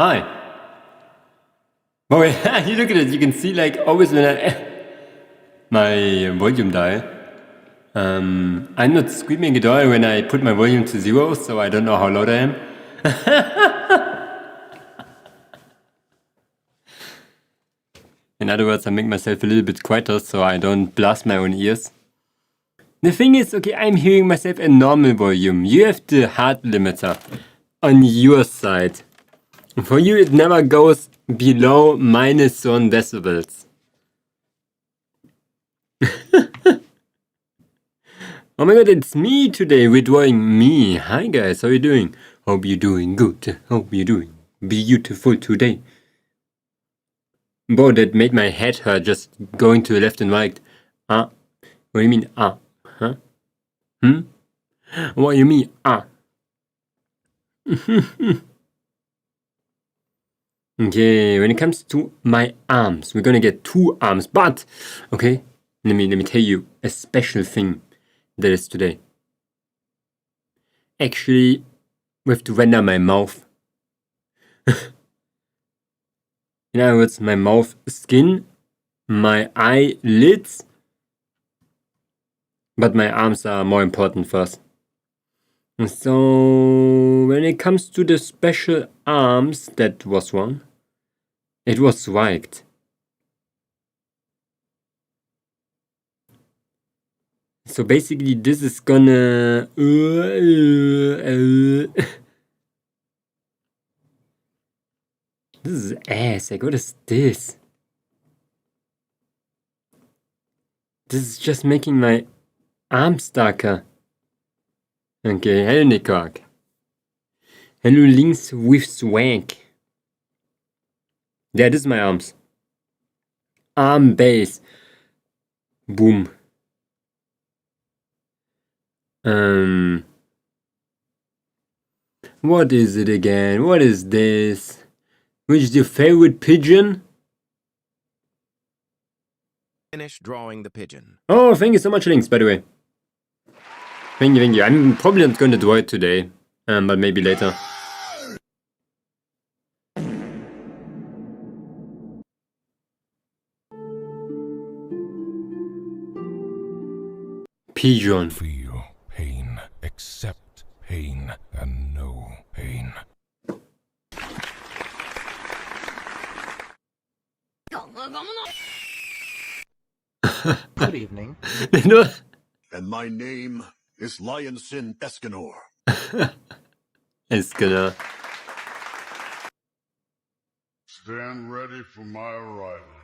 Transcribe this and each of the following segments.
Hi. Oh yeah, you look at it, you can see like always when my volume die. I'm not screaming at all when I put my volume to 0, so I don't know how loud I am. In other words, I make myself a little bit quieter so I don't blast my own ears. The thing is, okay, I'm hearing myself at normal volume. You have the hard limiter on your side. For you, it never goes below -1 decibels. Oh my god, it's me today, withdrawing me. Hi guys, how you doing? Hope you're doing good. Hope you're doing beautiful today. Bro, that made my head hurt just going to the left and right. What do you mean, Huh? What do you mean, Okay, when it comes to my arms, we're gonna get 2 arms, but, okay, let me tell you a special thing that is today. Actually, we have to render my mouth. In other words, my mouth skin, my eyelids, but my arms are more important first. So, when it comes to the special arms, that was wrong. It was right. So basically, this is gonna... This is ass. Like, what is this? This is just making my arms darker. Okay, hello Nickcock. Hello Links with Swag. That is my arms. Arm base. Boom. What is it again? What is this? Which is your favorite pigeon? Finish drawing the pigeon. Oh, thank you so much, Links, by the way. Thank you. I'm probably not going to draw it today, but maybe later. Pigeon. Feel pain, accept pain, and know pain. Good evening. And my name is Lionsin Escanor. Escanor. Stand ready for my arrival.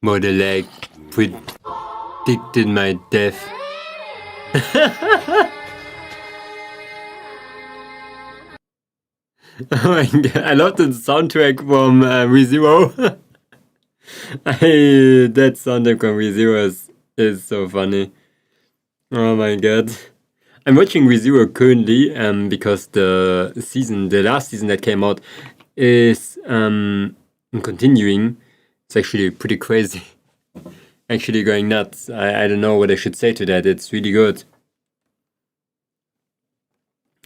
Model leg predicted my death. Oh my god, I love the soundtrack from ReZero. That soundtrack from ReZero is so funny. Oh my god. I'm watching ReZero currently because the last season that came out is continuing. It's actually pretty crazy. Actually going nuts. I don't know what I should say to that. It's really good.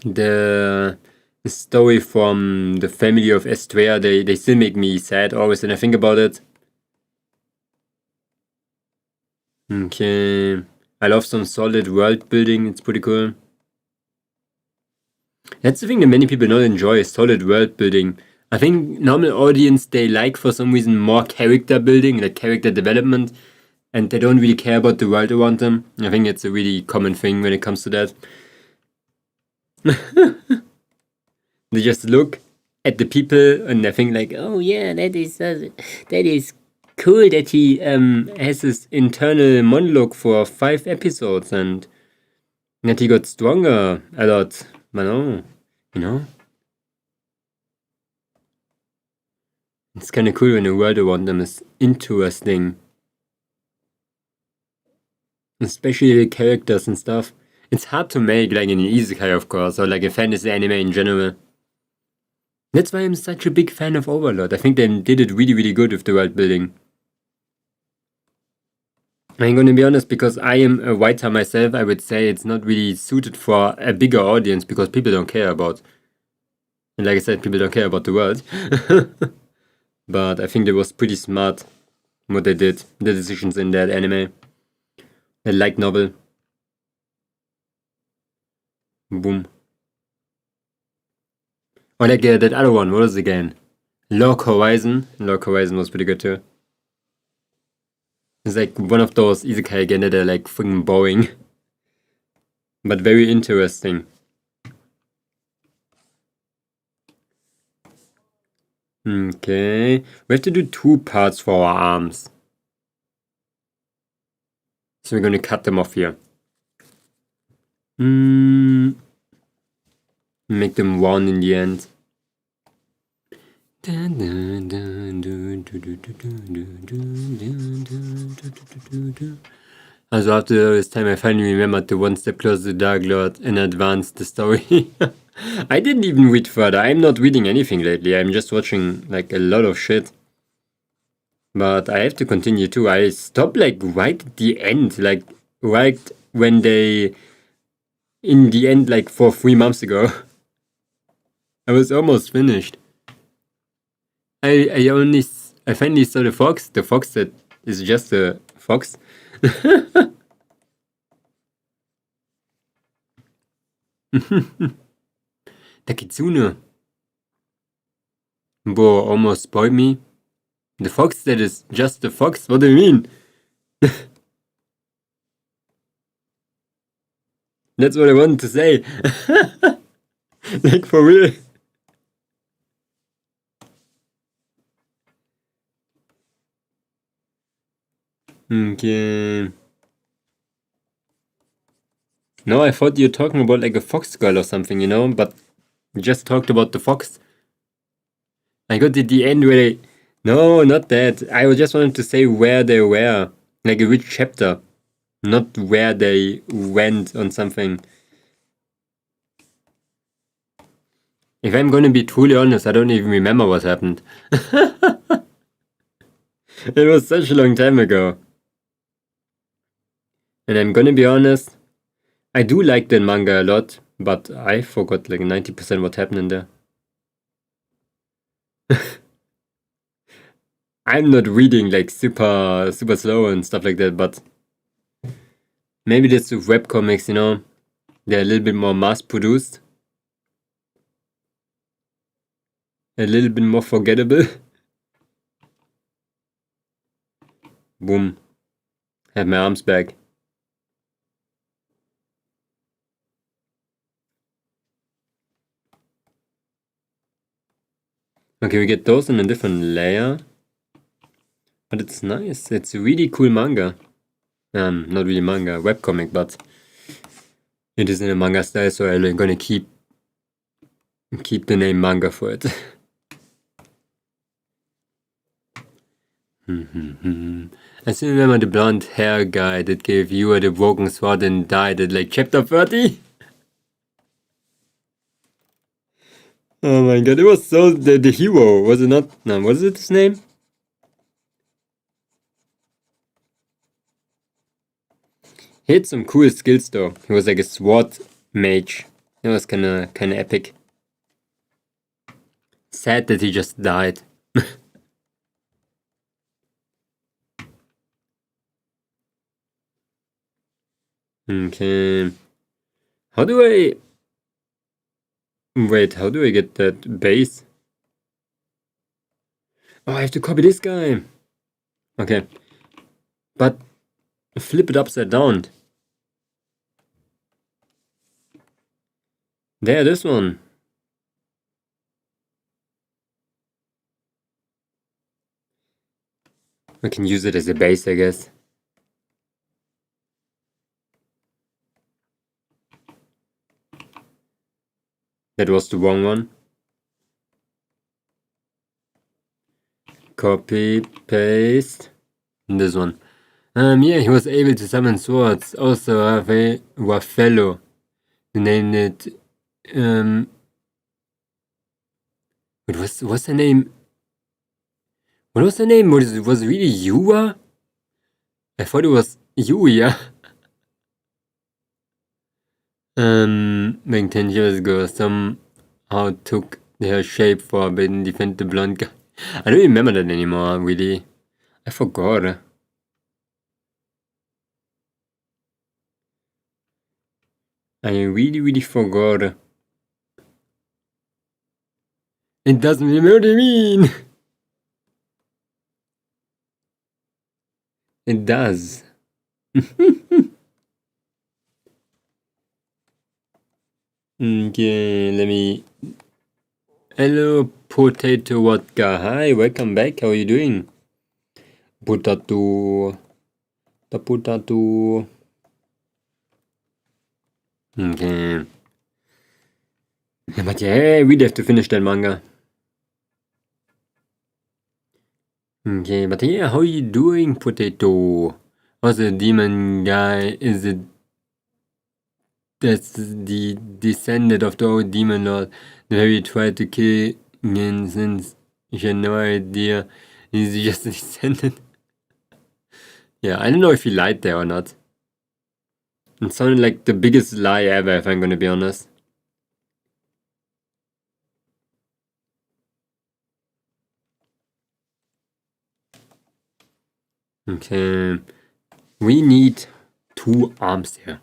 The story from the family of Estrella, they still make me sad always when I think about it. Okay. I love some solid world building. It's pretty cool. That's the thing that many people don't enjoy, is solid world building. I think normal audience, they like for some reason more character building, like character development, and they don't really care about the world around them. I think it's a really common thing when it comes to that. They just look at the people and they think like, oh yeah, that is cool that he has this internal monologue for 5 episodes and that he got stronger a lot. But no, you know? It's kind of cool when the world around them is interesting. Especially the characters and stuff. It's hard to make like an isekai, of course, or like a fantasy anime in general. That's why I'm such a big fan of Overlord. I think they did it really, really good with the world building. I'm gonna be honest, because I am a writer myself, I would say it's not really suited for a bigger audience because people don't care about, and like I said, people don't care about the world. But I think it was pretty smart what they did, the decisions in that anime. A light novel. Boom. Or like that other one, what was it again? Lurk Horizon. Lurk Horizon was pretty good too. It's like one of those isekai again that are like freaking boring. But very interesting. Okay. We have to do 2 parts for our arms. So we're gonna cut them off here. Make them one in the end. Also after this time I finally remembered to one step closer to Dark Lord and advance the story. I didn't even read further. I'm not reading anything lately. I'm just watching like a lot of shit. But I have to continue too. I stopped like right at the end, like right when they, in the end, like for 3 months ago. I was almost finished. I finally saw the fox that is just a fox. The kitsune. Bro, almost spoiled me. The fox that is just a fox? What do you mean? That's what I wanted to say. Like for real. Okay. No, I thought you were talking about like a fox girl or something, you know, but you just talked about the fox. I got to the end where they... No, not that. I just wanted to say where they were. Like which chapter. Not where they went on something. If I'm gonna be truly honest, I don't even remember what happened. It was such a long time ago. And I'm gonna be honest, I do like the manga a lot, but I forgot like 90% what happened in there. I'm not reading like super slow and stuff like that, but maybe that's with webcomics, you know, they're a little bit more mass produced. A little bit more forgettable. Boom. Have my arms back. Okay, we get those in a different layer. But it's nice. It's a really cool manga. Not really manga, webcomic, but it is in a manga style, so I'm gonna keep the name manga for it. I still remember the blonde hair guy that gave you the broken sword and died at like chapter 30. Oh my god, it was so the hero, was it not? No, was it his name? He had some cool skills though. He was like a sword mage. It was kinda epic. Sad that he just died. Okay. How do I... Wait, how do I get that base? Oh, I have to copy this guy. Okay. But flip it upside down. There, this one. I can use it as a base, I guess. That was the wrong one. Copy, paste. This one. Yeah, he was able to summon swords. Also, Raffaello. They named it. What's the name? What was the name? Was it really Yuwa? I thought it was Yuya. When 10 years ago, somehow took their shape for Forbidden Defend the blonde guy. I don't remember that anymore, really. I forgot. I really forgot. It doesn't remember what I mean. It does. Okay, let me... Hello, Potato Vodka. Hi, welcome back. How are you doing? Potato. The potato. Okay. But yeah, we'd have to finish that manga. Okay, but yeah, how are you doing, Potato? What's the demon guy? Is it... That's the descendant of the old demon lord that we tried to kill again since you had no idea. He's just a descendant. Yeah, I don't know if he lied there or not. It sounded like the biggest lie ever, if I'm gonna be honest. Okay. We need 2 arms here.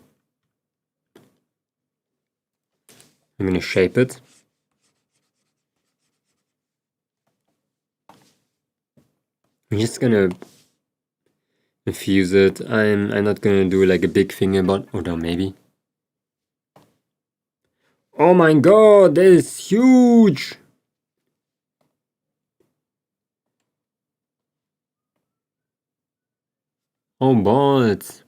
I'm gonna shape it. I'm just gonna infuse it. I'm not gonna do like a big thing about... Oh no, maybe. Oh my god, that is huge! Oh balls.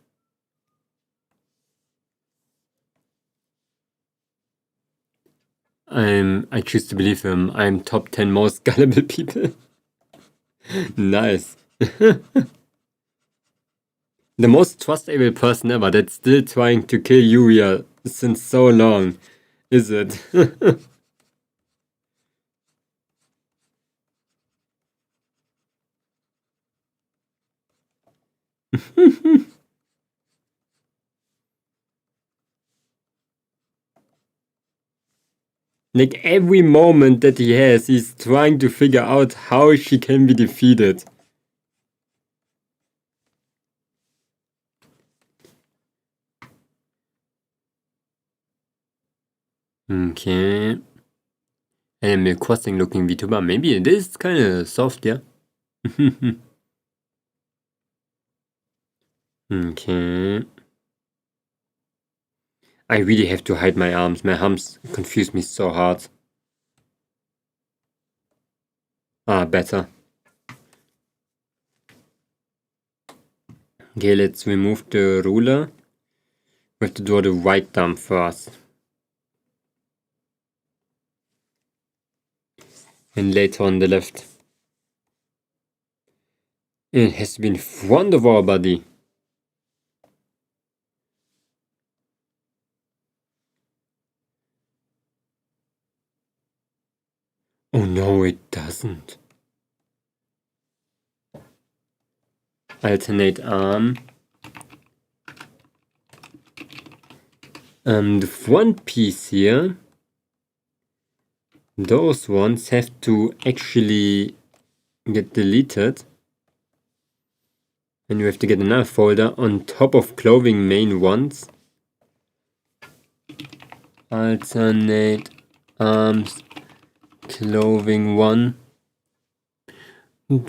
I choose to believe him. I'm top 10 most gullible people. Nice. The most trustable person ever that's still trying to kill Yuya since so long. Is it? Like every moment that he has, he's trying to figure out how she can be defeated. Okay. Animal Crossing looking VTuber. Maybe it is kind of soft, yeah? Okay. I really have to hide my arms. My arms confuse me so hard. Ah, better. Okay, let's remove the ruler. We have to draw the right thumb first. And later on the left. It has to be in front of our body. Oh no, it doesn't. Alternate arm. The front piece here, those ones have to actually get deleted. And you have to get another folder on top of clothing main ones. Alternate arms, clothing 1. You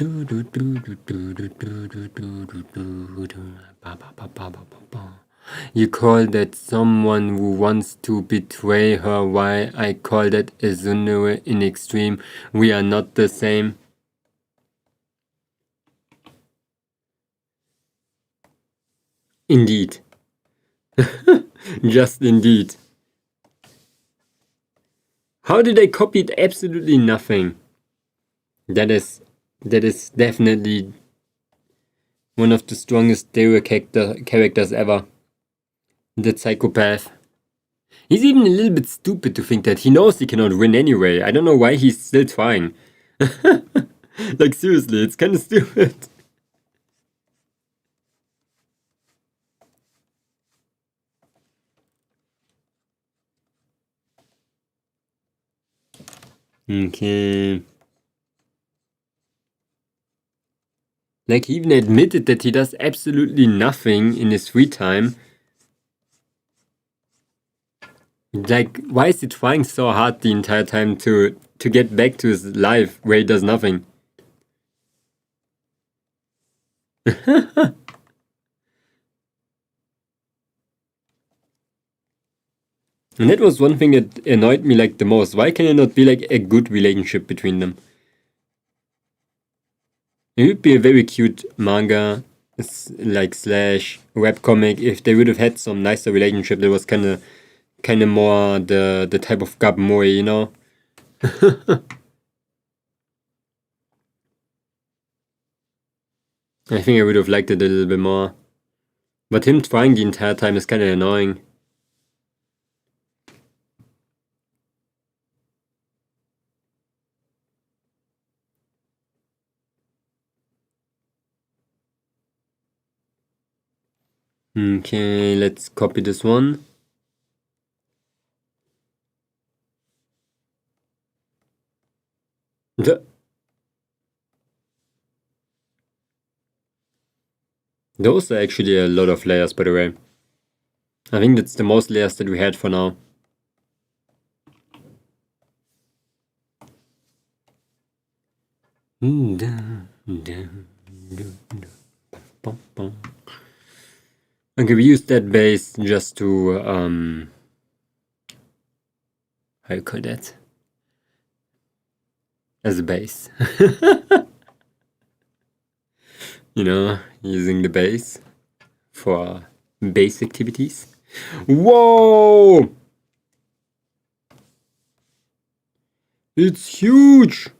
call that someone who wants to betray her, why I call that a Zunure in extreme. We are not the same. Indeed. Just indeed. How did I copy it? Absolutely nothing. That is definitely one of the strongest stereo characters ever. The psychopath. He's even a little bit stupid to think that he knows he cannot win anyway. I don't know why he's still trying. Like seriously, it's kind of stupid. Okay. Like, he even admitted that he does absolutely nothing in his free time. Like, why is he trying so hard the entire time to get back to his life where he does nothing? And that was one thing that annoyed me like the most. Why can it not be like a good relationship between them? It would be a very cute manga, like slash webcomic, if they would have had some nicer relationship that was kind of more the type of Gabmoe, you know? I think I would have liked it a little bit more. But him trying the entire time is kind of annoying. Okay, let's copy this one. Those are actually a lot of layers, by the way. I think that's the most layers that we had for now. Okay, we use that base just to, how you call that? As a base. You know, using the base for base activities. Whoa! It's huge!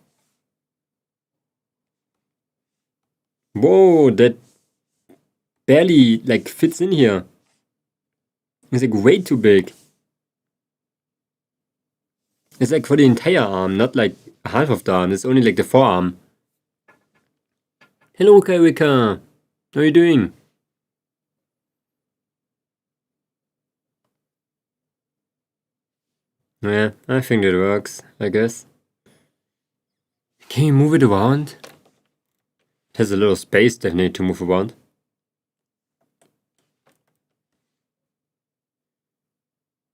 Whoa, that barely like fits in here. It's like way too big. It's like for the entire arm, not like half of the arm. It's only like the forearm. Hello, Karika. How are you doing? Yeah, I think it works, I guess. Can you move it around? It has a little space definitely to move around.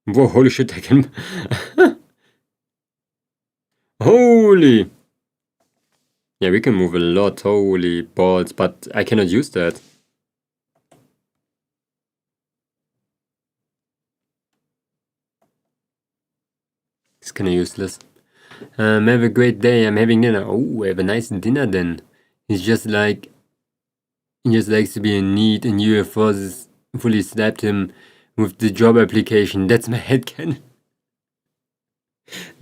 Whoa, holy shit, I can... Holy! Yeah, we can move a lot, holy balls, but I cannot use that. It's kinda useless. Have a great day, I'm having dinner. Oh, have a nice dinner then. He's just like... He just likes to be in need and you have fully slapped him with the job application. That's my headcanon.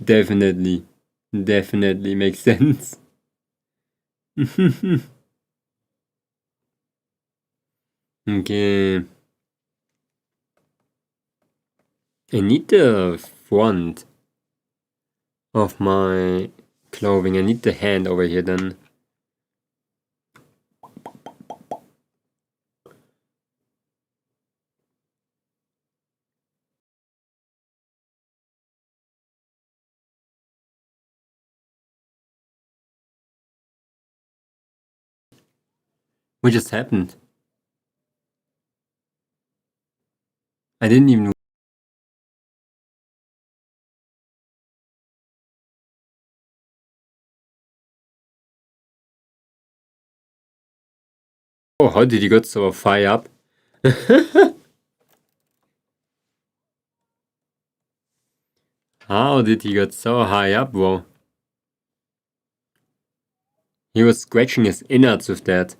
Definitely. Definitely makes sense. Okay. I need the front of my clothing. I need the hand over here then. What just happened? I didn't even... Oh, how did he get so far up? How did he get so high up, bro? He was scratching his innards with that.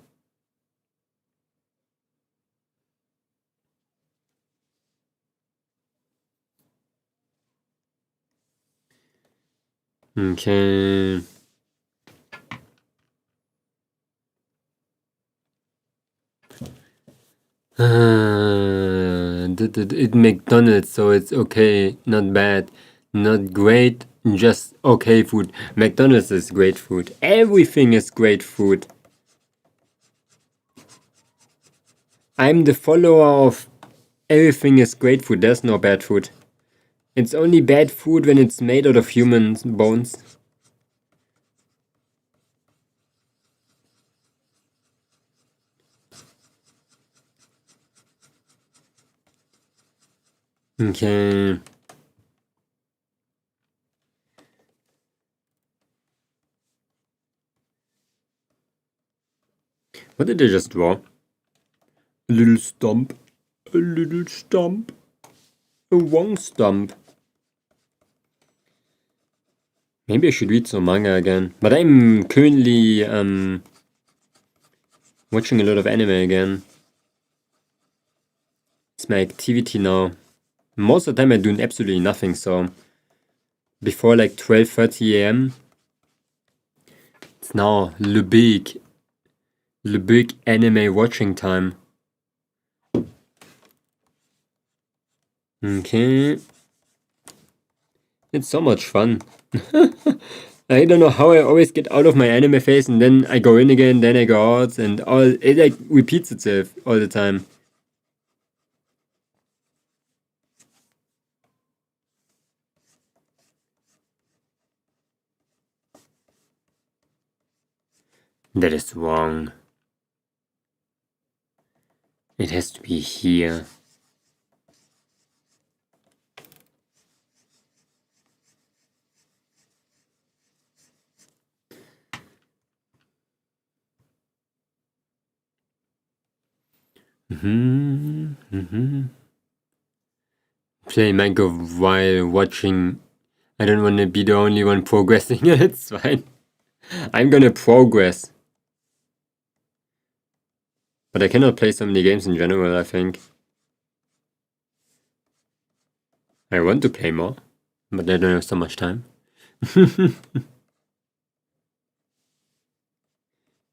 Okay. It McDonald's, so it's okay, not bad, not great, just okay food. McDonald's is great food. Everything is great food. I'm the follower of everything is great food. There's no bad food. It's only bad food when it's made out of human bones. Okay. What did I just draw? A little stump. A little stump. A wrong stump. Maybe I should read some manga again. But I'm currently watching a lot of anime again. It's my activity now. Most of the time I'm doing absolutely nothing, so before like 12:30 a.m. it's now le big anime watching time. Okay. It's so much fun. I don't know how I always get out of my anime phase and then I go in again, then I go out, and it like repeats itself all the time. That is wrong. It has to be here. Play manga while watching. I don't want to be the only one progressing. It's fine. I'm gonna progress. But I cannot play so many games in general, I think. I want to play more, but I don't have so much time.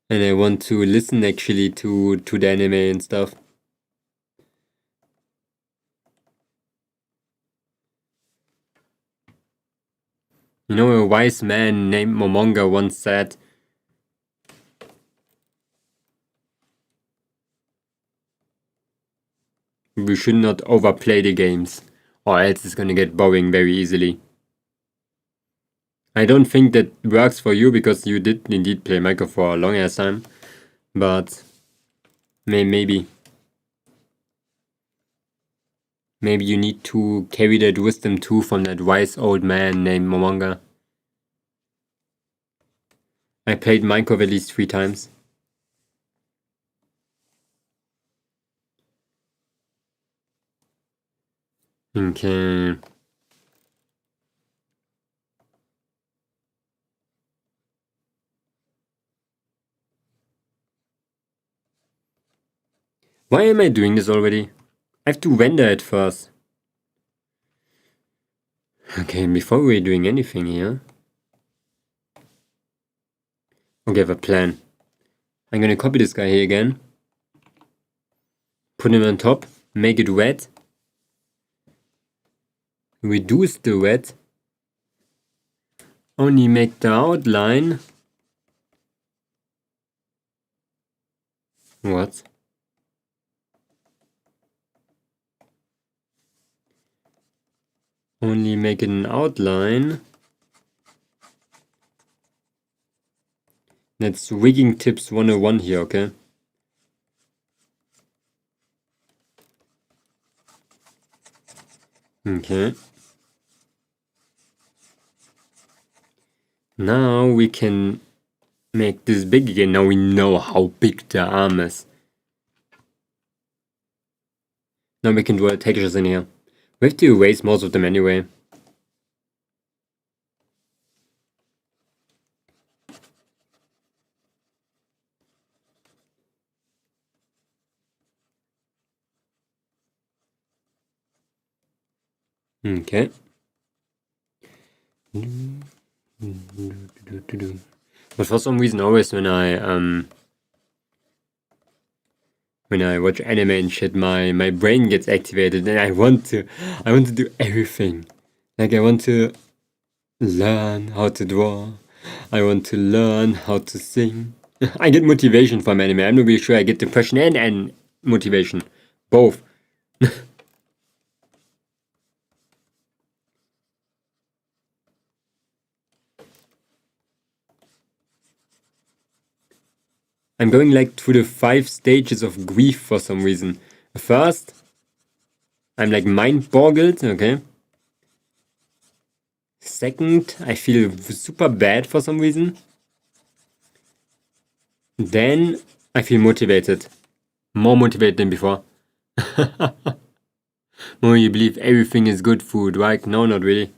And I want to listen actually to the anime and stuff. You know, a wise man named Momonga once said, we should not overplay the games, or else it's gonna get boring very easily. I don't think that works for you because you did indeed play Minecraft for a long ass time, but maybe. Maybe you need to carry that wisdom too from that wise old man named Momonga. I played Minecraft at least 3 times. Okay. Why am I doing this already? I have to render it first. Okay, before we're doing anything here. Okay, I have a plan. I'm gonna copy this guy here again. Put him on top. Make it wet. Reduce the wet. Only make the outline. What? Only make it an outline. That's rigging tips 101 here, okay? Okay. Now we can make this big again. Now we know how big the arm is. Now we can draw textures in here. We have to erase most of them anyway. Okay. But for some reason, always when I watch anime and shit, my brain gets activated, and I want to do everything. Like I want to learn how to draw. I want to learn how to sing. I get motivation from anime. I'm not really sure I get depression and motivation, both. I'm going like through the 5 stages of grief for some reason. First, I'm like mind boggled, okay? Second, I feel super bad for some reason. Then I feel motivated. More motivated than before. More you believe everything is good food, right? No, not really.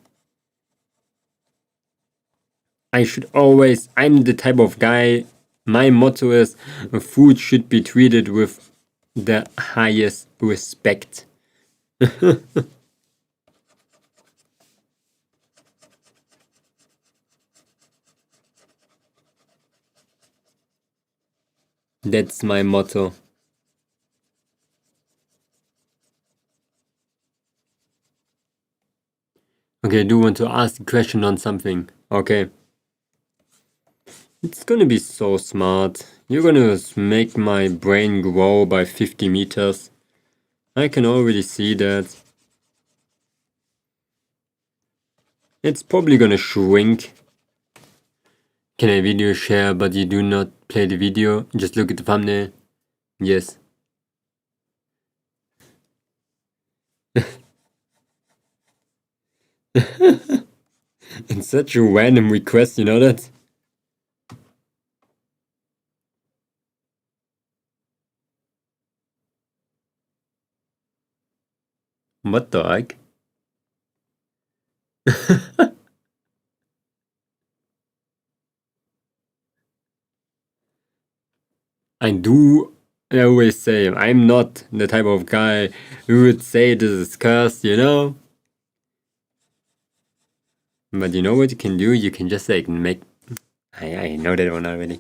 I should always, I'm the type of guy, my motto is food should be treated with the highest respect. That's my motto. Okay, I do want to ask a question on something. Okay. It's gonna be so smart. You're gonna make my brain grow by 50 meters. I can already see that. It's probably gonna shrink. Can I video share but you do not play the video? Just look at the thumbnail. Yes. It's such a random request, you know that? What the heck? I always say, I'm not the type of guy who would say this is cursed, you know? But you know what you can do? You can just like make... I know that one already.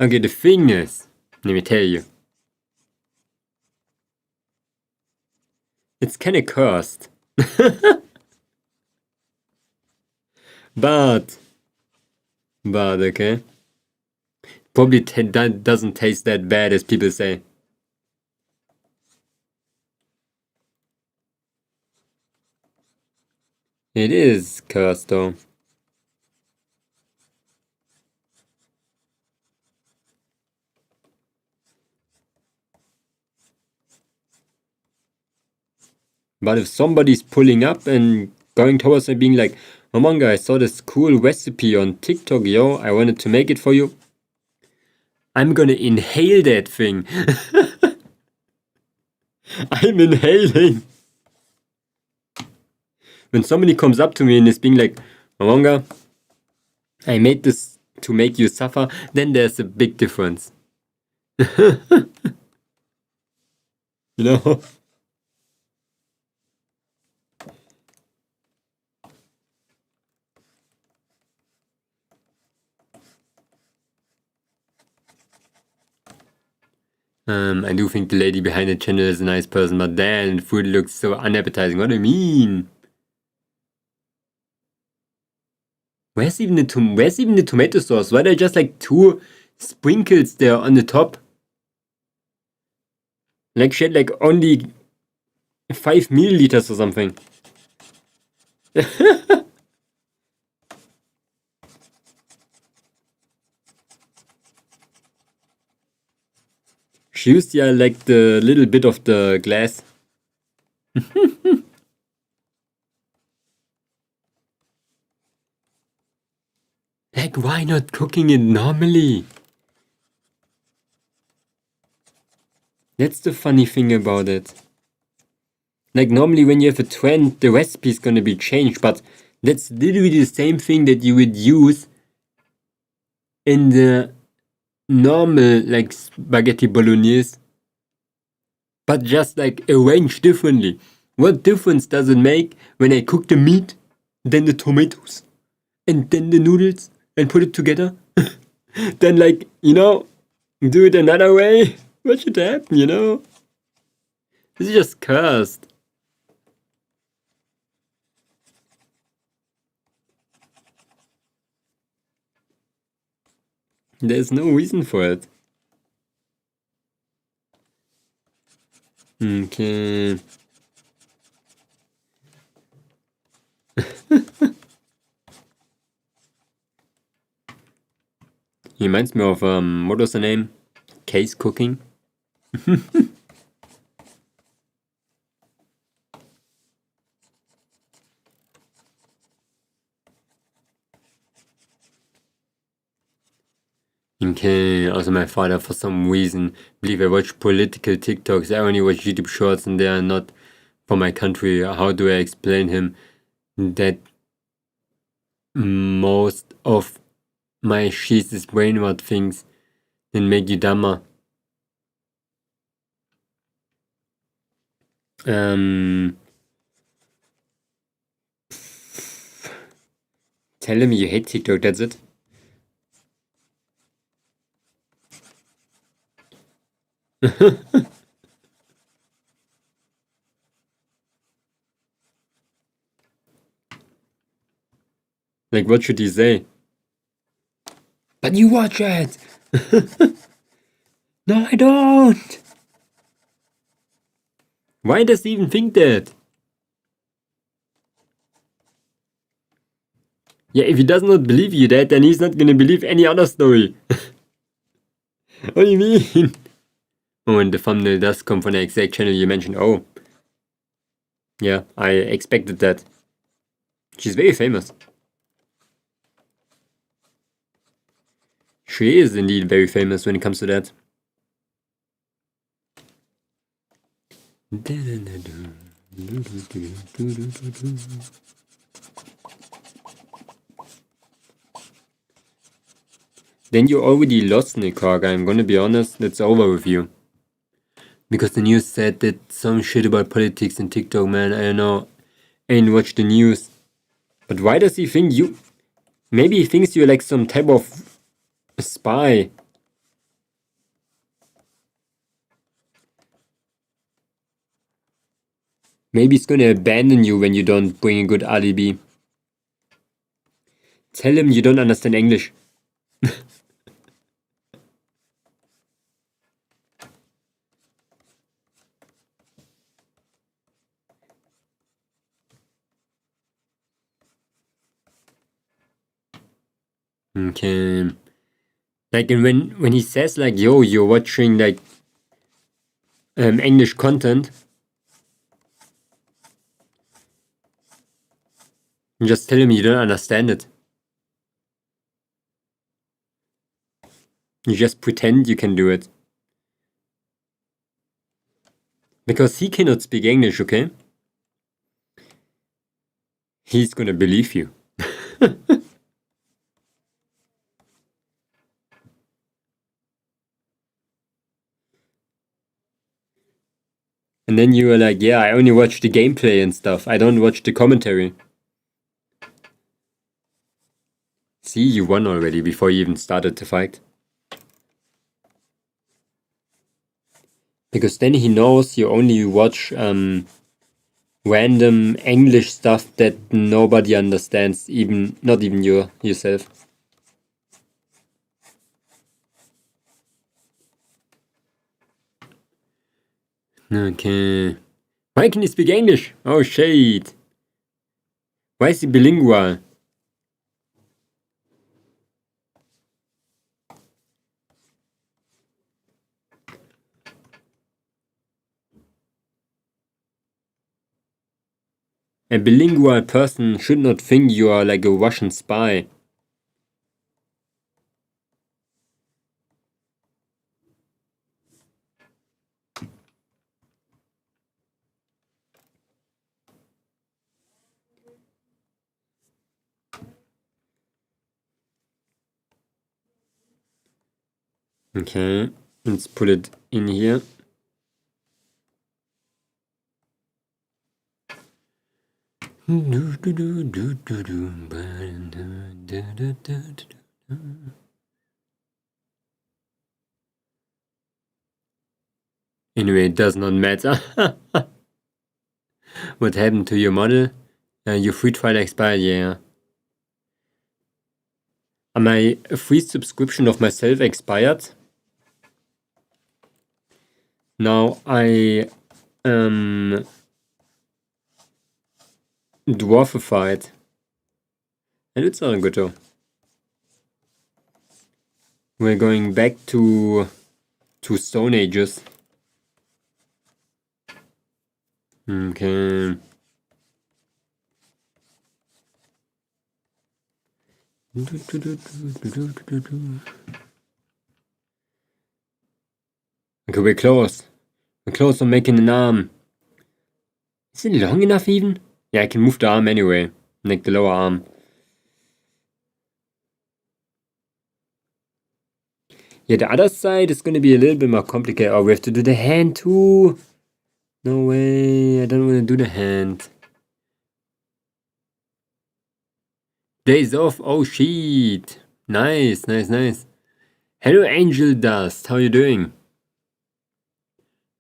Okay, the thing is, let me tell you. It's kinda cursed. But, okay. Probably that doesn't taste that bad as people say. It is cursed though. But if somebody's pulling up and going towards me being like, Momonga, I saw this cool recipe on TikTok, yo, I wanted to make it for you. I'm gonna inhale that thing. I'm inhaling. When somebody comes up to me and is being like, Momonga, I made this to make you suffer, then there's a big difference. You know? I do think the lady behind the channel is a nice person, but then food looks so unappetizing. What do you mean? Where's even the tomato sauce? Why are there just like 2 sprinkles there on the top? Like she had like only 5 milliliters or something. She used like the little bit of the glass. Like, why not cooking it normally? That's the funny thing about it. Like, normally when you have a trend, the recipe is gonna be changed, but that's literally the same thing that you would use in the normal, like, spaghetti bolognese, but just, like, arranged differently. What difference does it make when I cook the meat, then the tomatoes, and then the noodles, and put it together? Then, like, you know, do it another way? What should happen, you know? This is just cursed. There's no reason for it. Okay. He reminds me of, what was the name? Case Cooking? Okay, also my father for some reason believe I watch political TikToks. I only watch YouTube shorts and they are not for my country. How do I explain him that most of my shit is brainwashed things that make you dumber? Tell him you hate TikTok, that's it. Like, what should he say? But you watch it! No, I don't! Why does he even think that? Yeah, if he does not believe you that, then he's not gonna believe any other story. What do you mean? Oh, and the thumbnail does come from the exact channel you mentioned. Oh. Yeah, I expected that. She's very famous. She is indeed very famous when it comes to that. Then you already lost, Nicarga. I'm gonna be honest, it's over with you. Because the news said that some shit about politics and TikTok, man. I don't know. I ain't watched the news. But why does he think you... Maybe he thinks you're like some type of spy. Maybe he's gonna abandon you when you don't bring a good alibi. Tell him you don't understand English. Okay. Like, and when he says like, yo, you're watching like English content, just tell him you don't understand it. You just pretend you can do it. Because he cannot speak English, okay? He's gonna believe you. And then you were like, yeah, I only watch the gameplay and stuff. I don't watch the commentary. See, you won already before you even started the fight. Because then he knows you only watch random English stuff that nobody understands, even not even you yourself. Okay. Why can he speak English? Oh shit. Why is he bilingual? A bilingual person should not think you are like a Russian spy. Okay, let's put it in here. Anyway, it does not matter. What happened to your model? Your free trial expired, yeah. My free subscription of myself expired. Now I dwarfified. And it's not good though. We're going back to Stone Ages. Okay. Okay, we're close. We're close to making an arm. Is it long enough even? Yeah, I can move the arm anyway. Like the lower arm. Yeah, the other side is gonna be a little bit more complicated. Oh, we have to do the hand too. No way, I don't want to do the hand. Days off, oh shit. Nice, nice, nice. Hello Angel Dust, how you doing?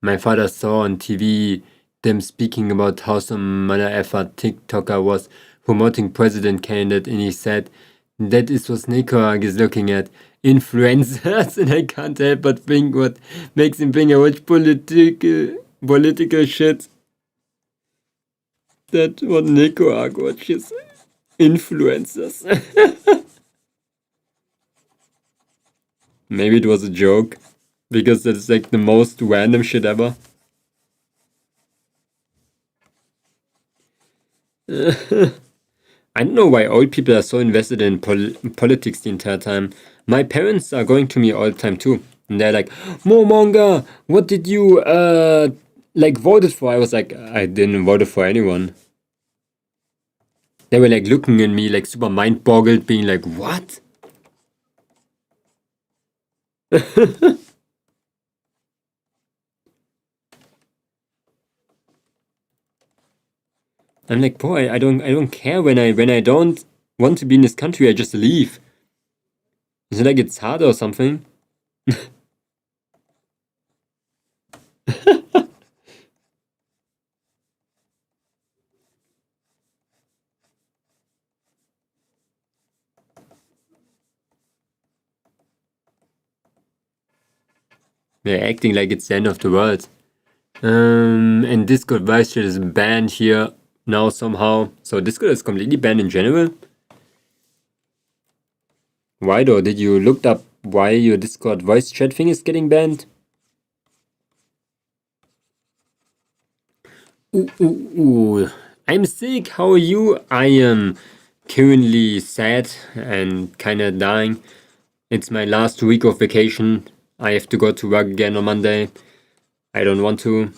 My father saw on TV them speaking about how some mother effer TikToker was promoting president candidate, and he said that is what Nicoag is looking at. Influencers, and I can't help but think what makes him think I watch political shit. That what Nicoag watches. Influencers. Maybe it was a joke, because that's like the most random shit ever. I don't know why old people are so invested in politics the entire time. My parents are going to me all the time too. And they're like, Momonga, what did you, like, voted for? I was like, I didn't vote for anyone. They were like looking at me like super mind-boggled, being like, what? I'm like, boy, I don't care when I don't want to be in this country, I just leave. Is it like it's hard or something? They're acting like it's the end of the world. And Discord voice chat is banned here now somehow. So Discord is completely banned in general. Why though? Did you look up why your Discord voice chat thing is getting banned? Ooh. I'm sick. How are you? I am currently sad and kinda dying. It's my last week of vacation. I have to go to work again on Monday. I don't want to.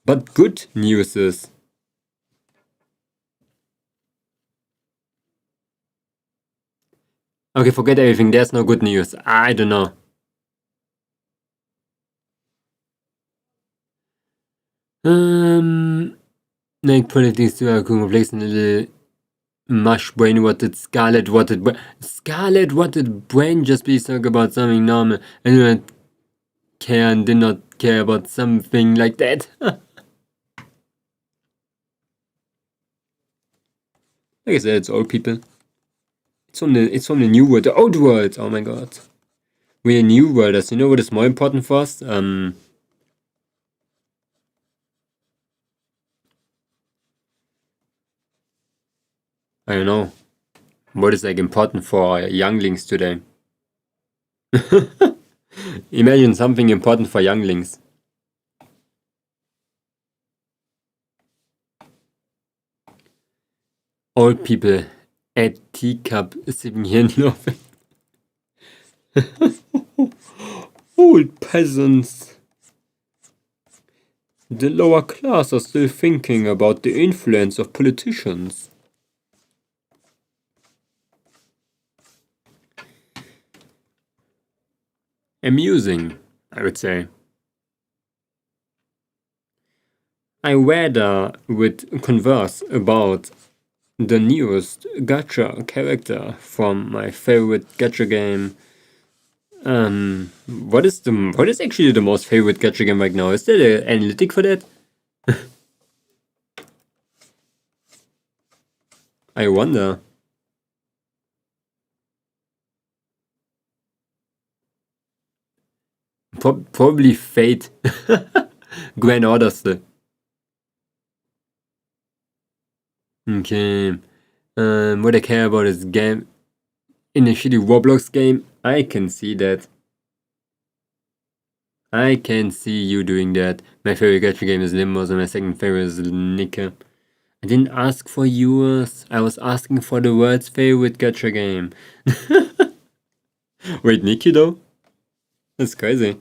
But good news is... Okay, forget everything. There's no good news. I don't know. Like politics to a complex and a little mush brain whatted scarlet whatted brain just please talk about something normal. I do not care and did not care about something like that. Like I said, it's old people. It's from the new world, the old world. Oh my god. We're new worlders. You know what is more important for us? I don't know. What is like important for younglings today? Imagine something important for younglings. Old people at teacup sipping here in laughing. Old peasants. The lower class are still thinking about the influence of politicians. Amusing, I would say. I rather would converse about the newest gacha character from my favorite gacha game. What is actually the most favorite gacha game right now? Is there an analytic for that? I wonder. Probably Fate. Grand Order still. Okay. What I care about is game. In a shitty Roblox game, I can see that. I can see you doing that. My favorite gacha game is Limbo, and my second favorite is Nika. I didn't ask for yours. I was asking for the world's favorite gacha game. Wait, Nikki though? That's crazy.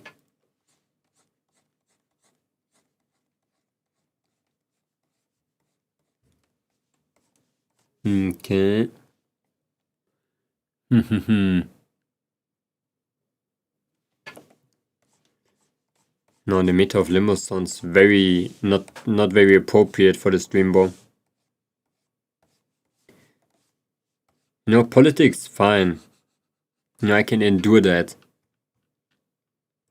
Okay. No, the meta of Limbo sounds very not very appropriate for the stream, bro. You know, politics, fine. You know, I can endure that.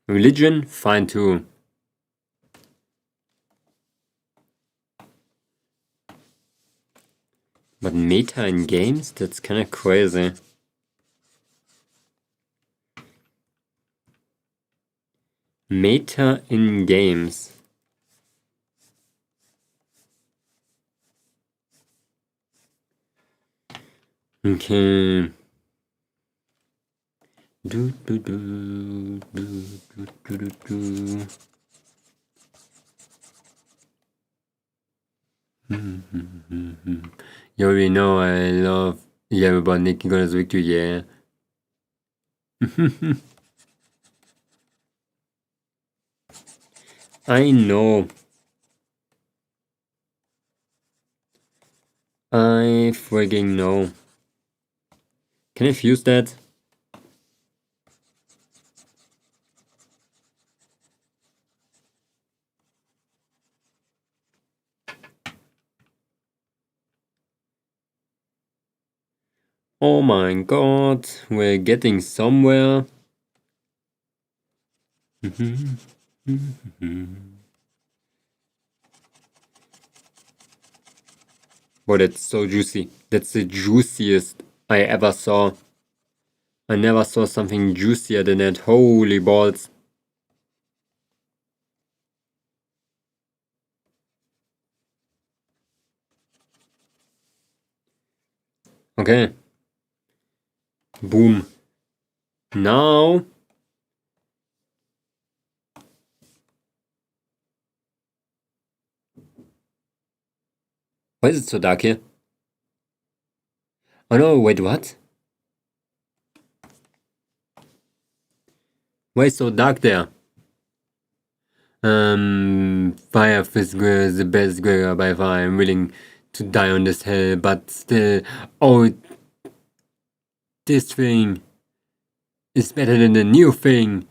Religion, fine too. But meta in games? That's kinda crazy. Meta in games. Okay. Do do do do do do do do. You already know I love about Nicky Gunner's victory, yeah. I know. I frigging know. Can I fuse that? Oh my god, we're getting somewhere. Boy, that's so juicy. That's the juiciest I ever saw. I never saw something juicier than that. Holy balls. Okay. Boom. Now. Why is it so dark here? Oh no, wait, what? Why is it so dark there? Fire is the best Gregor by far. I'm willing to die on this hill, but still. Oh, this thing is better than the new thing.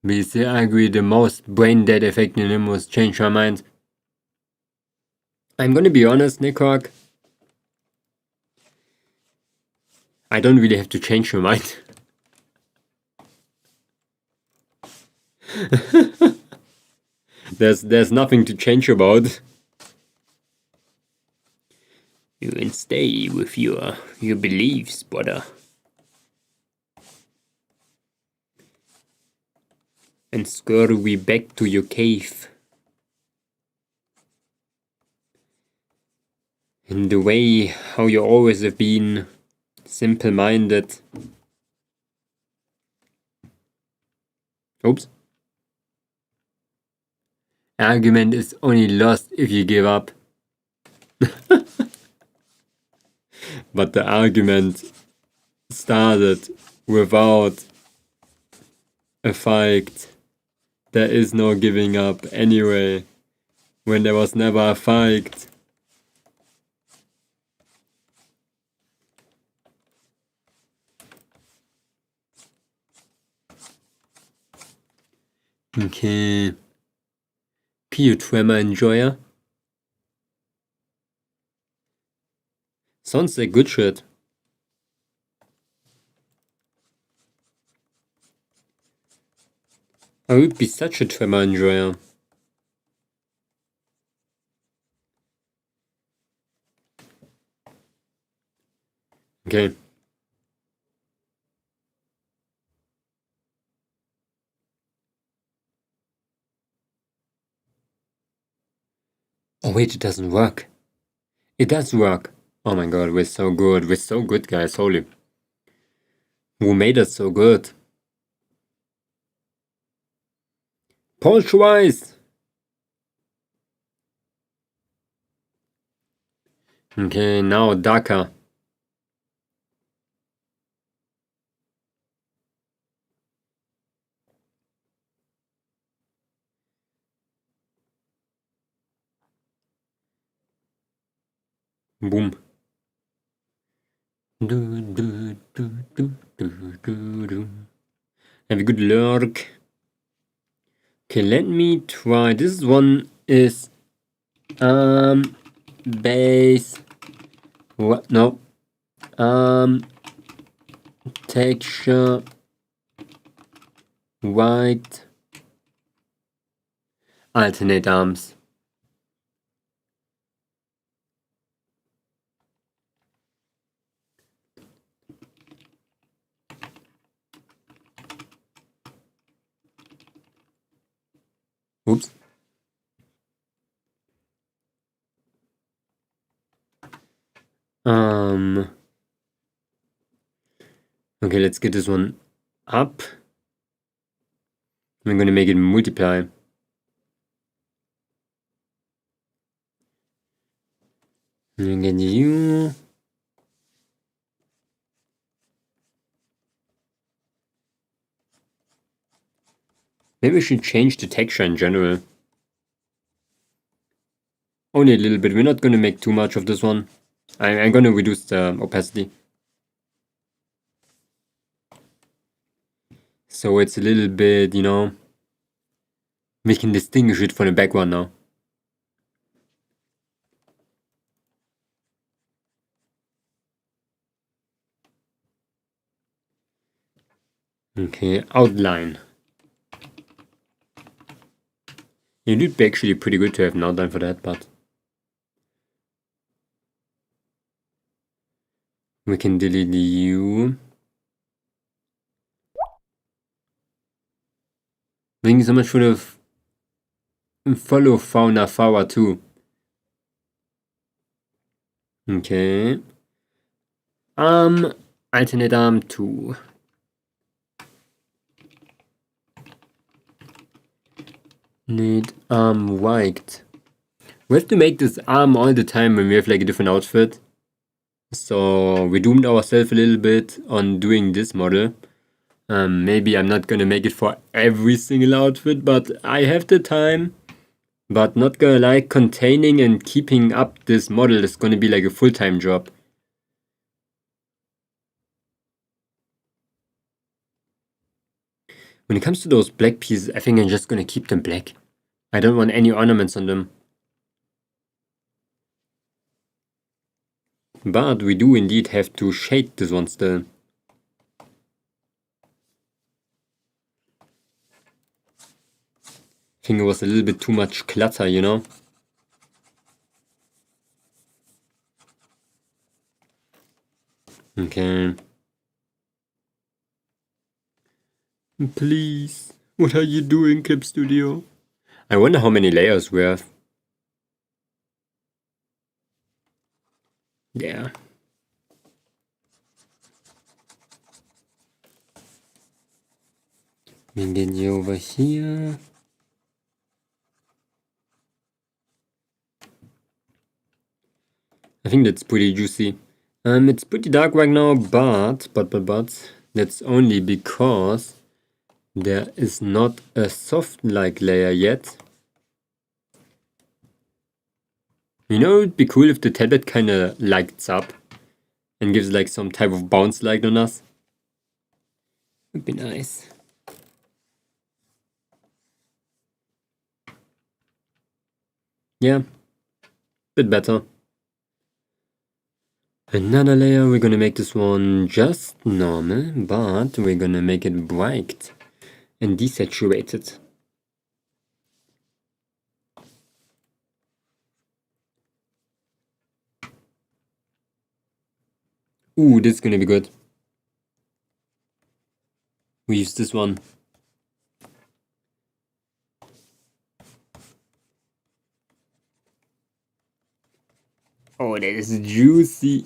We still agree the most brain dead effect in him was change my mind. I'm gonna be honest, Nickrock. I don't really have to change your mind. There's nothing to change about. You can stay with your beliefs, brother. And scurry we back to your cave. In the way how you always have been, simple-minded. Oops. Argument is only lost if you give up. But the argument started without a fight. There is no giving up anyway, when there was never a fight. Okay. Pew Tremor Enjoyer. Sounds like good shit. I would be such a Tremor Enjoyer. Okay. Oh wait, it doesn't work. It does work. Oh my god, we're so good. We're so good, guys. Holy. Who made us so good? Paul Schweiss. Okay, now darker. Boom. Have a good lurk. Okay, let me try. This one is base. What? No. Texture white. Alternate arms. Oops. Okay, let's get this one up. I'm gonna make it multiply. And get you. Maybe we should change the texture in general. Only a little bit. We're not gonna make too much of this one. I'm gonna reduce the opacity. So it's a little bit, you know, we can distinguish it from the background now. Okay, outline. It would be actually pretty good to have an outline for that, but we can delete the U. Thank you so much for the follow fauna flower too. Okay. Alternate arm 2. Need arm white. We have to make this arm all the time when we have like a different outfit. So we doomed ourselves a little bit on doing this model. Maybe I'm not gonna make it for every single outfit, but I have the time. But not gonna lie, containing and keeping up this model is gonna be like a full-time job. When it comes to those black pieces, I think I'm just gonna keep them black. I don't want any ornaments on them. But we do indeed have to shade this one still. I think it was a little bit too much clutter, you know? Okay. Please, what are you doing, Clip Studio? I wonder how many layers we have. Yeah. We get you over here. I think that's pretty juicy. It's pretty dark right now, but that's only because there is not a soft like layer yet. You know, it'd be cool if the tablet kinda lights up and gives like some type of bounce light on us. Would be nice. Yeah, bit better. Another layer, we're gonna make this one just normal, but we're gonna make it bright and desaturated. Ooh, this is gonna be good. We use this one. Oh, that is juicy.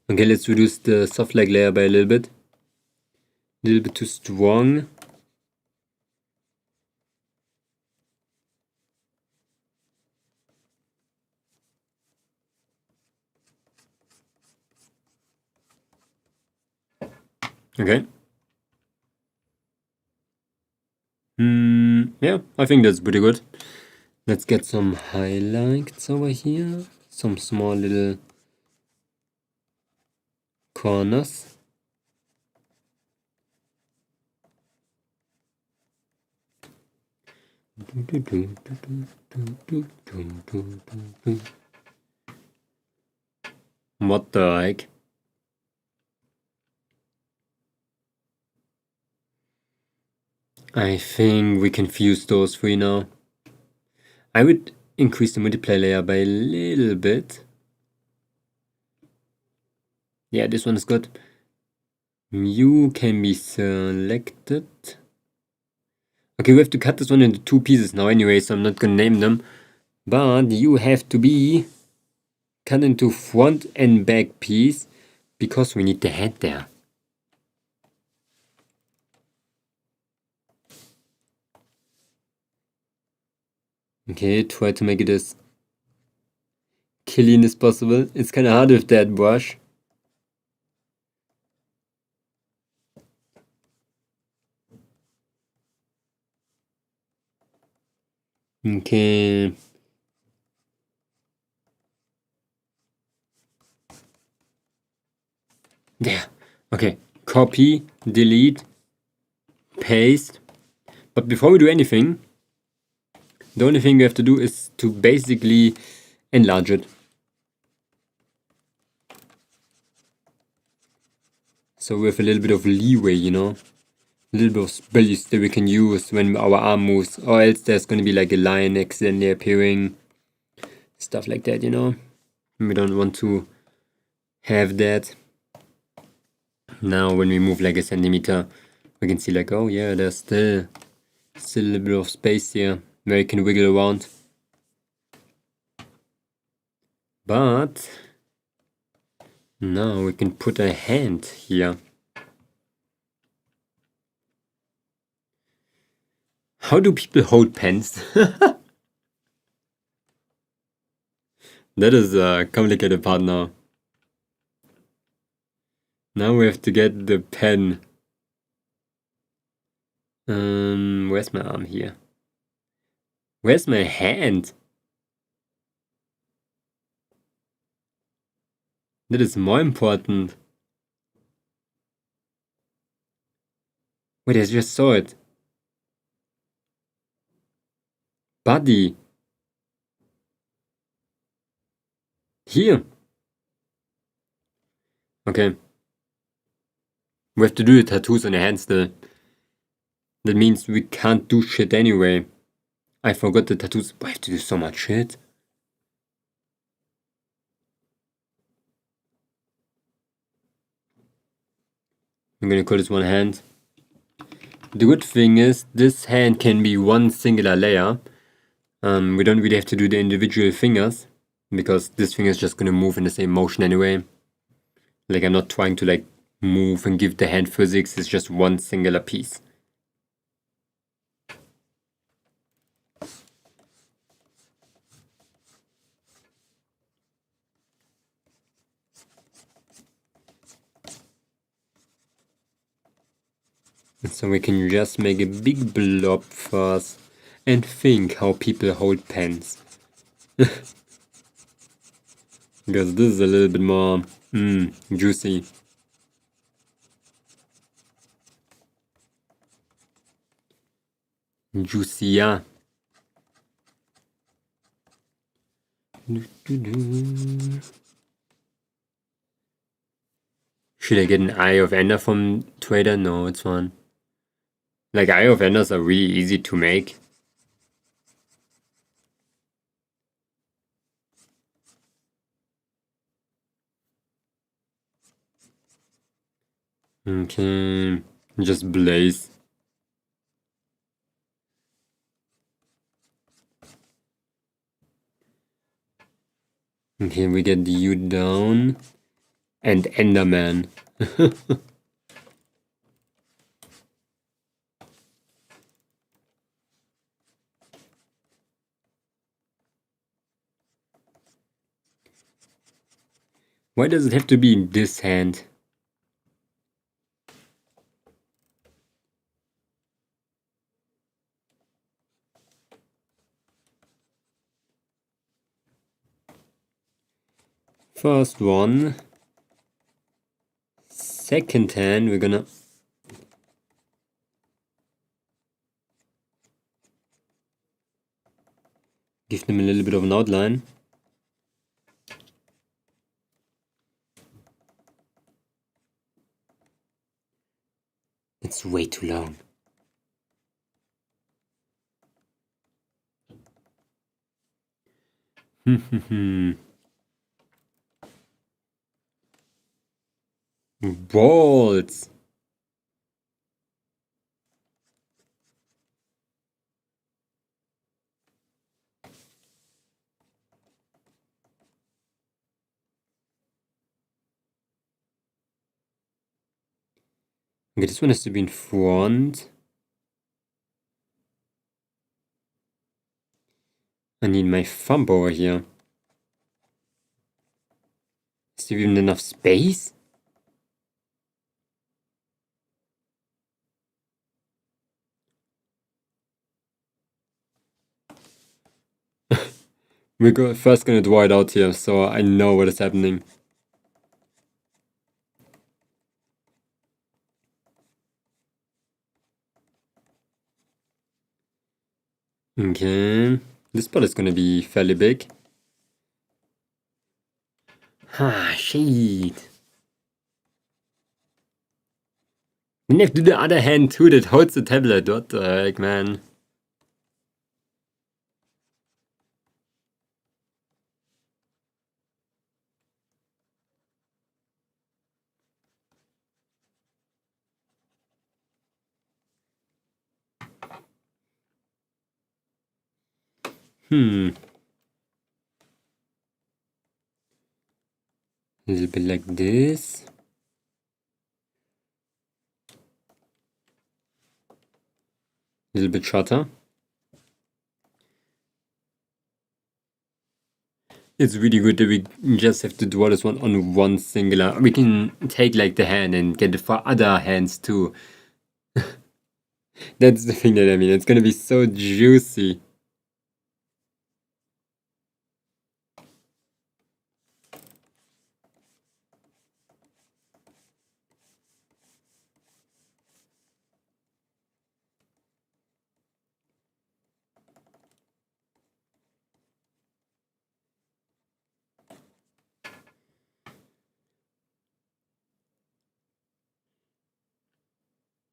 Okay, let's reduce the soft light layer by a little bit. little bit too strong. Okay. Yeah, I think that's pretty good. Let's get some highlights over here. Some small little corners. What the heck? I think we can fuse those three now. I would increase the multiply layer by a little bit. Yeah, this one is good. Mu can be selected. Okay, we have to cut this one into 2 pieces now anyway, so I'm not gonna name them. But you have to be cut into front and back piece because we need the head there. Okay, try to make it as clean as possible. It's kind of hard with that brush. Okay. There. Okay. Copy, delete, paste. But before we do anything, the only thing we have to do is to basically enlarge it. So we have a little bit of leeway, you know? A little bit of space that we can use when our arm moves. Or else there's going to be like a line accidentally appearing. Stuff like that, you know? We don't want to have that. Now when we move like a centimeter, we can see like, oh yeah, there's still a little bit of space here where you can wiggle around. But now we can put a hand here. How do people hold pens? That is a complicated part now. Now we have to get the pen. Where's my arm here? Where's my hand? That is more important. Wait, I just saw it. Body. Here. Okay. We have to do the tattoos on your hands still. That means we can't do shit anyway. I forgot the tattoos. I have to do so much shit. I'm gonna call this one hand. The good thing is this hand can be one singular layer. We don't really have to do the individual fingers because this finger is just gonna move in the same motion anyway. Like I'm not trying to like move and give the hand physics. It's just one singular piece. So we can just make a big blob first and think how people hold pens. Because this is a little bit more juicy. Juicier. Should I get an Eye of Ender from Trader? No, it's fine. Like, Eye of Enders are really easy to make. Okay, just blaze. Okay, we get you down and Enderman. Why does it have to be in this hand? First one. Second hand, we're gonna give them a little bit of an outline. It's way too long. Balls. Okay, this one has to be in front. I need my thumb over here. Is there even enough space? We're first gonna draw it out here, so I know what is happening. Okay, this part is gonna be fairly big. Ah, shit. We have to do the other hand too that holds the tablet. What the heck, man? A little bit like this. A little bit shorter. It's really good that we just have to draw this one on one singular. We can take like the hand and get it for other hands too. That's the thing that I mean. It's gonna be so juicy.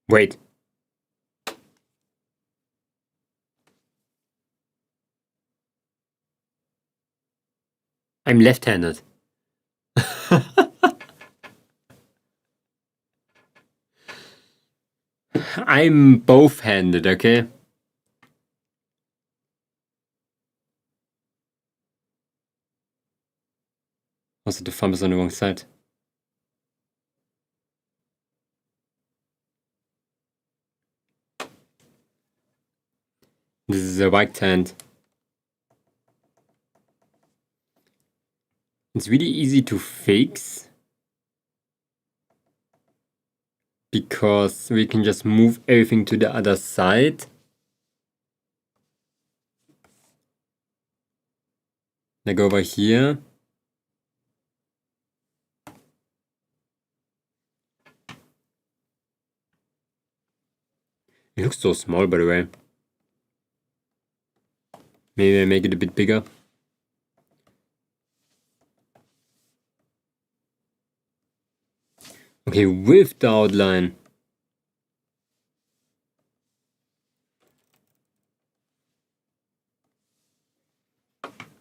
Wait. I'm left-handed. I'm both-handed, okay? Also, the thumb is on the wrong side. This is a right hand. It's really easy to fix because we can just move everything to the other side. Like over here. It looks so small, by the way. Maybe I make it a bit bigger. Okay, with the outline.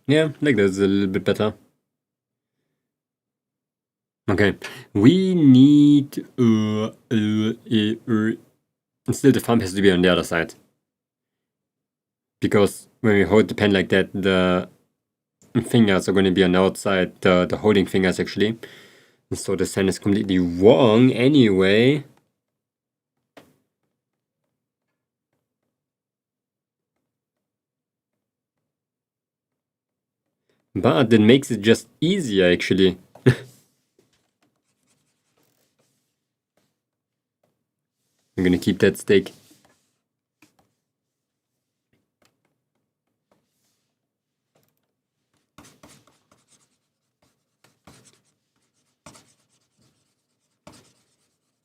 Yeah, like that's a little bit better. Okay, we need still the thumb has to be on the other side. Because when we hold the pen like that, the fingers are going to be on the outside, the holding fingers actually. And so the sign is completely wrong anyway. But that makes it just easier actually. I'm gonna keep that stick.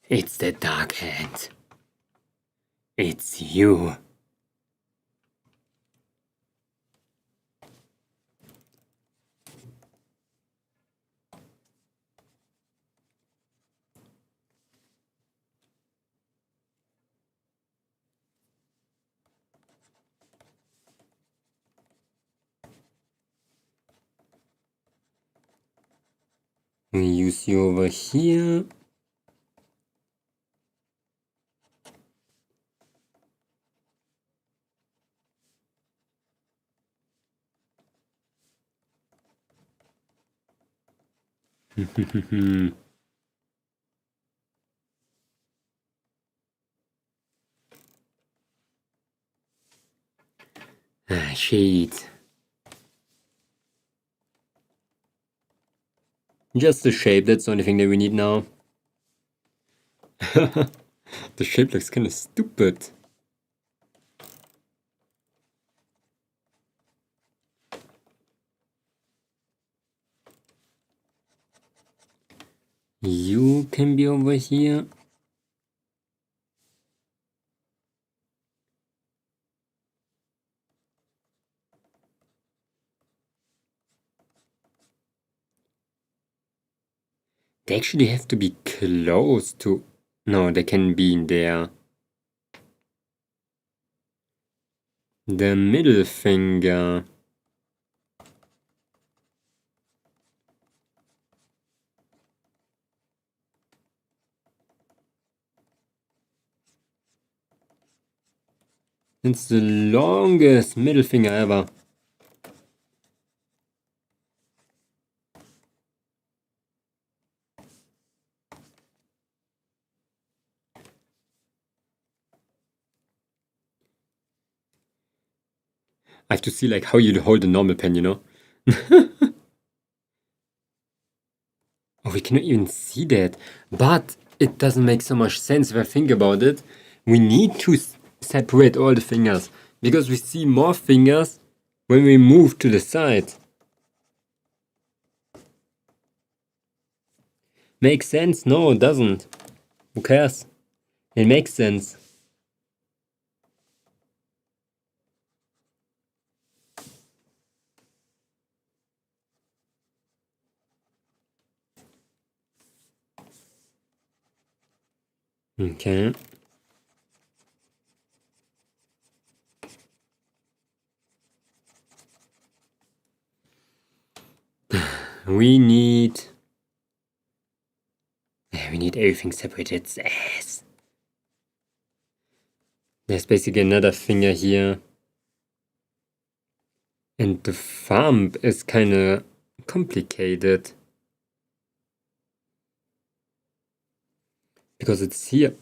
It's the dark hand. It's you. We use you over here. Ah, shit. Just the shape, that's the only thing that we need now. The shape looks kinda stupid. You can be over here. They actually have to be close to... No, they can be in there. The middle finger. It's the longest middle finger ever. I have to see like how you hold a normal pen, you know? Oh, we cannot even see that. But it doesn't make so much sense if I think about it. We need to separate all the fingers. Because we see more fingers when we move to the side. Makes sense? No, it doesn't. Who cares? It makes sense. Okay. We need everything separated. Yes. There's basically another finger here. And the thumb is kinda complicated. Because it's here.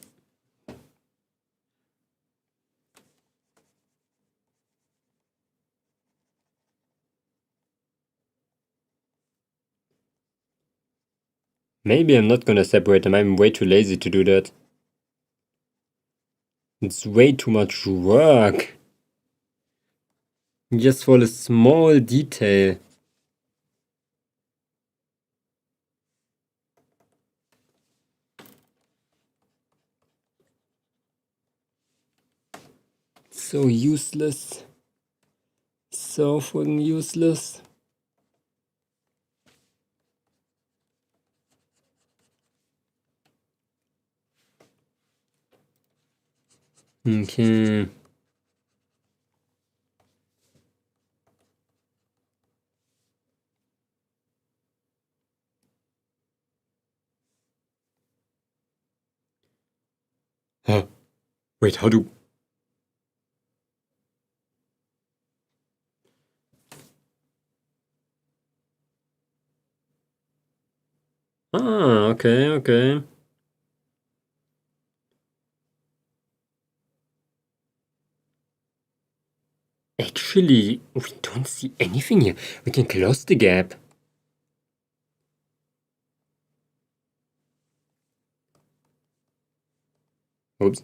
Maybe I'm not gonna separate them. I'm way too lazy to do that. It's way too much work. Just for a small detail. So useless. So fucking useless. Okay. Huh. Wait, how do... Ah, okay, okay. Actually, we don't see anything here. We can close the gap. Oops.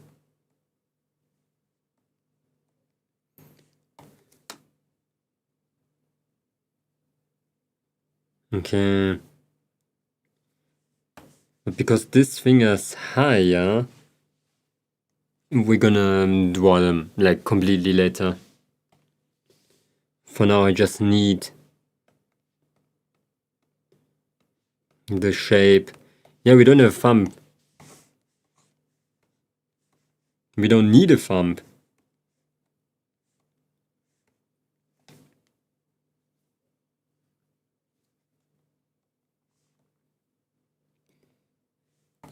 Okay. But because this thing is higher, we're gonna draw them like completely later. For now, I just need the shape. Yeah, we don't have a thumb. We don't need a thumb.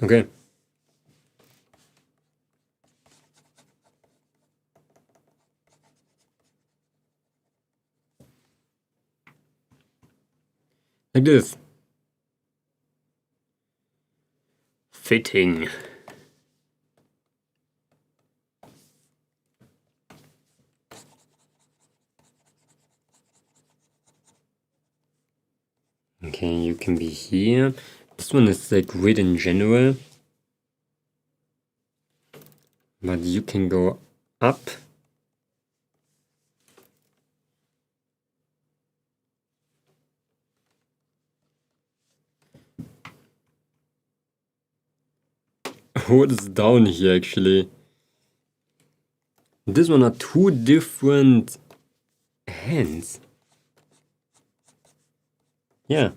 Okay. Like this. Fitting. Okay, you can be here. This one is like weird in general. But you can go up. What is down here actually? This one are two different hands. Yeah.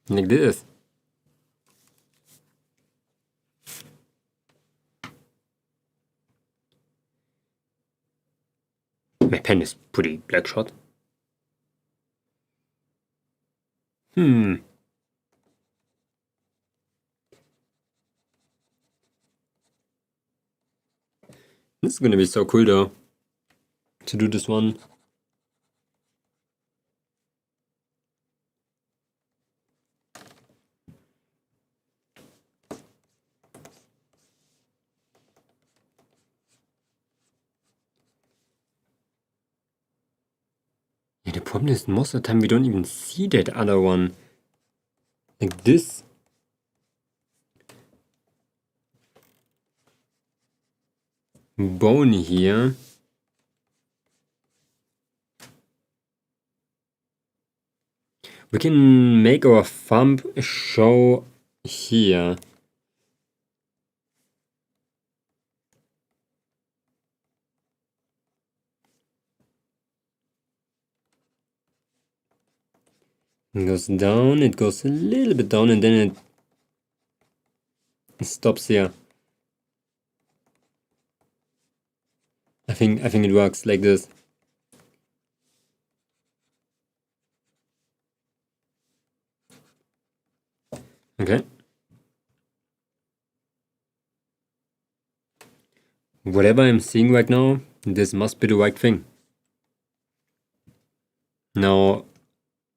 Like this. My pen is pretty bloodshot. This is gonna be so cool though. To do this one. Yeah, the problem is most of the time we don't even see that other one. Like this. Bone here. We can make our thumb show here. It goes down, it goes a little bit down, and then it stops here. I think it works like this. Okay. Whatever I'm seeing right now, this must be the right thing. Now,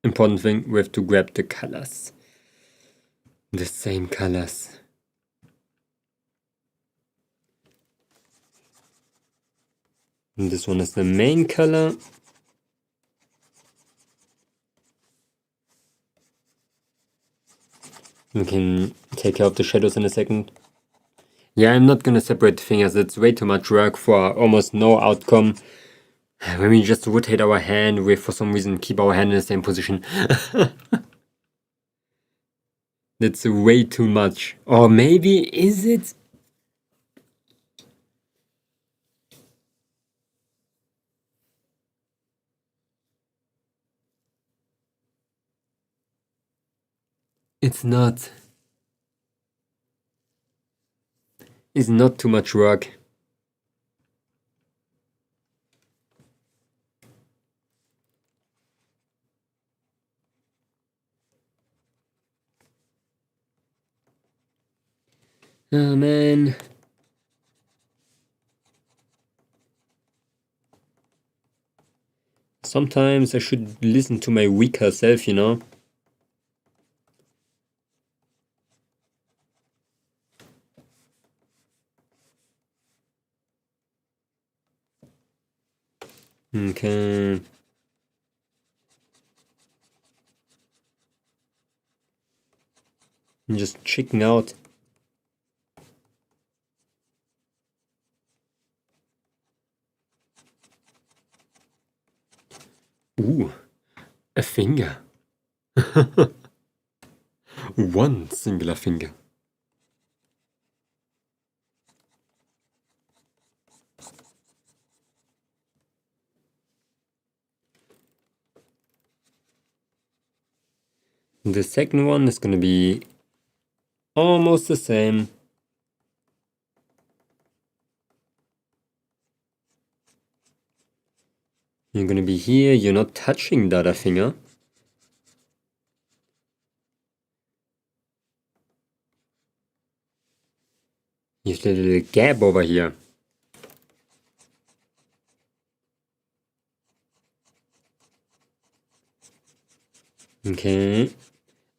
important thing, we have to grab the colors. The same colors. And this one is the main color. We can take care of the shadows in a second. Yeah, I'm not gonna separate the fingers, it's way too much work for almost no outcome. When we just rotate our hand, we for some reason keep our hand in the same position. That's way too much. Or maybe, is it? It's not. It's not too much work. Oh man. Sometimes I should listen to my weaker self, you know? Okay. I'm just checking out. Ooh. a finger. One singular finger. The second one is going to be almost the same. You're going to be here, you're not touching the other finger. You have a little gap over here. Okay.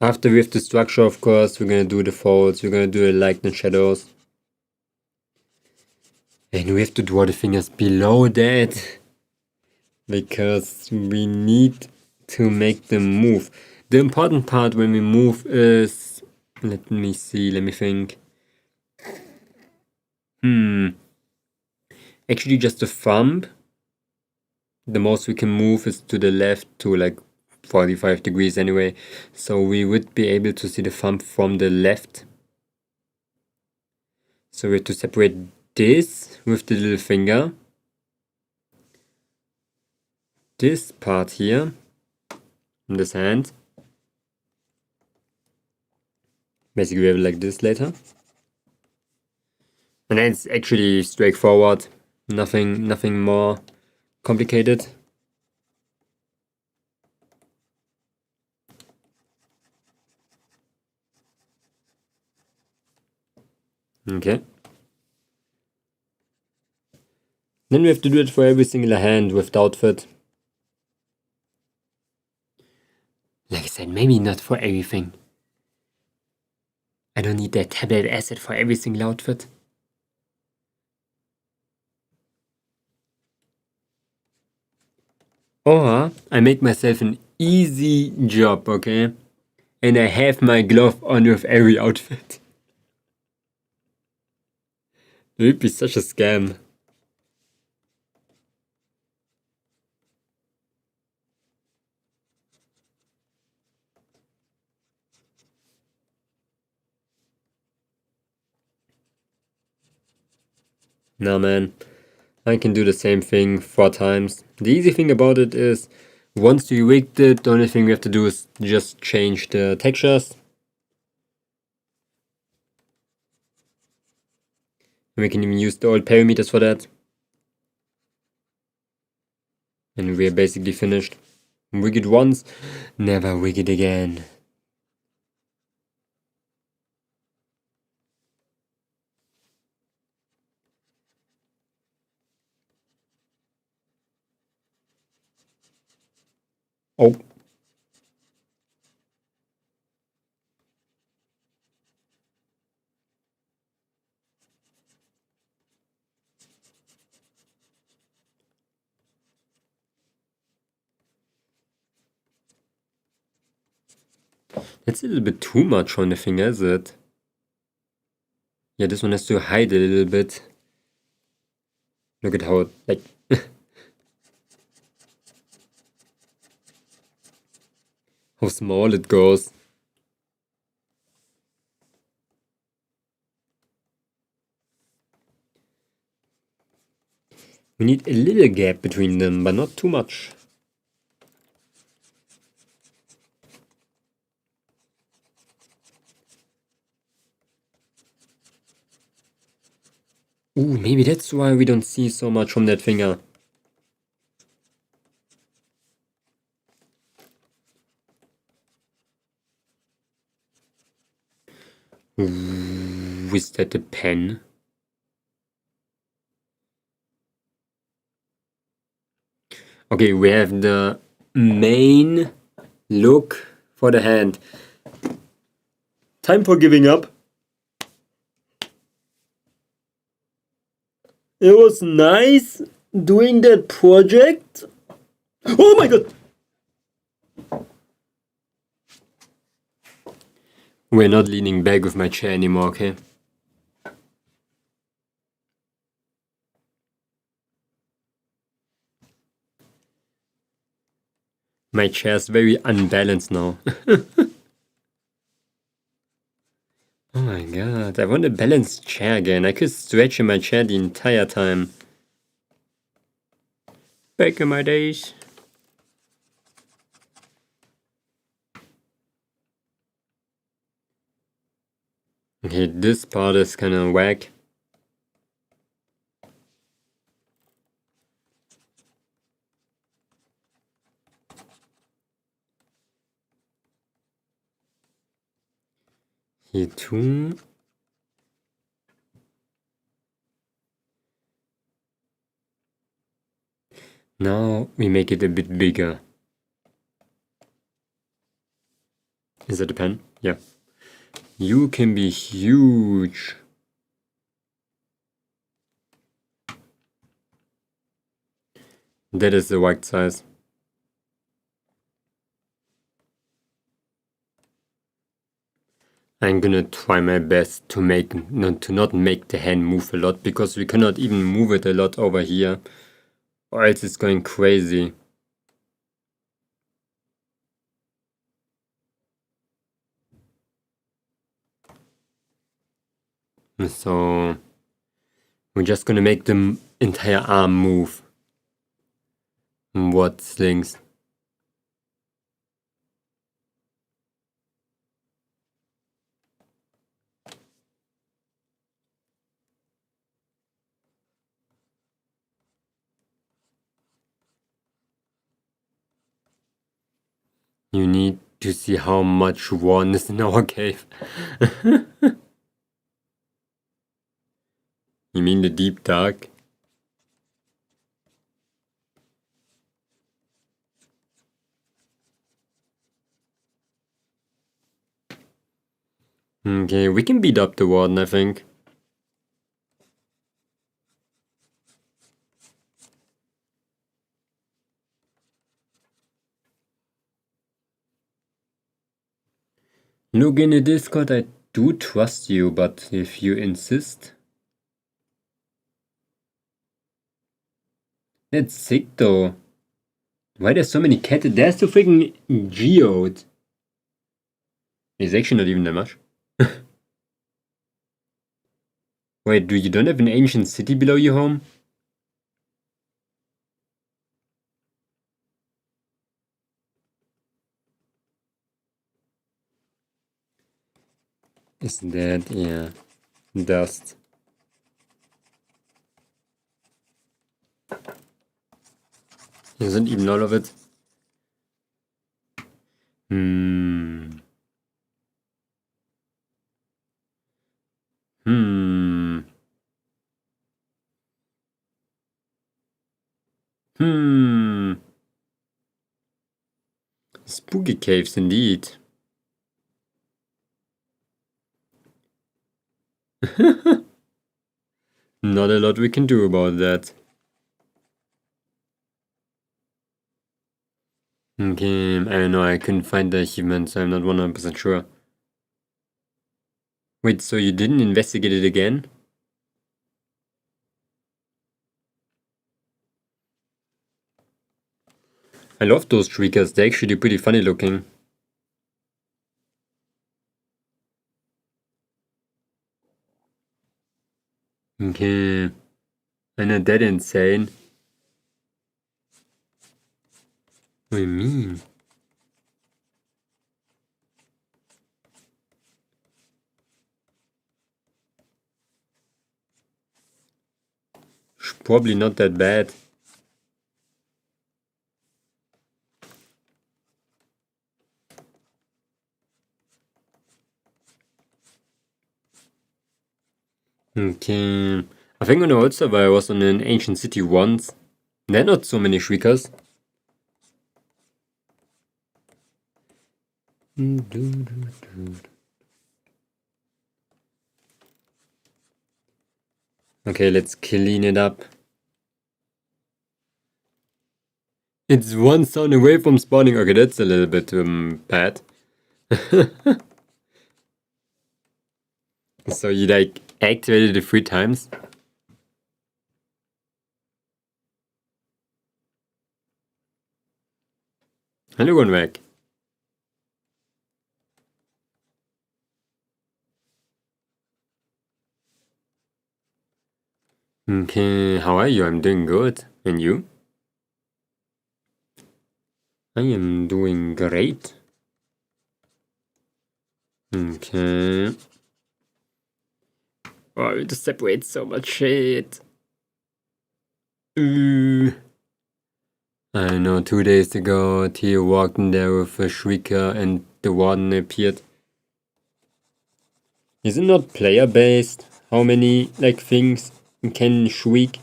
After we have the structure, of course, we're going to do the folds, we're going to do the light and shadows. And we have to draw the fingers below that, because we need to make them move. The important part when we move is, let me think. Actually just the thumb. The most we can move is to the left to like 45 degrees anyway. So we would be able to see the thumb from the left. So we have to separate this with the little finger. This part here, in this hand. Basically we have it like this later. And then it's actually straightforward. Nothing more complicated. Okay. Then we have to do it for every single hand with the outfit. Like I said, maybe not for everything. I don't need that tablet asset for every single outfit. Or I make myself an easy job, okay? And I have my glove on with every outfit. It would be such a scam. Nah man, I can do the same thing 4 times. The easy thing about it is, once you rigged it, the only thing we have to do is just change the textures. And we can even use the old parameters for that. And we're basically finished. Rig it once, never rig it again. Oh. That's a little bit too much on the finger, is it? Yeah, this one has to hide a little bit. Look at how, like... how small it goes. We need a little gap between them, but not too much. Ooh, maybe that's why we don't see so much from that finger. Ooh, is that a pen? Okay, we have the main look for the hand. Time for giving up. It was nice doing that project. Oh my god! We're not leaning back with my chair anymore, okay? My chair's very unbalanced now. Oh my god, I want a balanced chair again. I could stretch in my chair the entire time. Back in my days. Okay, this part is kinda whack. Here too. Now we make it a bit bigger. Is that a pen? Yeah. You can be huge. That is the right size. I'm gonna try my best to not make the hand move a lot, because we cannot even move it a lot over here, or else it's going crazy. So we're just gonna make the entire arm move. What slings? You need to see how much one is in our cave. You mean the deep dark? Okay, we can beat up the warden, I think. Look in the Discord, I do trust you, but if you insist... That's sick though. Why there's so many cats? There's the freaking geode. It's actually not even that much. Wait, you don't have an ancient city below your home? Is that, yeah, dust. Isn't even all of it? Hmm. Spooky caves indeed. Not a lot we can do about that. Okay, I don't know, I couldn't find the achievement, so I'm not 100% sure. Wait, so you didn't investigate it again? I love those shriekers, they're actually pretty funny looking. Okay, I'm not that insane. What do you mean? Probably not that bad. Okay, I think on the old server I was on an ancient city once. There are not so many shriekers. Okay, let's clean it up. It's one sound away from spawning. Okay, that's a little bit bad. So you like activated it 3 times? Hallo und weg. Okay, how are you? I'm doing good. And you? I am doing great. Okay. Oh, I have to separate so much shit. I know, 2 days ago, Theo walked in there with a shrieker and the warden appeared. Is it not player-based? How many, things can shriek?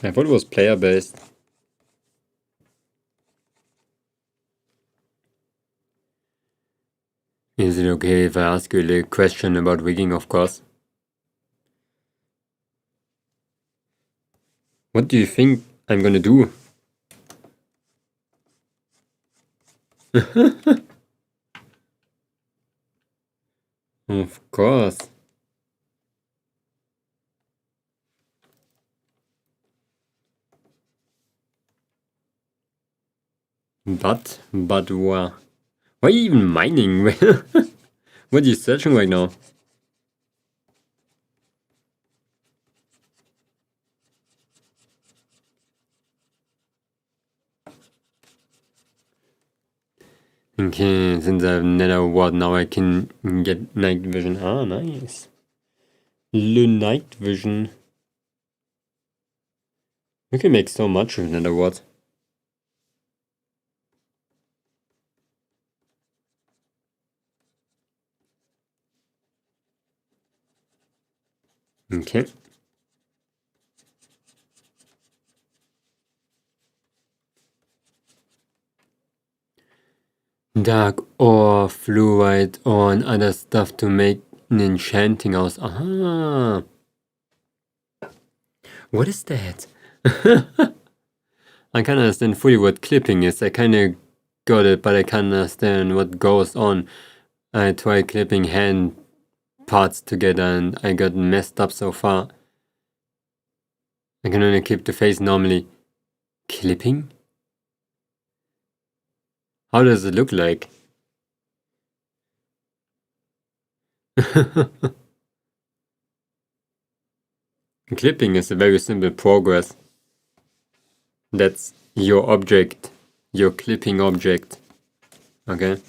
I thought it was player-based. Is it okay if I ask you a question about rigging, of course? What do you think I'm gonna do? Of course. But what? Why are you even mining? What are you searching right now? Okay, since I have nether ward now, I can get night vision. Ah, nice. Le night vision. You can make so much with nether ward. Okay. Dark ore, fluorite ore, and other stuff to make an enchanting house. Ah. What is that? I can't understand fully what clipping is. I kinda got it, but I can't understand what goes on. I tried clipping hand parts together and I got messed up so far. I can only clip the face normally. Clipping? How does it look like? Clipping is a very simple progress. That's your object, your clipping object. Okay?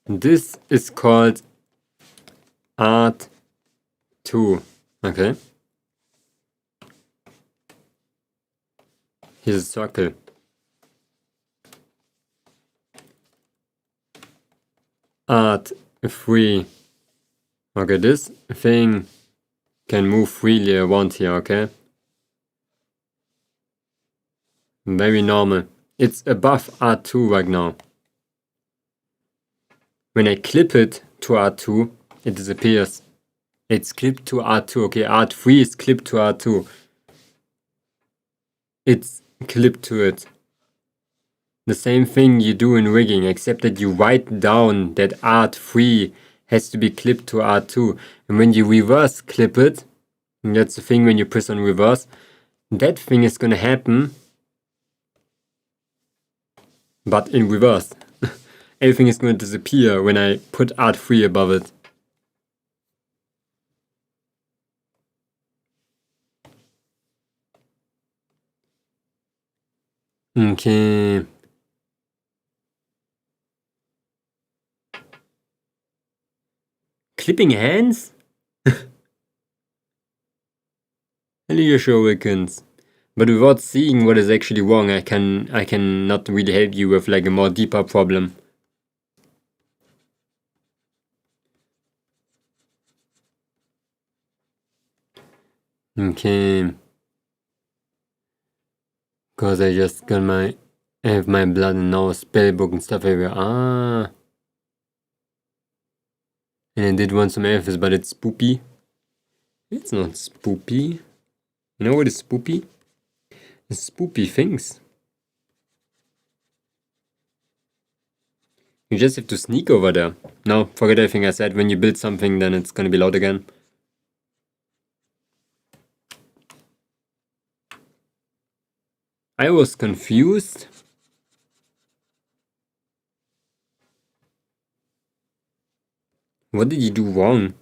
This is called Art 2. Okay? Here's a circle. Art 3. Okay, this thing can move freely around here, okay? Very normal. It's above R2 right now. When I clip it to R2, it disappears. It's clipped to R2, okay? R3 is clipped to R2. It's clipped to it. The same thing you do in rigging, except that you write down that R3 has to be clipped to R2. And when you reverse clip it, and that's the thing when you press on reverse, that thing is gonna happen, but in reverse. Everything is going to disappear when I put Art3 above it. Okay. Clipping hands? Hello, your shurikens. But without seeing what is actually wrong, I cannot really help you with a more deeper problem. Okay. Cause I just got I have my blood and now spellbook and stuff everywhere. Ah. And I did want some elves, but it's spoopy. It's not spoopy. You know what is spoopy? It's spoopy things. You just have to sneak over there. No, forget everything I said. When you build something, then it's gonna be loud again. I was confused. What did he do wrong?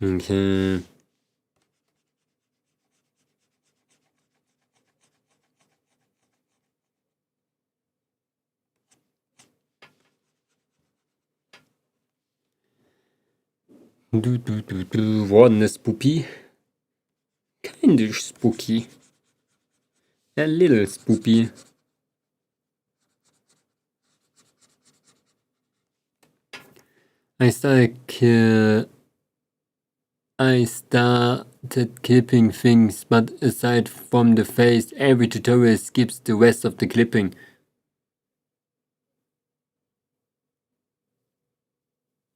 Okay. Warden is spooky. Kinda spooky. A little spooky. I started clipping things, but aside from the face, every tutorial skips the rest of the clipping.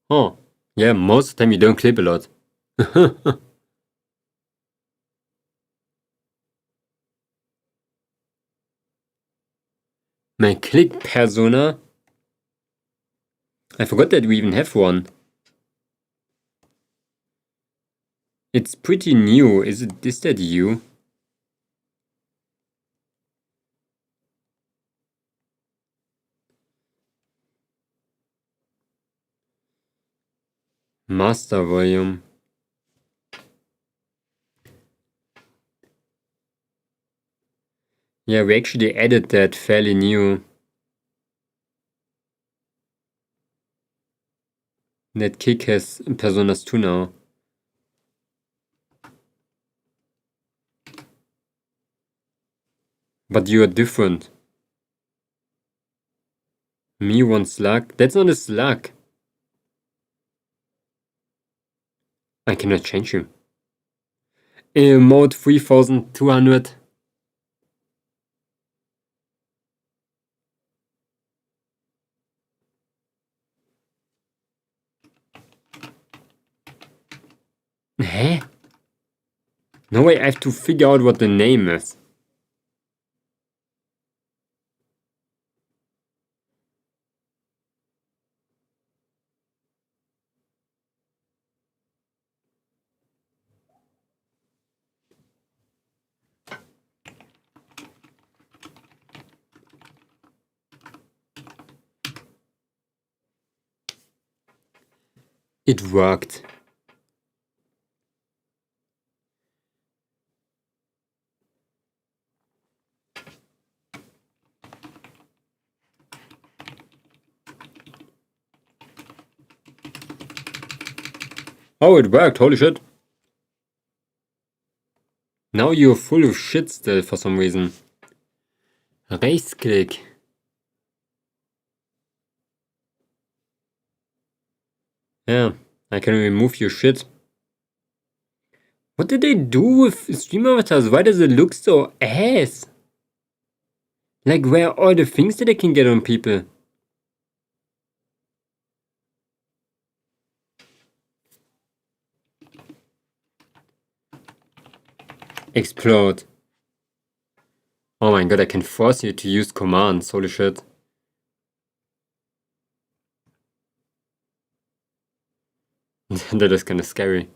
Oh, yeah, most of the time you don't clip a lot. My click persona? I forgot that we even have one. It's pretty new. Is that you? Master volume. Yeah, we actually added that fairly new. That kick has personas too now. But you are different. Me one slug? That's not a slug. I cannot change you. Mode 3200. Hä? No way, I have to figure out what the name is. It worked. Oh, it worked, holy shit. Now you're full of shit still for some reason. Race click. Yeah, I can remove your shit. What did they do with stream avatars? Why does it look so ass? Like, where are all the things that I can get on people? Explode. Oh my god, I can force you to use commands. Holy shit. That is kinda scary.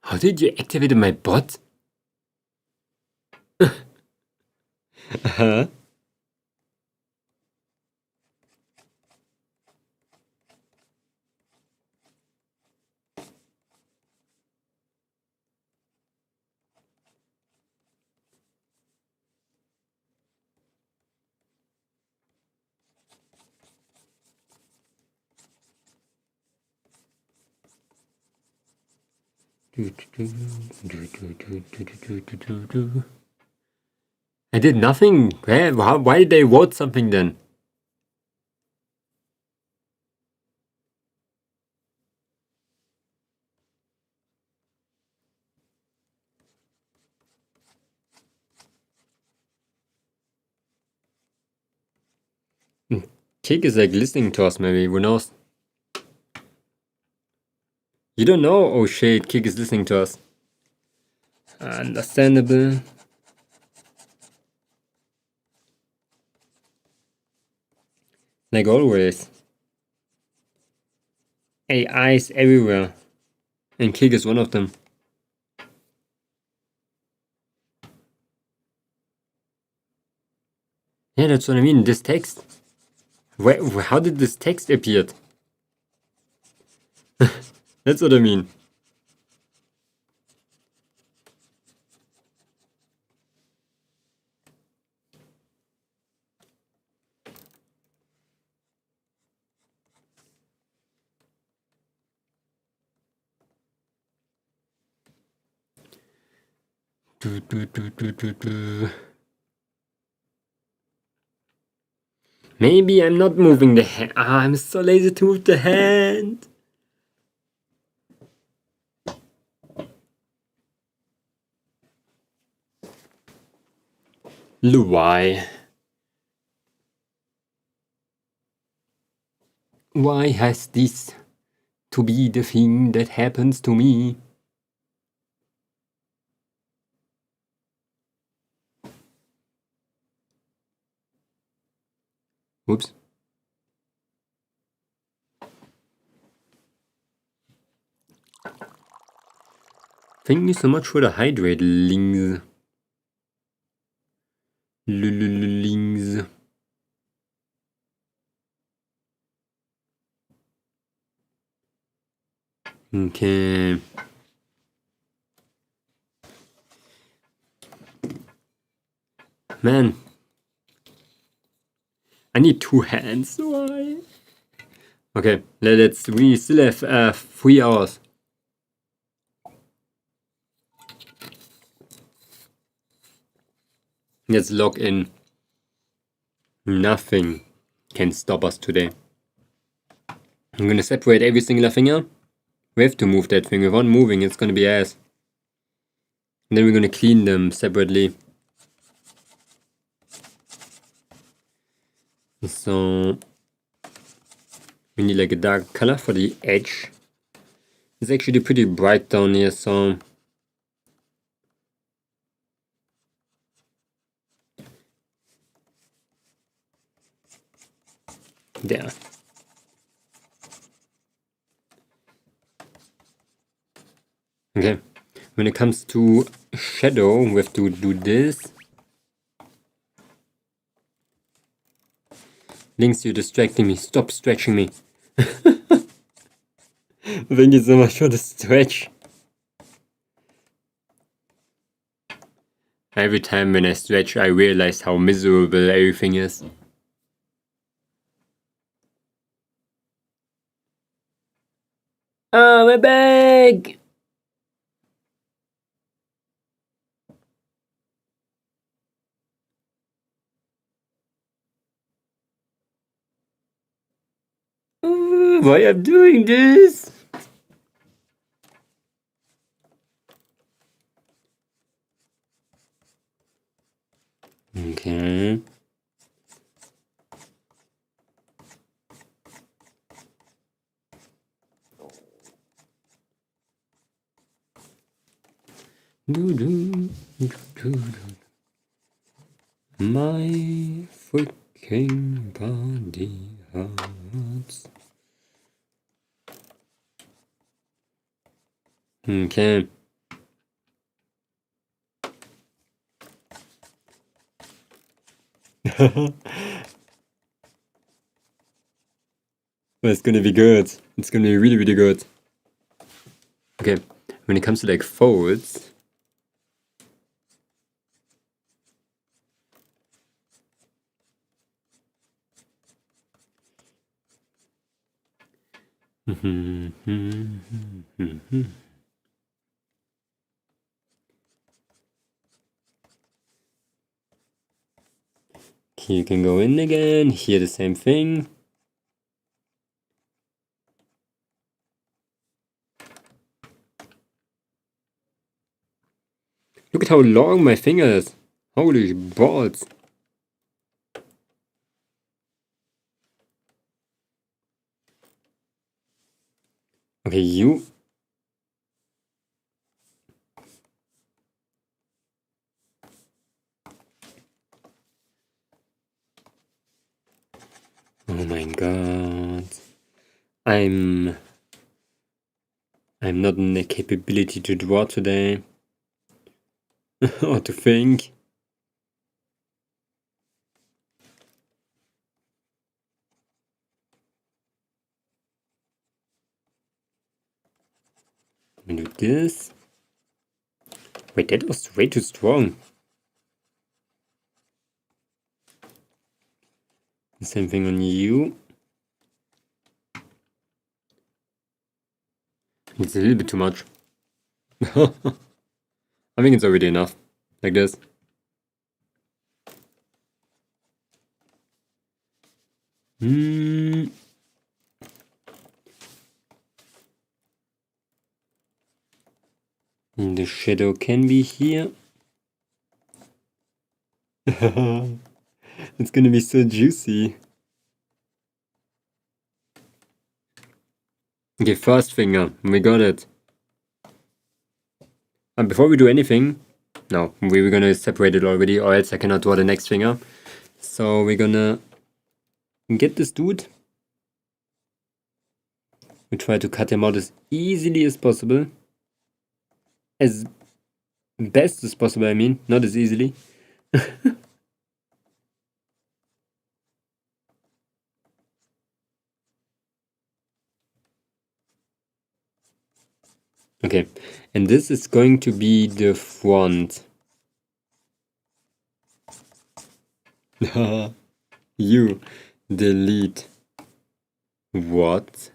How did you activate my bot? Uh-huh. I did nothing. Why did they vote something then? Kick is like listening to us, maybe. Who knows? You don't know? Oh shit, Kick is listening to us. Understandable. Like always. AIs everywhere. And Kick is one of them. Yeah, that's what I mean. This text. How did this text appear? That's what I mean. Maybe I'm not moving the hand. I'm so lazy to move the hand. Why? Why has this to be the thing that happens to me? Whoops. Thank you so much for the hydrate, Lings. Lings. Okay. Man. I need 2 hands. Why? Okay, we still have 3 hours. Let's log in. Nothing can stop us today. I'm gonna separate every single finger. We have to move that thing. Without moving, it's gonna be ass. And then we're gonna clean them separately. So we need like a dark color for the edge. It's actually pretty bright down here, so there. Okay, when it comes to shadow, we have to do this. Links, you're distracting me. Stop stretching me. Thank you so much for the stretch. Every time when I stretch, I realize how miserable everything is. Oh, my bag! Why I'm doing this? Okay. My freaking body hurts. Okay. Well, it's gonna be good. It's gonna be really, really good. Okay, when it comes to like folds, here you can go in again. Here the same thing. Look at how long my finger is. Holy balls. Okay, you my god. I'm not in the capability to draw today. Or to think. Let me do this. Wait, that was way too strong. The same thing on you. It's a little bit too much. I think it's already enough. Like this. The shadow can be here. It's gonna be so juicy. Okay, first finger. We got it. And before we do anything, no, we were gonna separate it already, or else I cannot draw the next finger. So we're gonna get this dude. We try to cut him out as easily as possible. As best as possible, I mean, not as easily. Okay, and this is going to be the front. You delete what?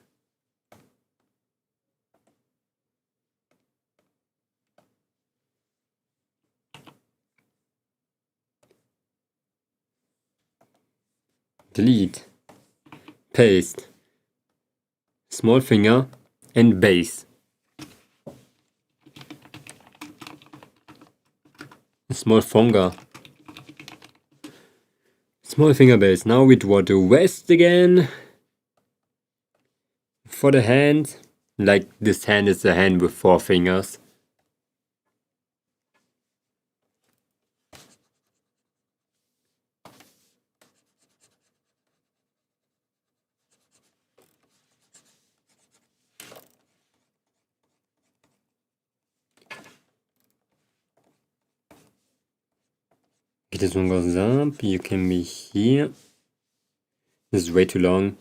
Delete, paste, small finger, and base. Small finger. Small finger base. Now we draw the west again. For the hand. Like this hand is a hand with 4 fingers. This one goes up, you can be here. This is way too long.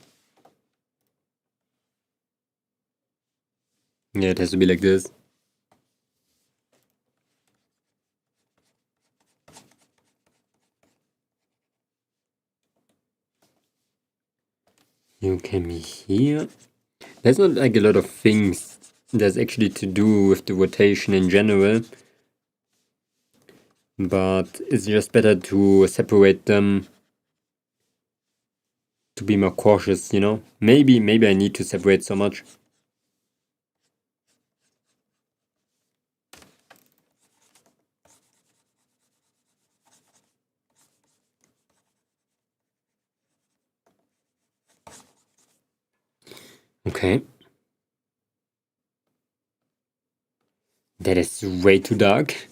Yeah, it has to be like this. You can be here. There's not like a lot of things that's actually to do with the rotation in general. But it's just better to separate them, to be more cautious, you know. Maybe I need to separate so much. Okay. That is way too dark.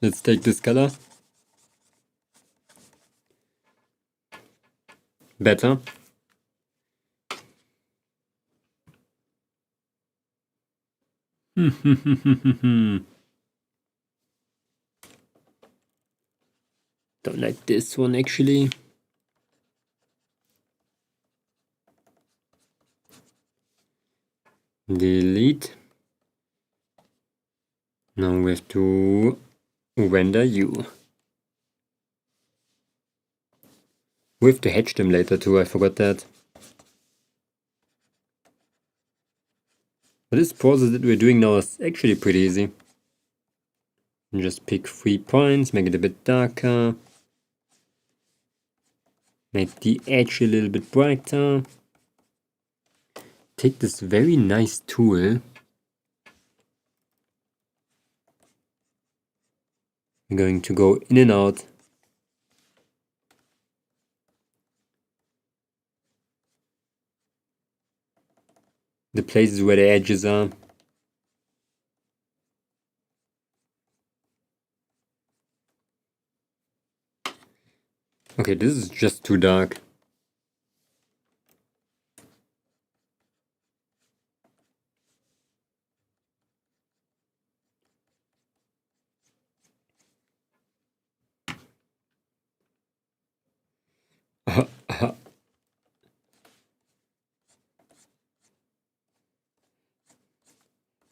Let's take this color. Better. Don't like this one actually. Delete. Now we have to render you. We have to hatch them later too, I forgot that. But this process that we're doing now is actually pretty easy. And just pick 3 points, make it a bit darker. Make the edge a little bit brighter. Take this very nice tool. We're going to go in and out. The places where the edges are. Okay, this is just too dark.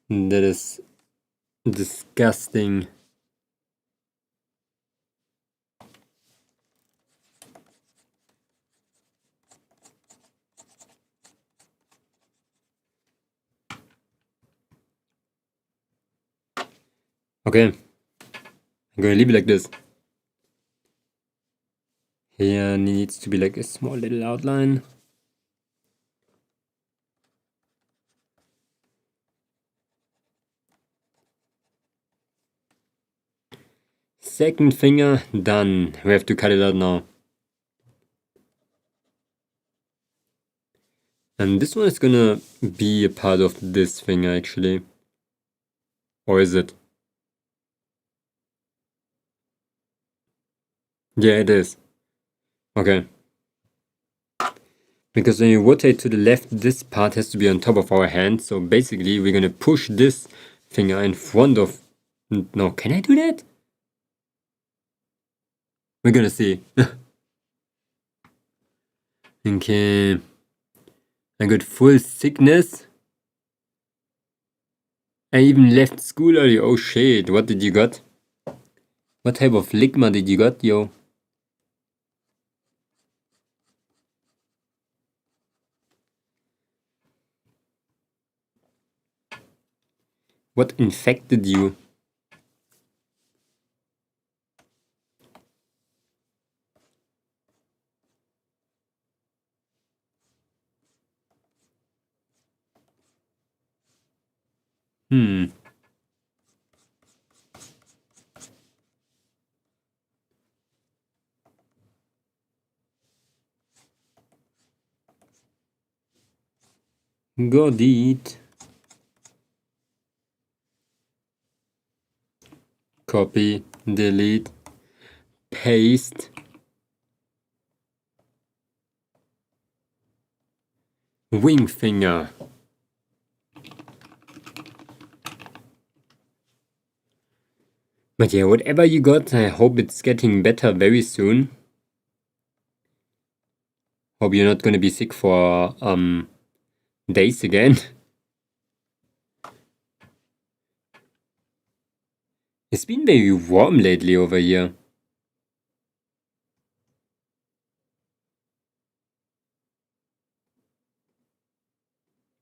That is disgusting. Okay, I'm gonna leave it like this. Here needs to be like a small little outline. Second finger, done. We have to cut it out now. And this one is gonna be a part of this finger actually. Or is it? Yeah, it is. Okay. Because when you rotate to the left, this part has to be on top of our hand. So basically, we're gonna push this finger in front of... No, can I do that? We're gonna see. Okay. I got full sickness. I even left school early. Oh shit, what did you got? What type of ligma did you got, yo? What infected you? Got it. Copy, delete, paste. Wing finger. But yeah, whatever you got, I hope it's getting better very soon. Hope you're not gonna be sick for days again. It's been very warm lately over here.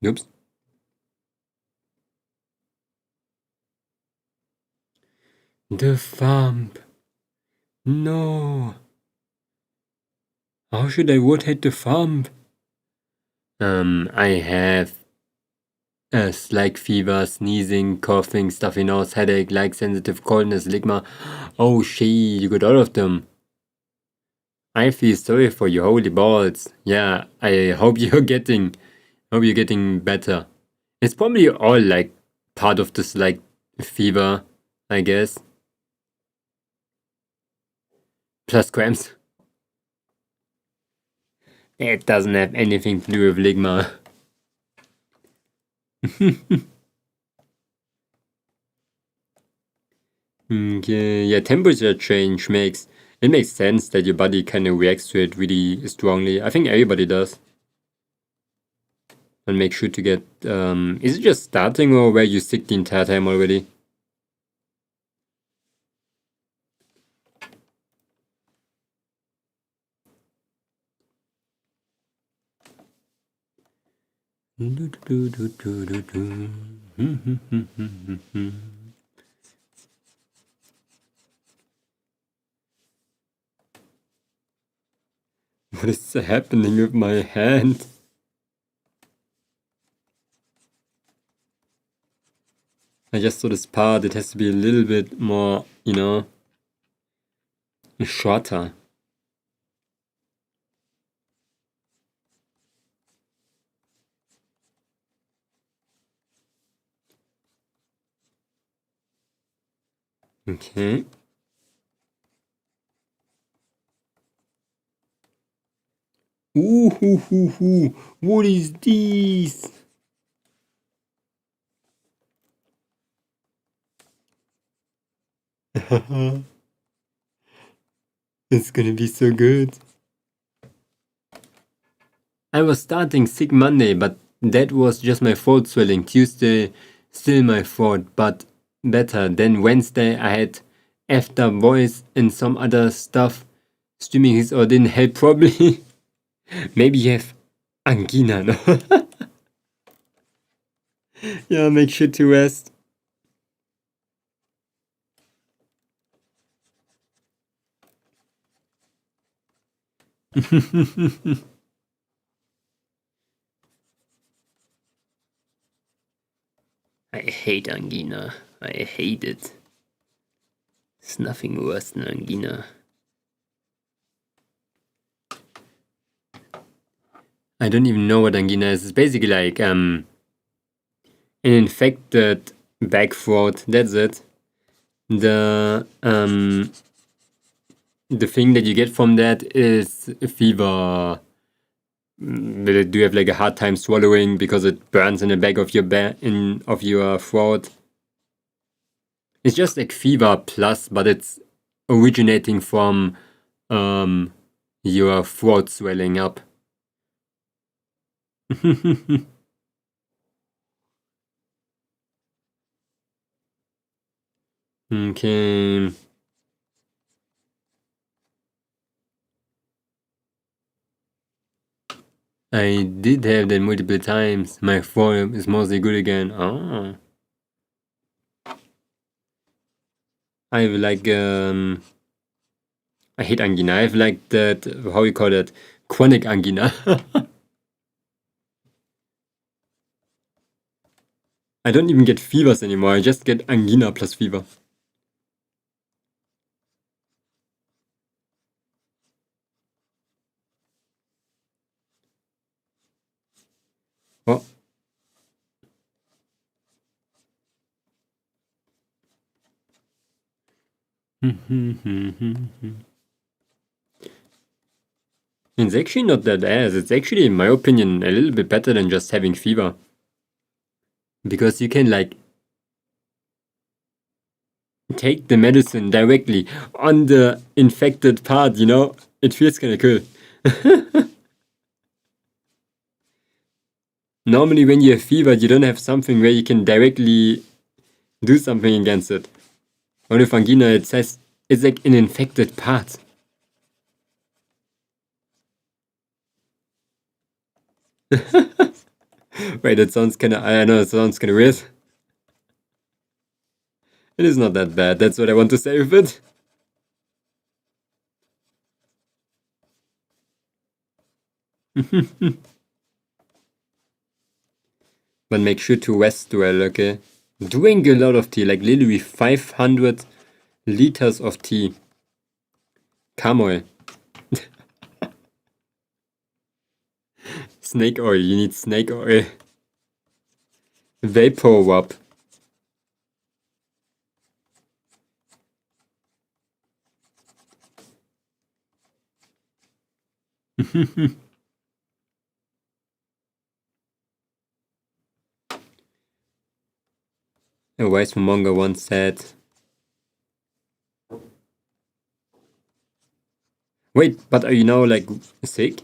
Oops. The thumb. No. How should I rotate the thumb? I have like fever, sneezing, coughing, stuffy nose, headache, like sensitive coldness, ligma. Oh shit, you got all of them. I feel sorry for you, holy balls. Yeah, I hope you're getting better. It's probably all like part of this like fever, I guess. Plus cramps. It doesn't have anything to do with ligma. Okay, yeah, temperature change makes sense that your body kind of reacts to it really strongly. I think everybody does. And make sure to get, is it just starting or were you sick the entire time already? What is happening with my hand? I just saw this part, it has to be a little bit more, you know, shorter. Okay. Ooh, hoo, hoo, hoo. What is this? It's gonna be so good. I was starting sick Monday, but that was just my throat swelling. Tuesday, still my throat, but better. Then Wednesday, I had effed up voice and some other stuff. Streaming his or didn't help probably. Maybe you have angina, no? Yeah, make sure to rest. I hate angina. I hate it. It's nothing worse than angina. I don't even know what angina is. It's basically like an infected back throat. That's it. The thing that you get from that is a fever. Do you have like a hard time swallowing because it burns in the back of your throat? It's just like fever plus, but it's originating from your throat swelling up. Okay. I did have that multiple times. My throat is mostly good again. Oh. I have like I hate angina. I have like that, how you call it, chronic angina. I don't even get fevers anymore. I just get angina plus fever. Oh. It's actually not that ass. It's actually, in my opinion, a little bit better than just having fever. Because you can like take the medicine directly on the infected part, you know? It feels kinda cool. Normally when you have fever, you don't have something where you can directly do something against it. But with angina, it says it's like an infected part. Wait, that sounds kinda, I know, it sounds kinda weird. It is not that bad, that's what I want to say with it. But make sure to rest well, okay? Drink a lot of tea, like literally 500 liters of tea. Camel. Snake oil, you need snake oil. Vapor rub. A wise Momonga once said, wait, but are you now like sick?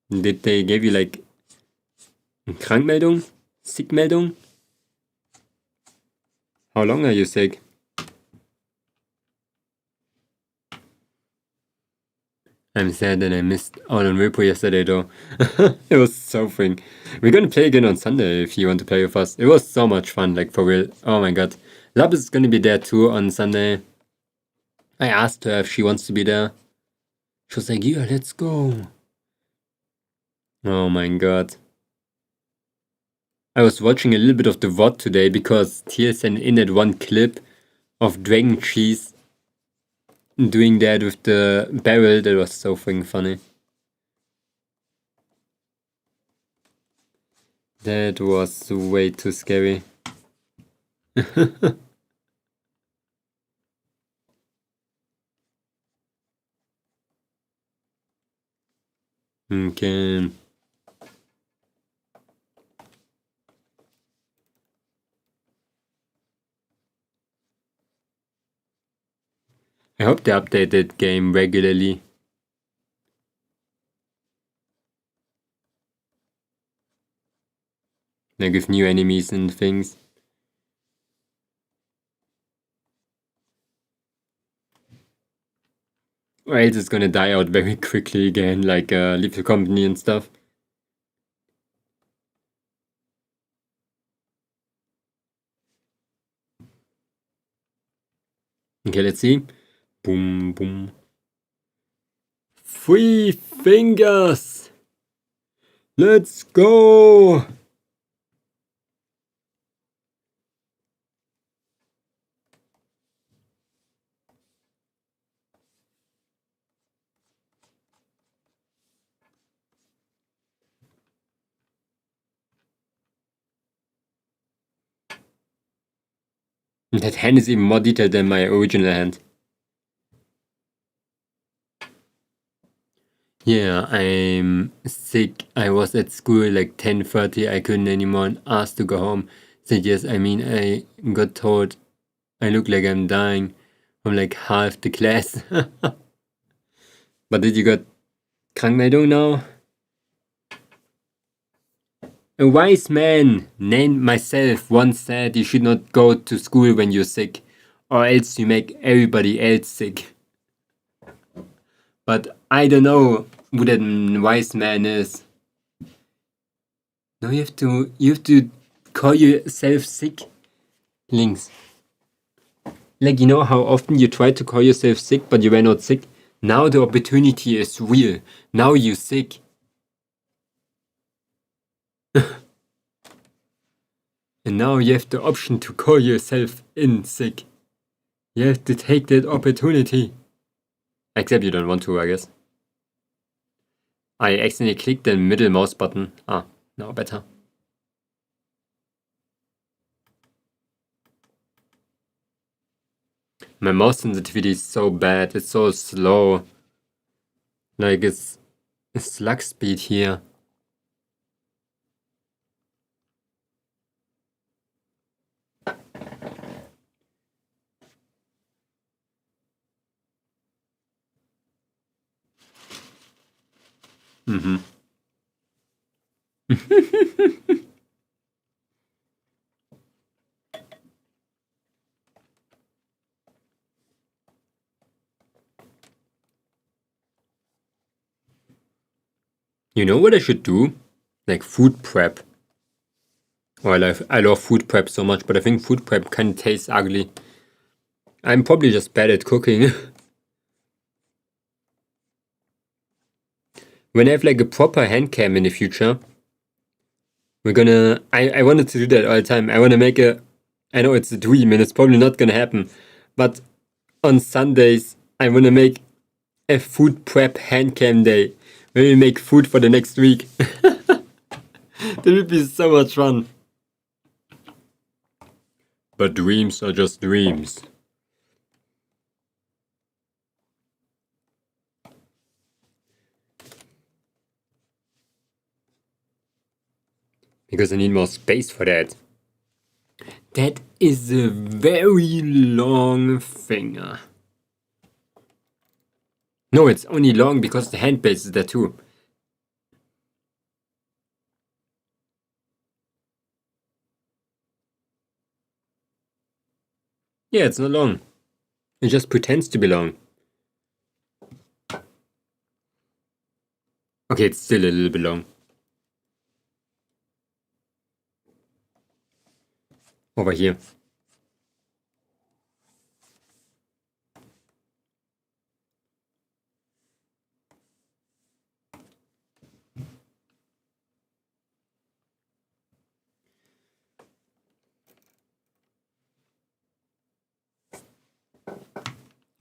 Did they give you like Krankmeldung? Sickmeldung? How long are you sick? I'm sad that I missed out on Repo yesterday though. It was so fun. We're gonna play again on Sunday if you want to play with us. It was so much fun, like for real. Oh my god. Lab is gonna be there too on Sunday. I asked her if she wants to be there. She was like, yeah, let's go. Oh my god. I was watching a little bit of the VOD today because Tia sent in that one clip of Dragon Cheese doing that with the barrel. That was so freaking funny. That was way too scary. Okay. I hope they update that game regularly. Like with new enemies and things. Or else it's gonna die out very quickly again, like Leave the Company and stuff. Okay, let's see. Boom, boom. 3 fingers! Let's go! That hand is even more detailed than my original hand. Yeah, I'm sick. I was at school like 10:30. I couldn't anymore and asked to go home. Said yes, I mean, I got told I look like I'm dying from like half the class. But did you got Krankmeldung now? A wise man named myself once said you should not go to school when you're sick, or else you make everybody else sick. But I don't know who that wise man is. No, you have to call yourself sick, Links. Like, you know how often you try to call yourself sick, but you were not sick? Now the opportunity is real. Now you're sick. And now you have the option to call yourself in sick. You have to take that opportunity. Except you don't want to, I guess. I accidentally clicked the middle mouse button. Ah, now better. My mouse sensitivity is so bad. It's so slow. Like it's slug speed here. Mm-hmm. You know what I should do? Like food prep. Oh, I love food prep so much, but I think food prep kind of tastes ugly. I'm probably just bad at cooking. When I have like a proper hand cam in the future, we're gonna... I wanted to do that all the time. I want to make a... I know it's a dream and it's probably not gonna happen, but on Sundays, I want to make a food prep hand cam day where we make food for the next week. That would be so much fun. But dreams are just dreams. Because I need more space for that. That is a very long finger. No, it's only long because the hand base is there too. Yeah, it's not long. It just pretends to be long. Okay, it's still a little bit long. Over here.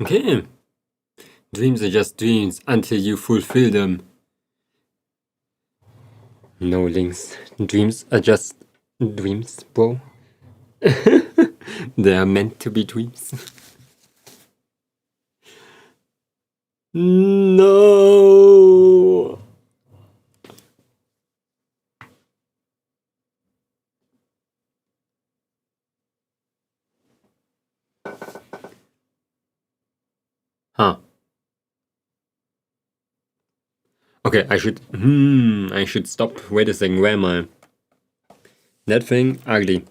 Okay. Dreams are just dreams until you fulfill them. No, Links. Dreams are just dreams, bro. They are meant to be dreams. No. Huh. Okay, I should stop. Wait a second, where am I? That thing, ugly.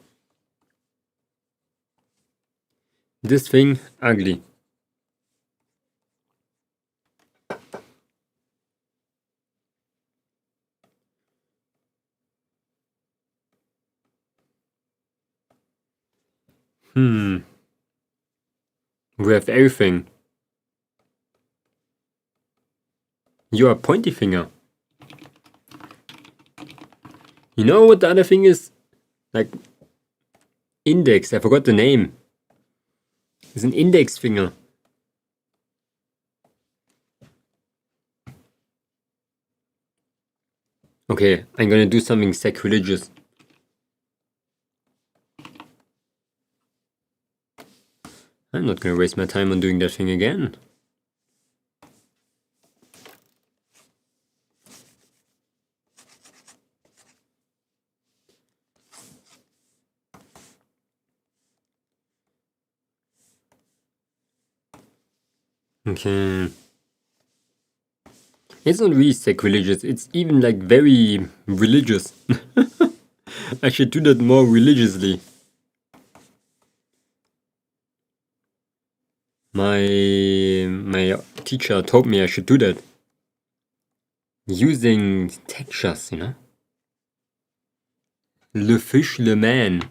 This thing, ugly. We have everything. You are pointy finger. You know what the other thing is? Like, index. I forgot the name. It's an index finger. Okay, I'm gonna do something sacrilegious. I'm not gonna waste my time on doing that thing again. Okay. It's not really sacrilegious, it's even like very religious. I should do that more religiously. My teacher told me I should do that. Using textures, you know? Le fish, le man.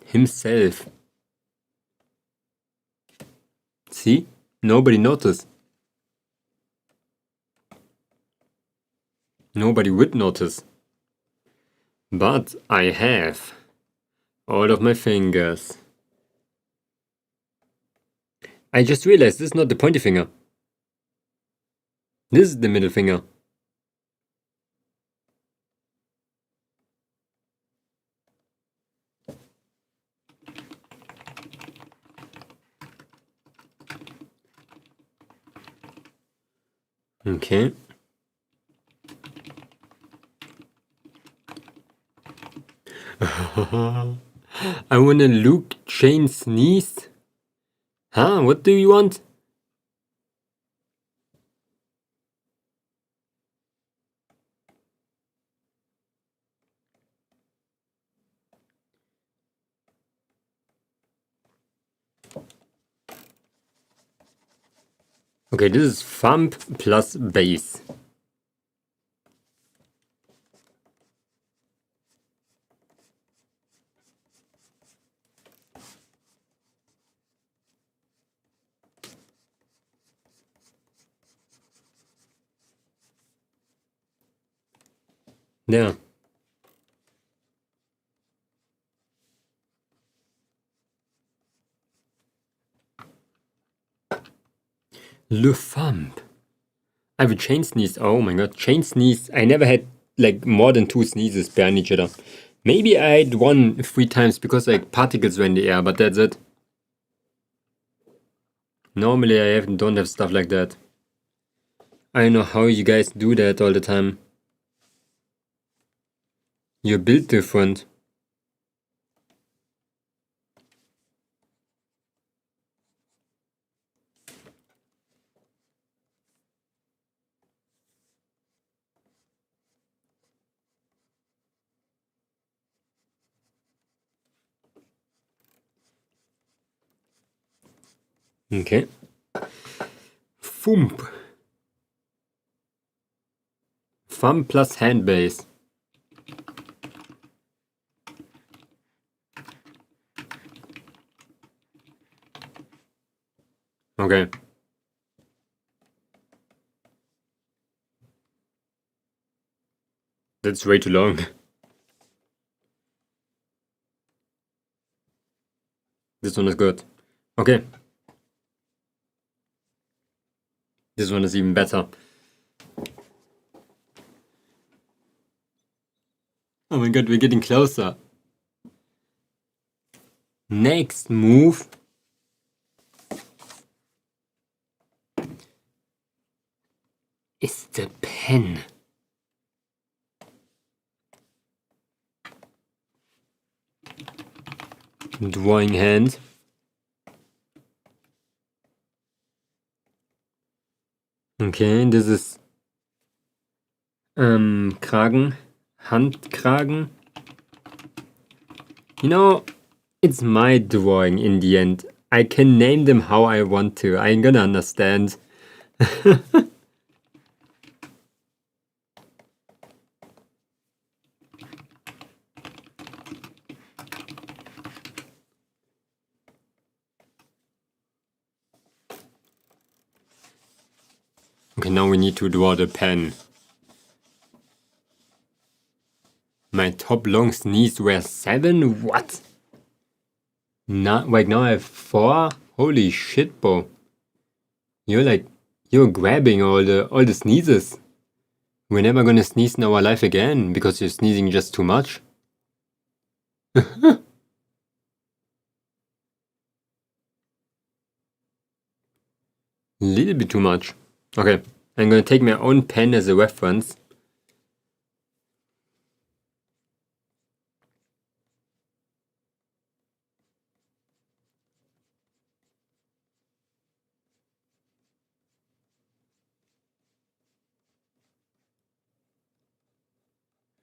Himself. See? Nobody noticed. Nobody would notice. But I have. All of my fingers. I just realized this is not the pointy finger. This is the middle finger. Okay. I wanna Luke Chain sneeze. Huh? What do you want? Okay, this is thumb plus base. There. Le thumb. I have a chain sneeze. Oh my god, chain sneeze. I never had like more than 2 sneezes behind each other. Maybe I had one 3 times because like particles were in the air, but that's it. Normally I don't have stuff like that. I don't know how you guys do that all the time. You're built different. Okay. Thumb. Thumb plus hand base. Okay. That's way too long. This one is good. Okay. This one is even better. Oh my god, we're getting closer. Next move. Is the pen. Drawing hand. Okay, this is Kragen, Handkragen. You know, it's my drawing in the end. I can name them how I want to. I ain't gonna understand. Okay, now we need to draw the pen. My top long sneeze were 7? What? Wait, now I have 4? Holy shit, bro. You're grabbing all the sneezes. We're never gonna sneeze in our life again because you're sneezing just too much. Little bit too much. Okay, I'm gonna take my own pen as a reference.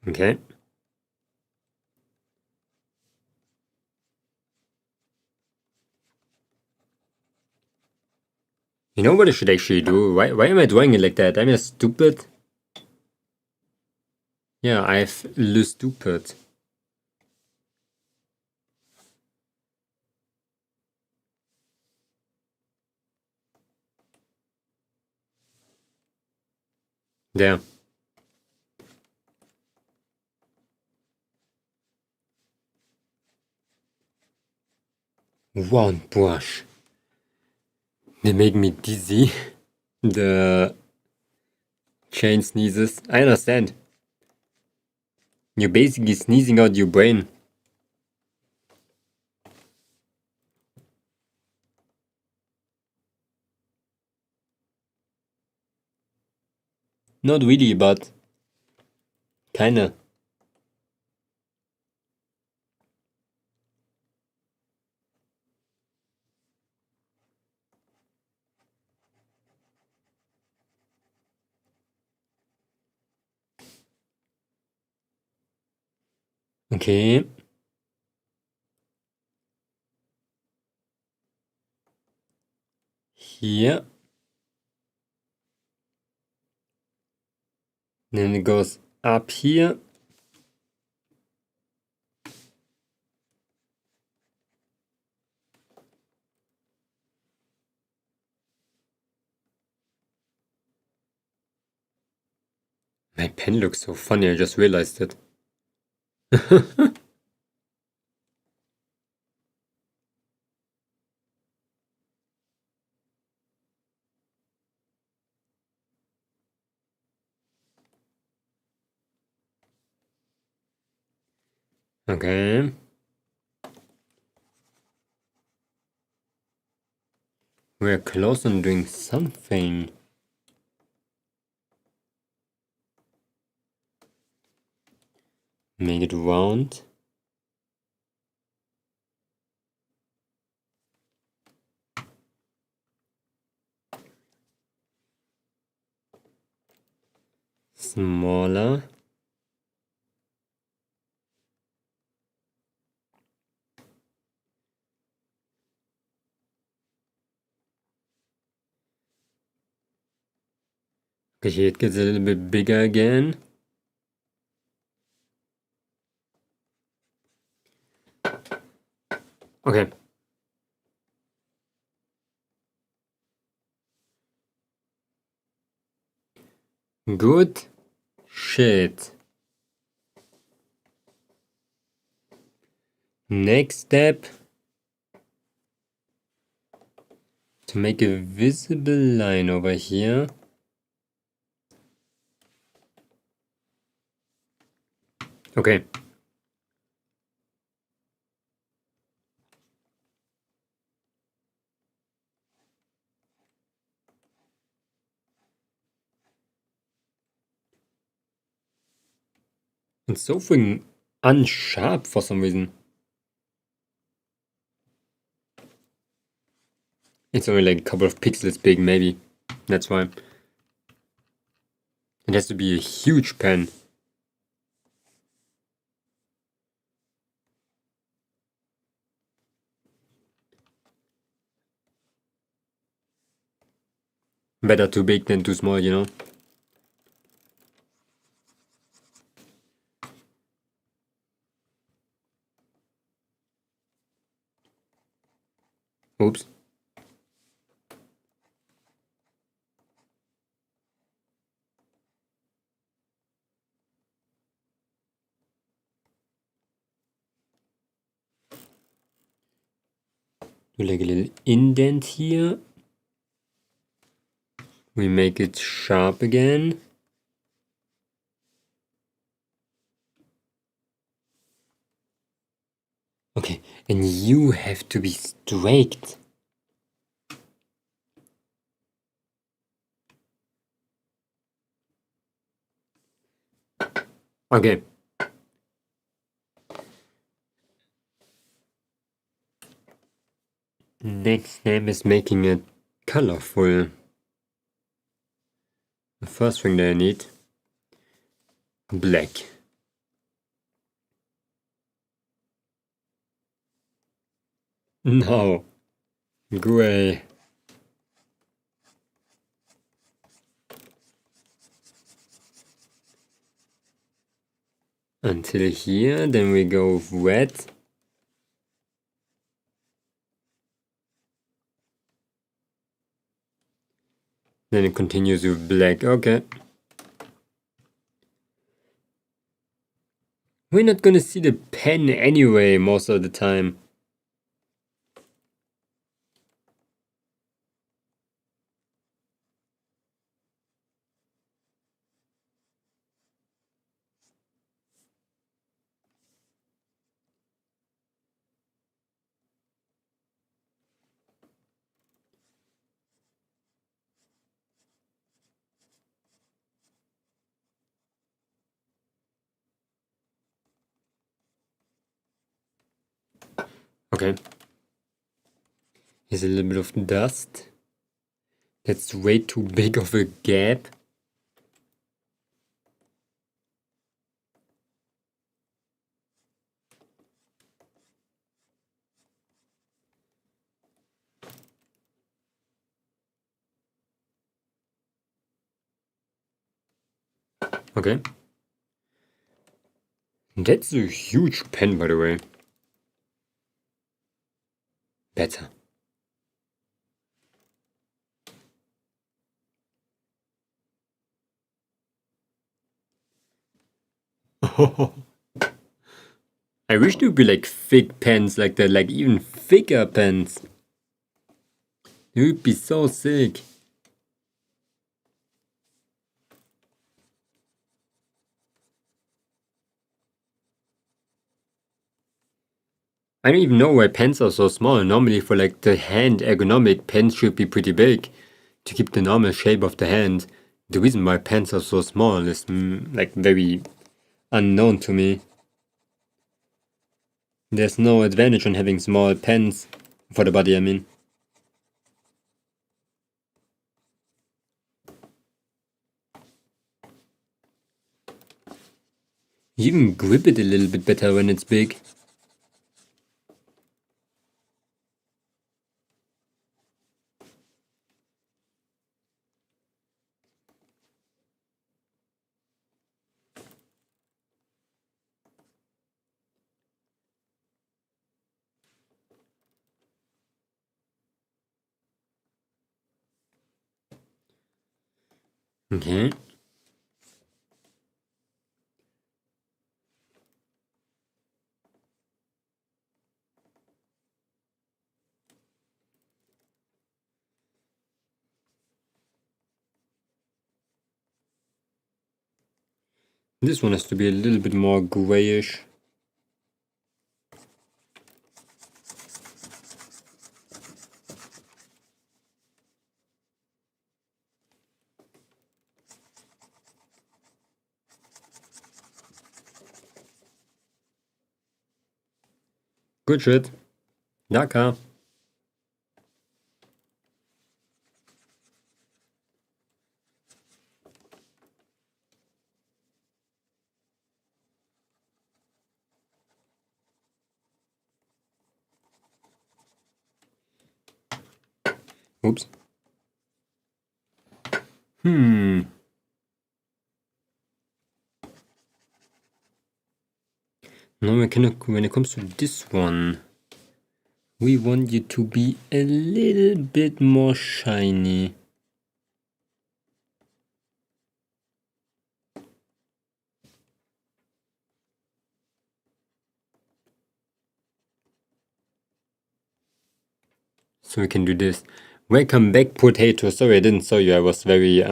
Okay. You know what I should actually do? Why am I drawing it like that? Am I stupid? Yeah, I've le stupid. There. One brush. They make me dizzy. The chain sneezes. I understand. You're basically sneezing out your brain. Not really, but kinda. Okay. Here. Then it goes up here. My pen looks so funny, I just realized it. Okay. We're close on doing something. Make it round. Smaller. Okay, here it gets a little bit bigger again. Okay. Good shit. Next step. To make a visible line over here. Okay. It's so freaking unsharp for some reason. It's only like a couple of pixels big, maybe. That's why. It has to be a huge pen. Better too big than too small, you know? Oops. Do like a little indent here. We make it sharp again. Okay, and you have to be straight. Okay. Next step is making it colorful. The first thing that I need, black. No, gray. Until here, then we go with red. Then it continues with black. Okay. We're not gonna see the pen anyway most of the time. Okay. Here's a little bit of dust. That's way too big of a gap. Okay. That's a huge pen, by the way. Better. I wish there would be like thick pens like that, like even thicker pens. It would be so sick. I don't even know why pens are so small. Normally for like the hand ergonomic, pens should be pretty big to keep the normal shape of the hand. The reason why pens are so small is like very unknown to me. There's no advantage on having small pens for the body, I mean. You even grip it a little bit better when it's big. Okay. This one has to be a little bit more grayish. Good shit. Naka. Oops. Now when it comes to this one, we want you to be a little bit more shiny. So we can do this. Welcome back, potato. Sorry, I didn't saw you. I was very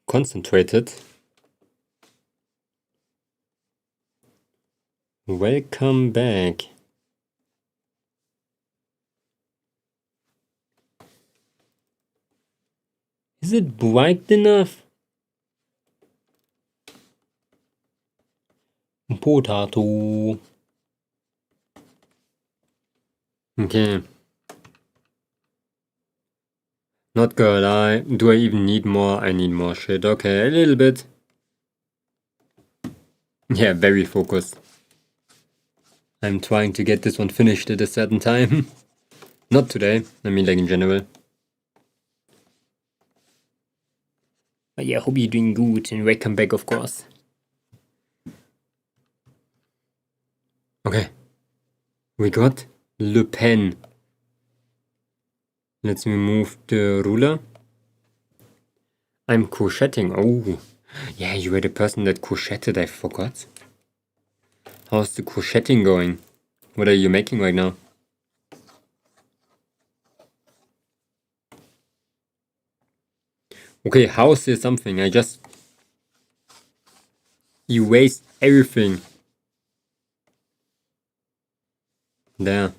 concentrated. Welcome back. Is it bright enough? Potato. Okay. Not gonna lie. Do I even need more? I need more shit. Okay, a little bit. Yeah, very focused. I'm trying to get this one finished at a certain time. Not today. I mean, like in general. But yeah, hope you're doing good and welcome back, of course. Okay. We got Le Pen. Let's remove the ruler. I'm crocheting. Oh, yeah, you were the person that crocheted. I forgot. How's the crocheting going? What are you making right now? Okay, house is something. I just erased everything. There.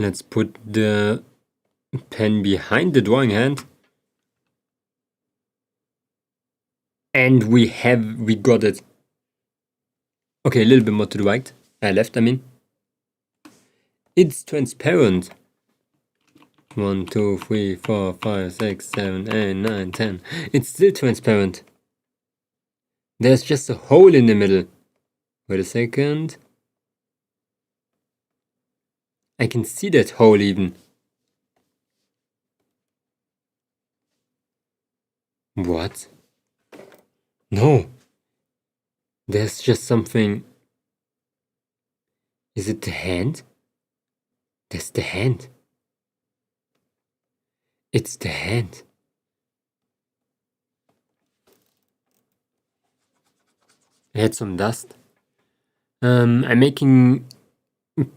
Let's put the pen behind the drawing hand. And we got it. Okay, a little bit more to the right. Left, I mean. It's transparent. 1, 2, 3, 4, 5, 6, 7, 8, 9, 10. It's still transparent. There's just a hole in the middle. Wait a second. I can see that hole even. What? No. There's just something. Is it the hand? That's the hand. It's the hand. I had some dust. I'm making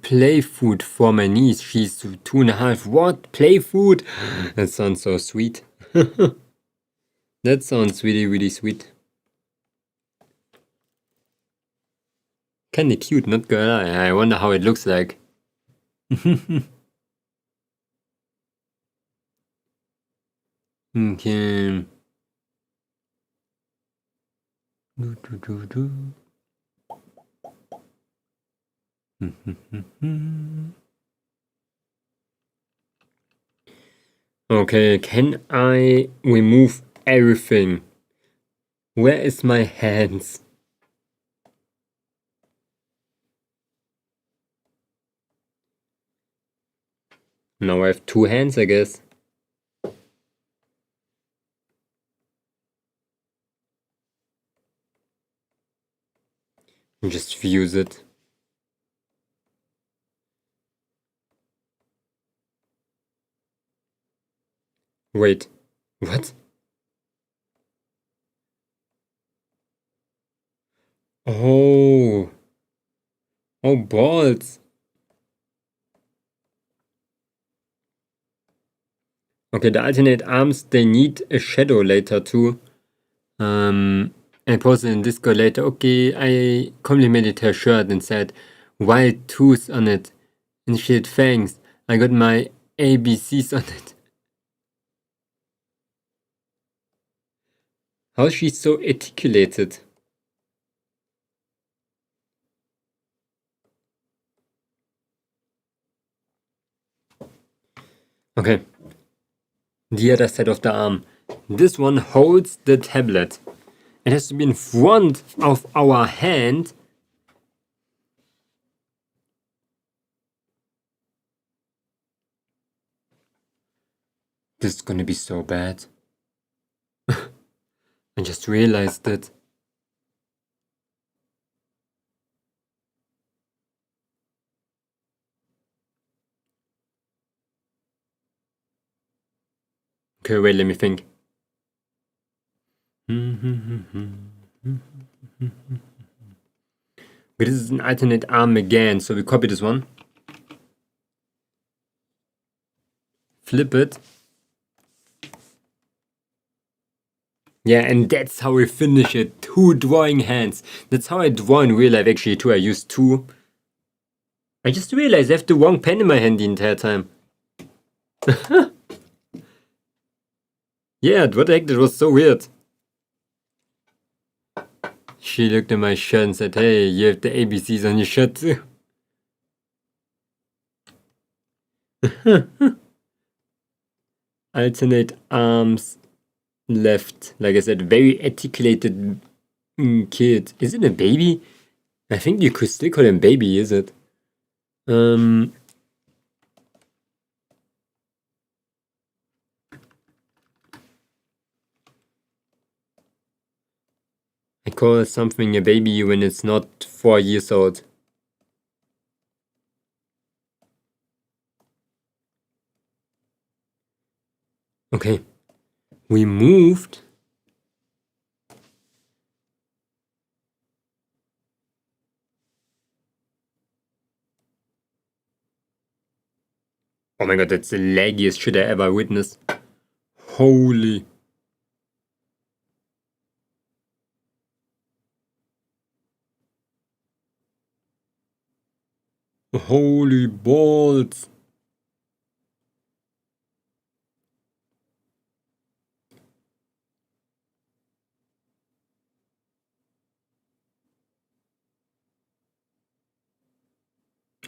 play food for my niece. She's 2.5. What? Play food? That sounds so sweet. That sounds really, really sweet. Kinda cute, not gonna lie. I wonder how it looks like. Okay. Okay, can I remove everything? Where is my hands? Now I have 2 hands, I guess. Just fuse it. Wait, what? Oh. Oh, balls. Okay, the alternate arms, they need a shadow later too. I posted in Discord later, okay, I complimented her shirt and said, wild tooth on it. And she had fangs. I got my ABCs on it. How is she so articulated? Okay, the other side of the arm. This one holds the tablet. It has to be in front of our hand. This is gonna be so bad. I just realized it. Okay, wait, let me think. But this is an alternate arm again, so we copy this one. Flip it. Yeah, and that's how we finish it. 2 drawing hands. That's how I draw in real life actually too. I use 2. I just realized I have the wrong pen in my hand the entire time. Yeah, what the heck, that was so weird. She looked at my shirt and said, hey, you have the ABCs on your shirt too. Alternate arms left. Like I said, very articulated kid. Is it a baby? I think you could still call him baby, is it? I call something a baby when it's not 4 years old. Okay. We moved. Oh my god, that's the laggiest shit I ever witnessed. Holy. Holy balls.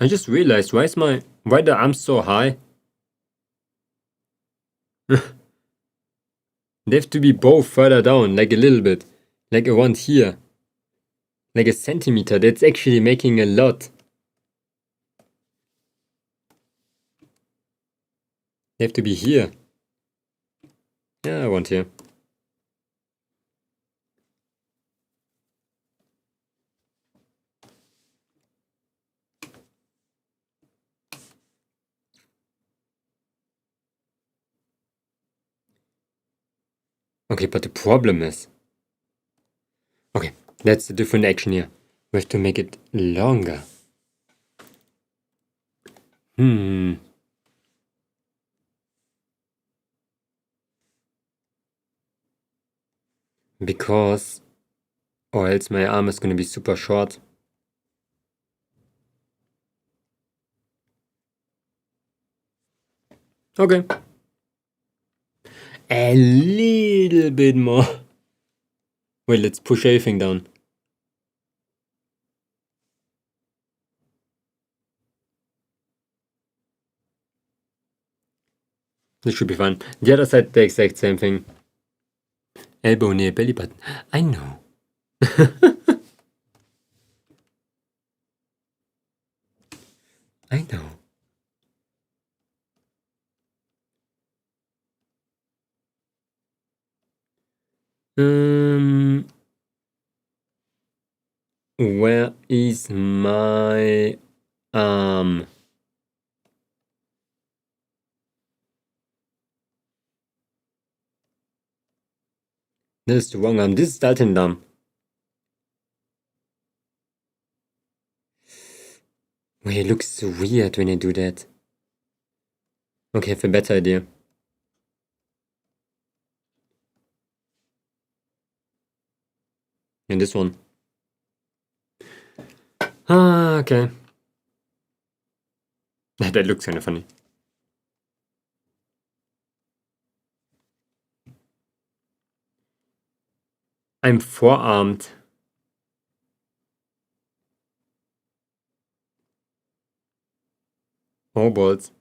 I just realized, why the arms so high? They have to be both further down, like a little bit. Like around here. Like a centimeter. That's actually making a lot. They have to be here. Yeah, around here. Okay, but the problem is... Okay, that's a different action here. We have to make it longer. Because... or else my arm is gonna be super short. Okay. A little bit more. Wait, let's push everything down. This should be fun. The other side, the exact same thing. Elbow near belly button. I know. I know. Where is my arm? This is the wrong arm. This is Dalton arm. Wait, it looks so weird when I do that. Okay, I have a better idea. And this one. Ah, okay. That looks kind of funny. I'm forearmed. Oh balls.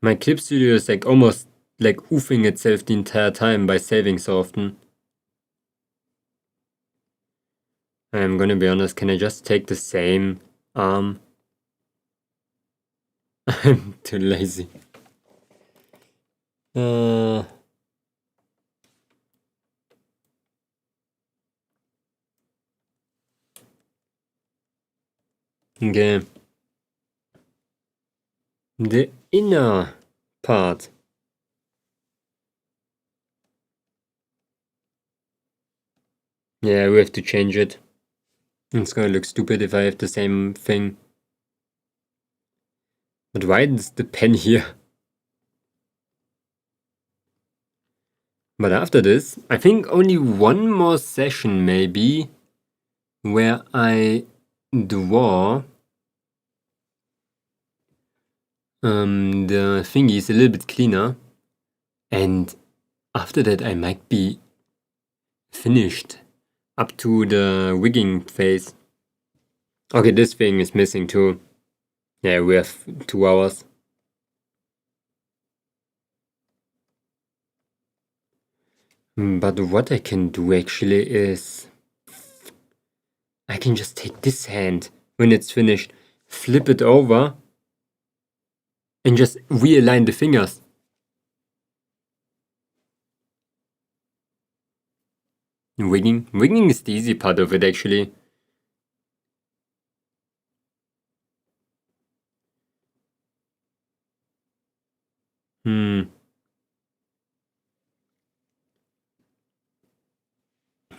My clip studio is like almost like oofing itself the entire time by saving so often. I'm gonna be honest, can I just take the same arm? I'm too lazy. Okay. The inner part. Yeah, we have to change it. It's gonna look stupid if I have the same thing. But why is the pen here? But after this, I think only one more session maybe where I draw the thingy is a little bit cleaner, and after that I might be finished up to the wigging phase. Okay, this thing is missing too. Yeah, we have 2 hours. But what I can do actually is I can just take this hand when it's finished, flip it over, and just realign the fingers. Wigging is the easy part of it actually.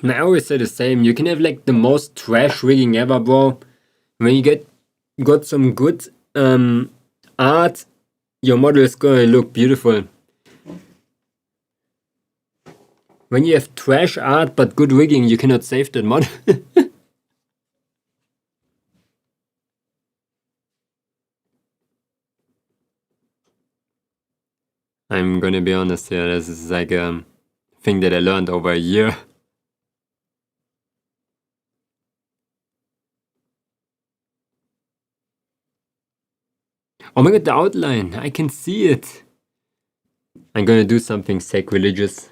I always say the same, you can have like the most trash rigging ever, bro. When you got some good art, your model is gonna look beautiful. When you have trash art but good rigging, you cannot save that model. I'm gonna be honest here, this is like a thing that I learned over a year. Oh my god, the outline! I can see it! I'm gonna do something sacrilegious.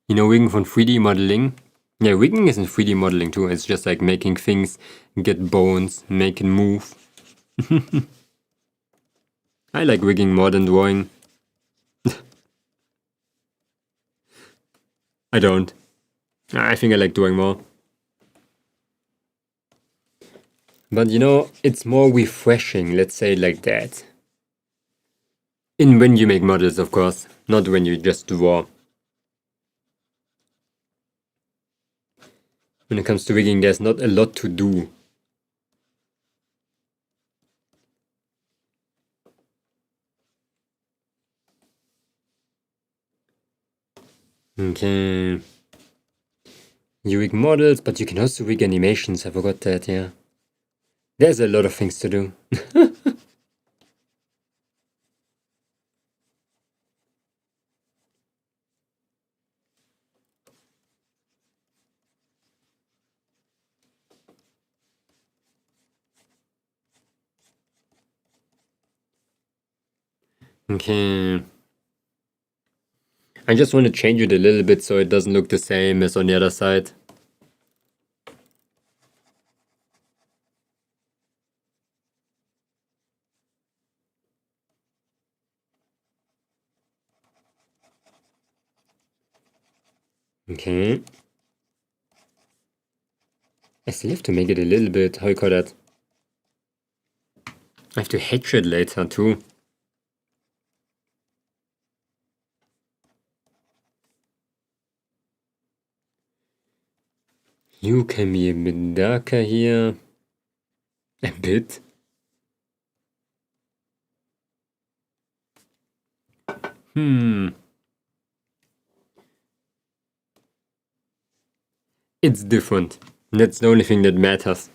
You know rigging from 3D modeling? Yeah, rigging is in 3D modeling too. It's just like making things get bones, make it move. I like rigging more than drawing. I don't. I think I like drawing more. But you know, it's more refreshing, let's say it like that. In when you make models, of course, not when you just draw. When it comes to rigging, there's not a lot to do. Okay. You rig models, but you can also rig animations, I forgot that, yeah. There's a lot of things to do. Okay. I just want to change it a little bit so it doesn't look the same as on the other side. Okay. I still have to make it a little bit, how you call that? I have to hatch it later too. You can be a bit darker here. A bit. It's different. That's the only thing that matters.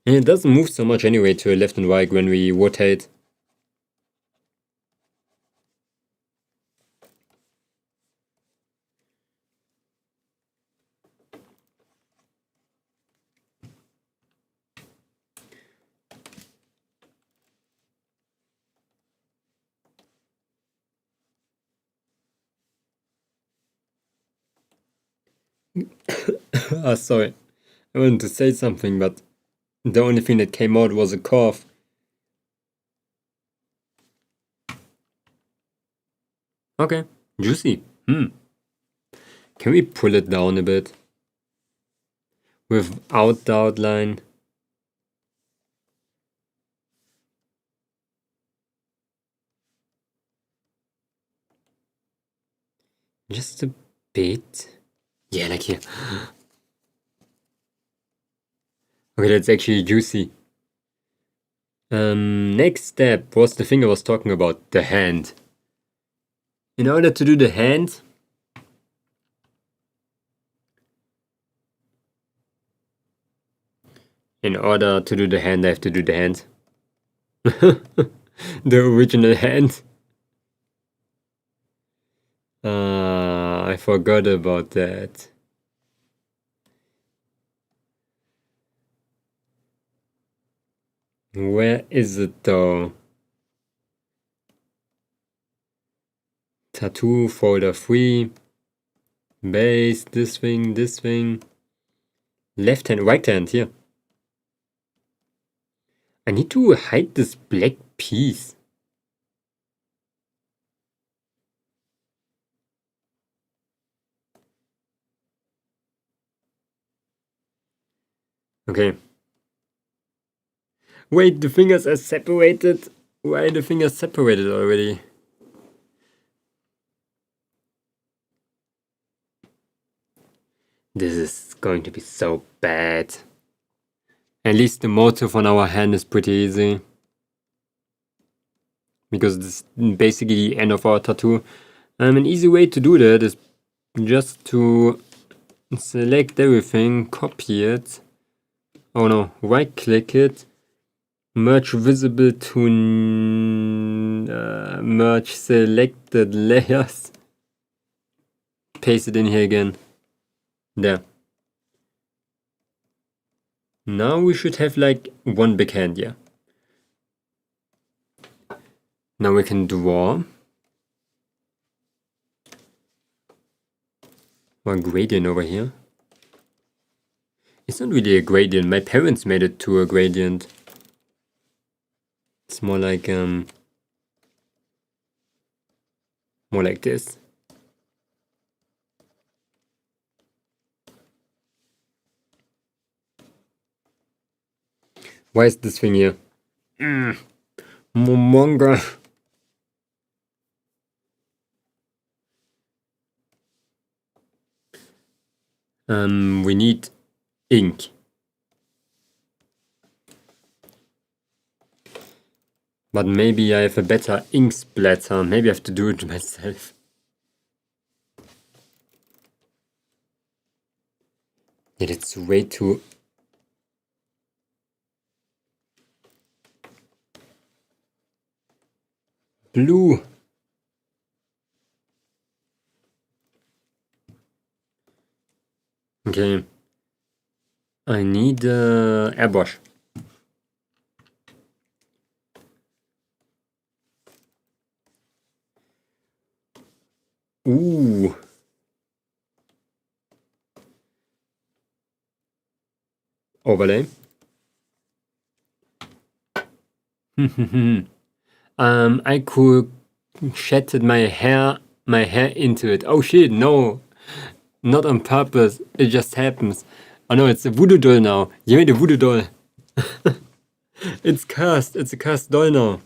And it doesn't move so much anyway to left and right when we rotate. Sorry. I wanted to say something, but the only thing that came out was a cough. Okay, juicy. Can we pull it down a bit? Without the outline. Just a bit. Yeah, like here. Okay, that's actually juicy. Next step was the thing I was talking about, the hand. In order to do the hand, I have to do the hand. The original hand. I forgot about that. Where is it though? Tattoo, folder 3. Base, this thing. Left hand, right hand, here. I need to hide this black piece. Okay. Wait, the fingers are separated. Why are the fingers separated already? This is going to be so bad. At least the motive on our hand is pretty easy. Because this is basically the end of our tattoo. An easy way to do that is just to select everything, copy it. Oh no, right click it. Merge visible to merge selected layers. Paste it in here again. There. Now we should have like one big hand, yeah. Now we can draw one gradient over here. It's not really a gradient. My parents made it to a gradient. It's more like this. Why is this thing here? Momonga. We need ink. But maybe I have a better ink splatter. Maybe I have to do it myself. Yeah, it's way too... blue. Okay. I need airbrush. Ooh. Overlay. I could shattered my hair into it. Oh shit, no. Not on purpose, it just happens. Oh no, it's a voodoo doll now. You made a voodoo doll. It's cursed. It's a cursed doll now.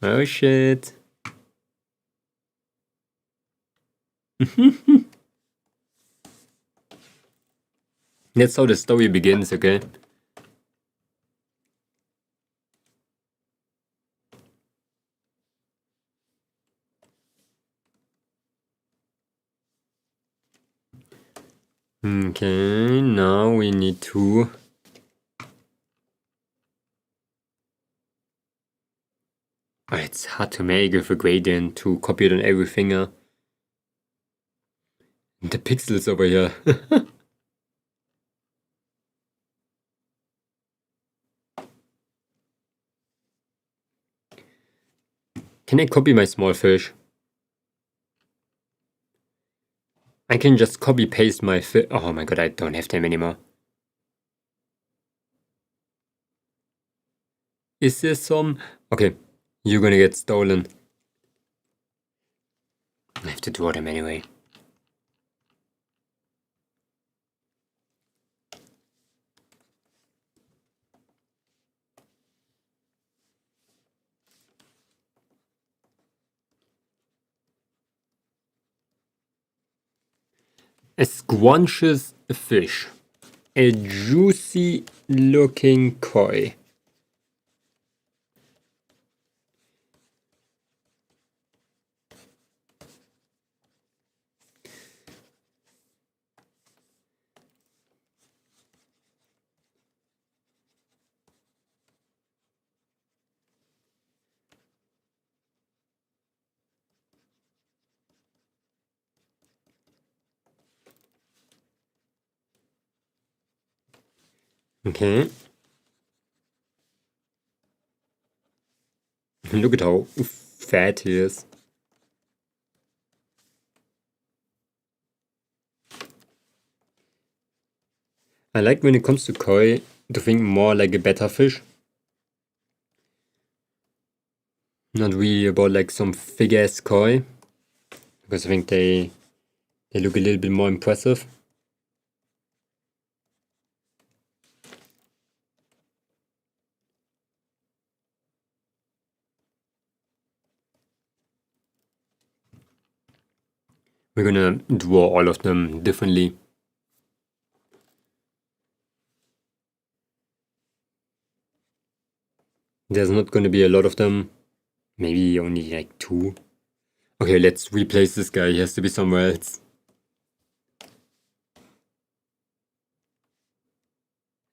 Oh shit. That's how the story begins, okay? Okay, now we need to... Oh, it's hard to make with a gradient to copy it on every finger. The pixels over here. Can I copy my small fish? I can just copy paste my oh my god, I don't have them anymore. Is there some? Okay, you're gonna get stolen. I have to draw them anyway. A scrumptious fish. A juicy looking koi. Okay. Look at how fat he is. I like when it comes to koi to think more like a betta fish. Not really about like some fig ass koi. Because I think they look a little bit more impressive. We're gonna draw all of them differently. There's not gonna be a lot of them. Maybe only like 2. Okay, let's replace this guy. He has to be somewhere else.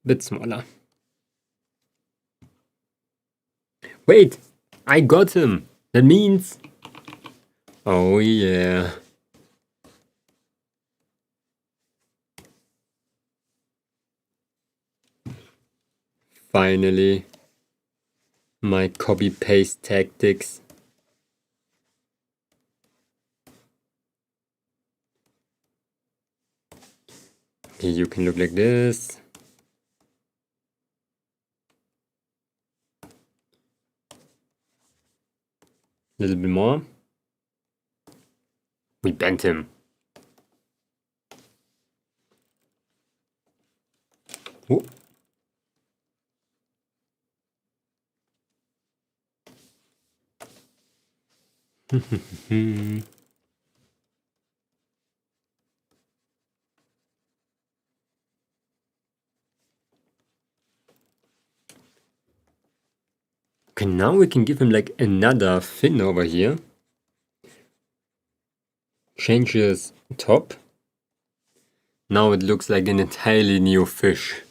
Bit smaller. Wait! I got him! That means... Oh yeah. Finally. My copy-paste tactics. Okay, you can look like this. A little bit more. We bent him. Whoa. Okay, now we can give him like another fin over here. Change his top. Now it looks like an entirely new fish.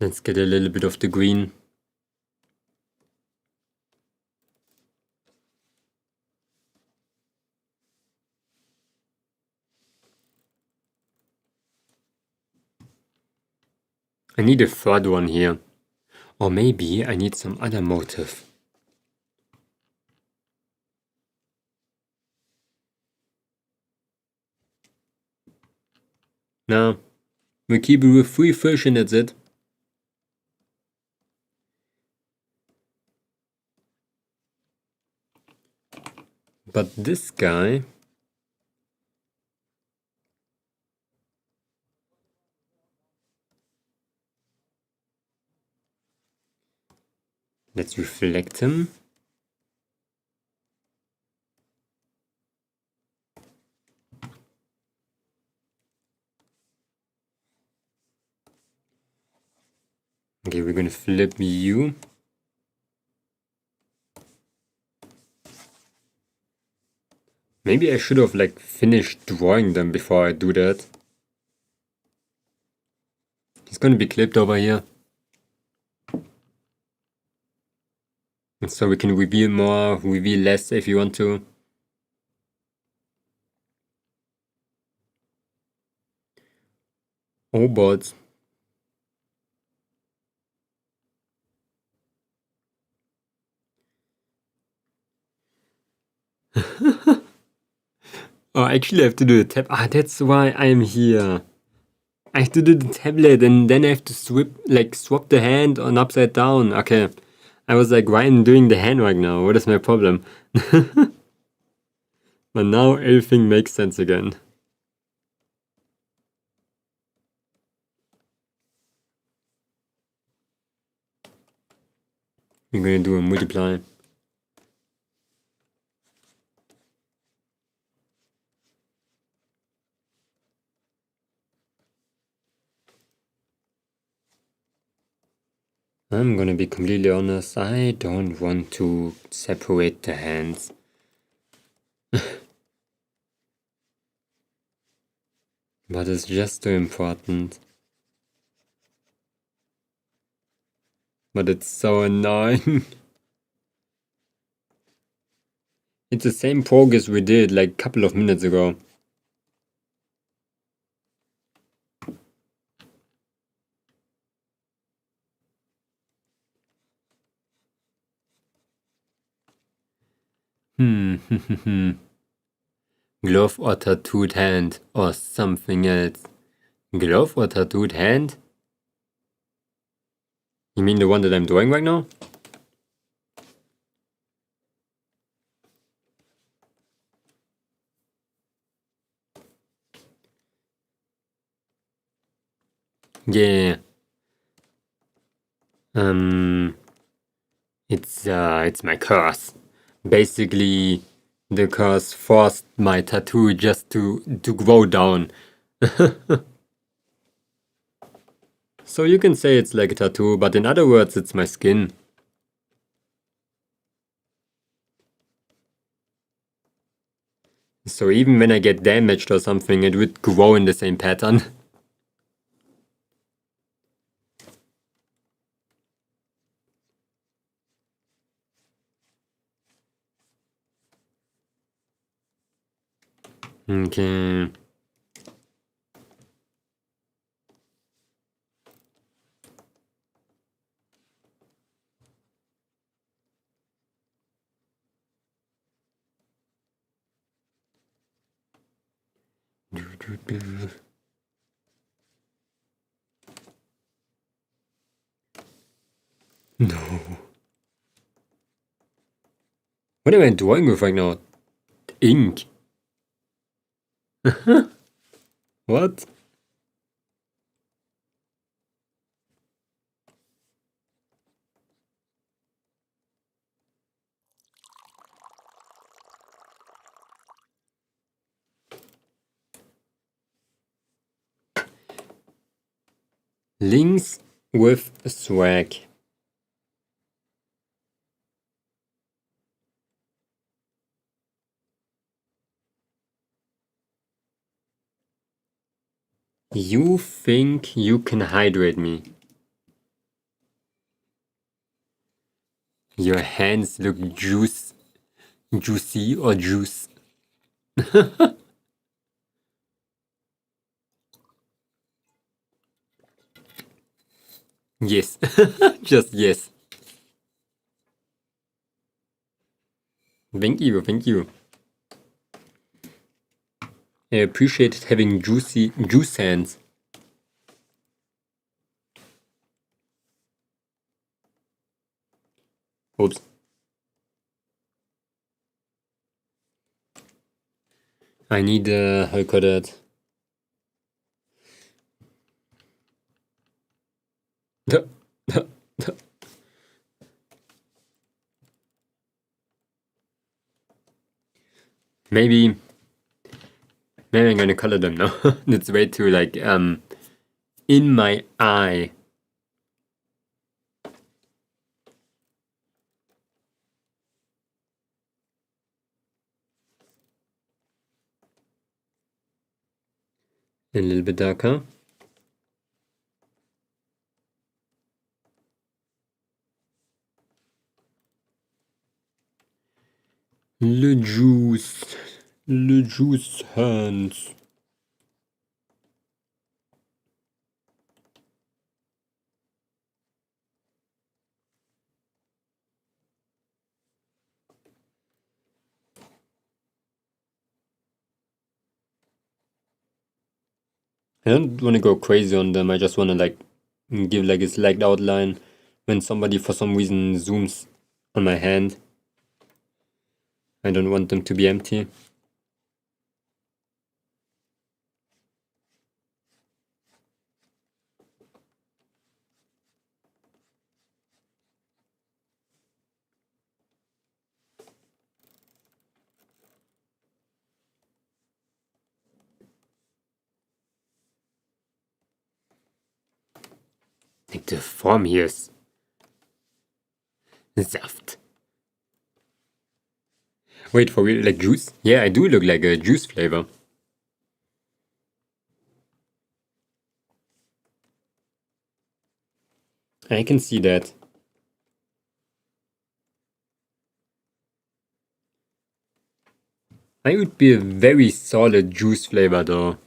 Let's get a little bit of the green. I need a third one here. Or maybe I need some other motive. No, we keep it with 3 fish and that's it. But this guy... Let's reflect him. Okay, we're gonna flip you. Maybe I should have like finished drawing them before I do that. He's gonna be clipped over here. And so we can reveal more, reveal less if you want to. Oh, but oh, actually, I have to do the tab. Ah, that's why I'm here. I have to do the tablet, and then I have to swap the hand on upside down. Okay, I was like, why am I doing the hand right now? What is my problem? But now everything makes sense again. We're gonna do a multiply. I'm gonna be completely honest, I don't want to separate the hands. But it's just too important. But it's so annoying. It's the same progress we did like a couple of minutes ago. Glove or tattooed hand or something else. Glove or tattooed hand? You mean the one that I'm doing right now? Yeah. It's my curse. Basically, the curse forced my tattoo just to grow down. So you can say it's like a tattoo, but in other words, it's my skin. So even when I get damaged or something, it would grow in the same pattern. Okay. No. What am I drawing with right now? Ink. What? Links with swag. You think you can hydrate me? Your hands look juicy or juice. Yes. Just yes. Thank you, thank you. I appreciate having juicy juice hands. Oops. I need how you call that? Maybe I'm gonna color them now. It's way too like in my eye. A little bit darker. Le juice hands. I don't want to go crazy on them. I just want to like give like a select outline when somebody for some reason zooms on my hand. I don't want them to be empty. Like the form here is Saft. Wait, for real? Like juice? Yeah, I do look like a juice flavor. I can see that. I would be a very solid juice flavor though.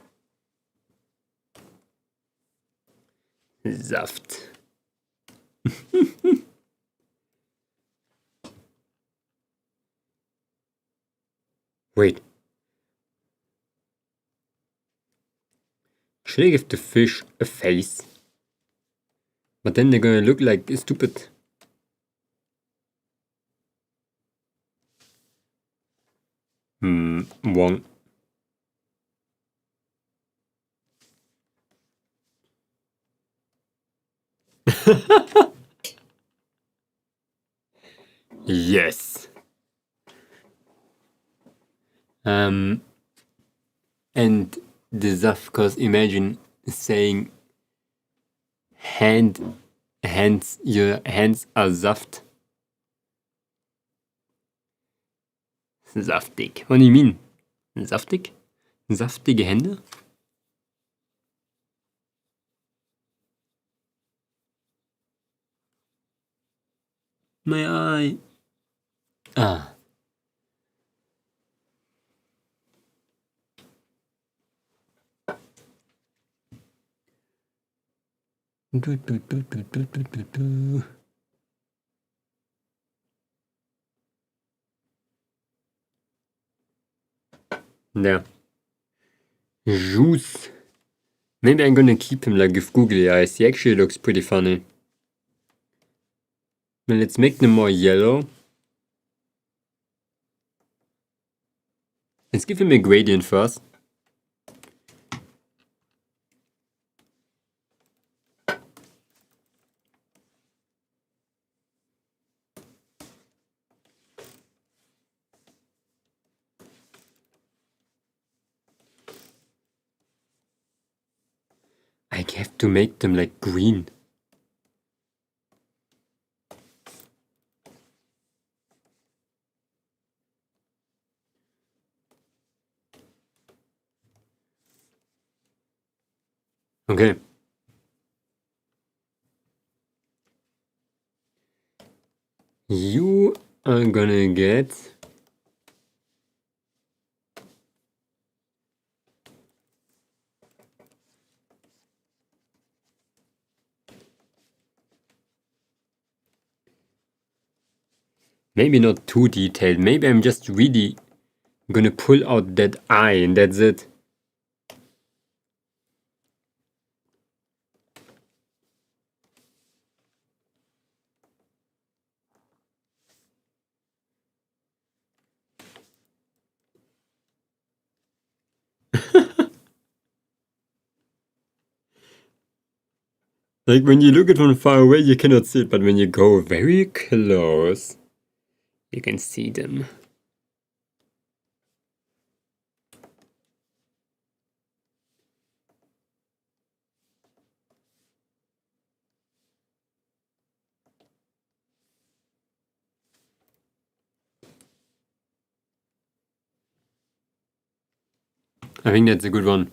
Saft. Wait. Should I give the fish a face? But then they're gonna look like stupid. Wrong. Yes. And the Saft, cause imagine saying your hands are Saft. Saftig. What do you mean? Saftig? Saftige Hände? My eye. Ah. There. Juice. Maybe I'm gonna keep him like with googly eyes. He actually looks pretty funny. Well, let's make them more yellow. Let's give him a gradient first. I have to make them like green. Okay. You are gonna get maybe not too detailed. Maybe I'm just really gonna pull out that eye and that's it. Like when you look at it from far away, you cannot see it, but when you go very close, you can see them. I think that's a good one.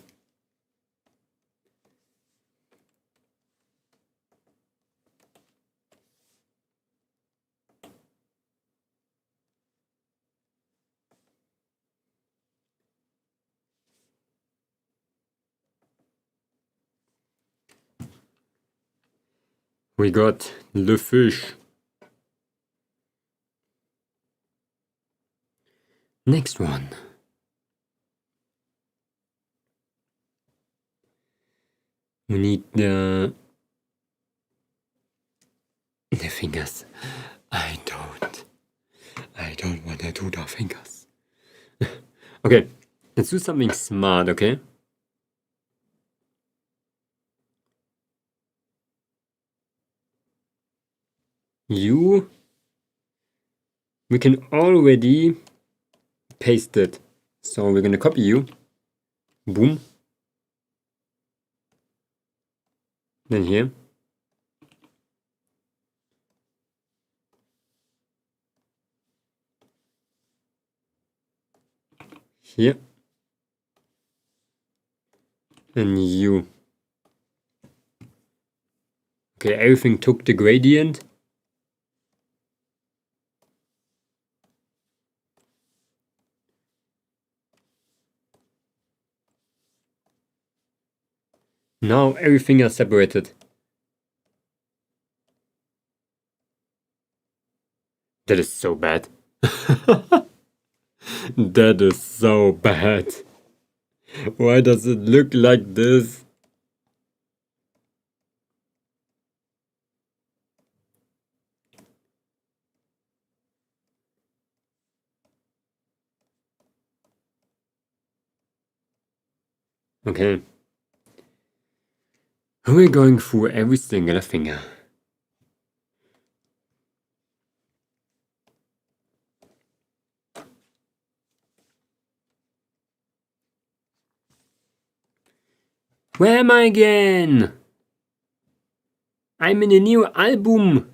We got the fish. Next one. We need the fingers. I don't want to do the fingers. Okay, let's do something smart, okay? We can already paste it. So we're gonna copy you. Boom. Then here. Here. And you. Okay, everything took the gradient. Now everything is separated. That is so bad. That is so bad. Why does it look like this? Okay. We're going through every single finger. Where am I again? I'm in a new album.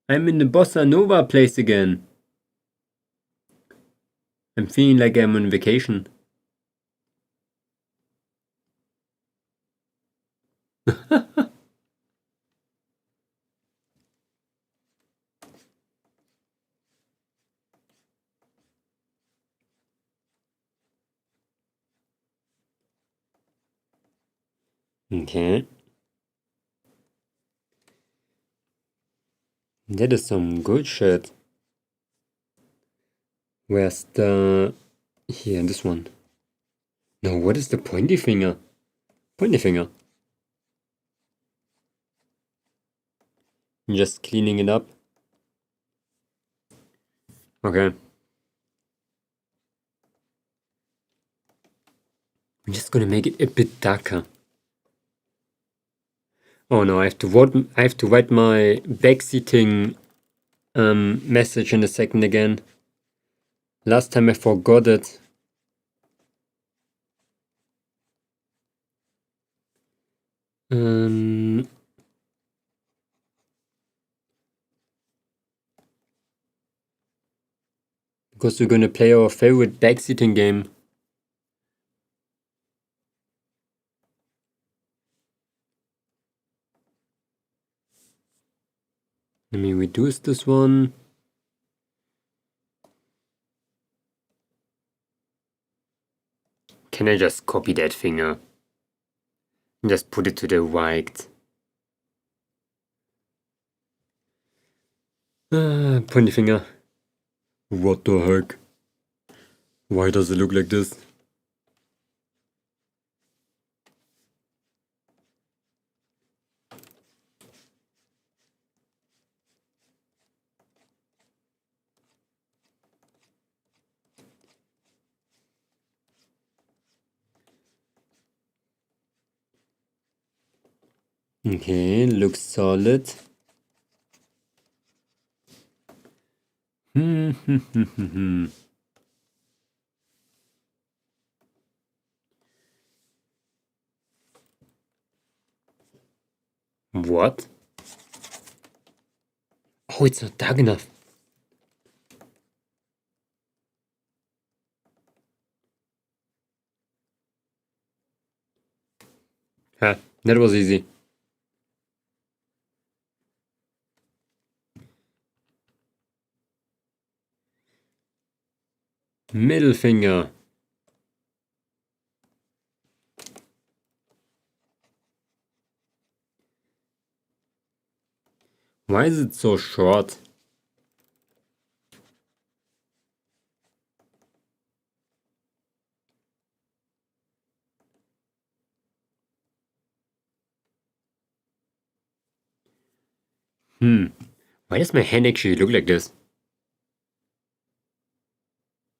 I'm in the Bossa Nova place again. I'm feeling like I'm on vacation. Okay. That is some good shit. Where's the... Here, this one. No, what is the pointy finger? Pointy finger. Just cleaning it up. Okay. I'm just gonna make it a bit darker. Oh no, I have to write my backseating message in a second again. Last time I forgot it. Because we're gonna play our favorite backseating game. Let me reduce this one. Can I just copy that finger? And just put it to the right. Pointy finger. What the heck? Why does it look like this? Okay, looks solid. What? Oh, it's not dark enough. Ah, that was easy. Middle finger. Why is it so short? Why does my hand actually look like this?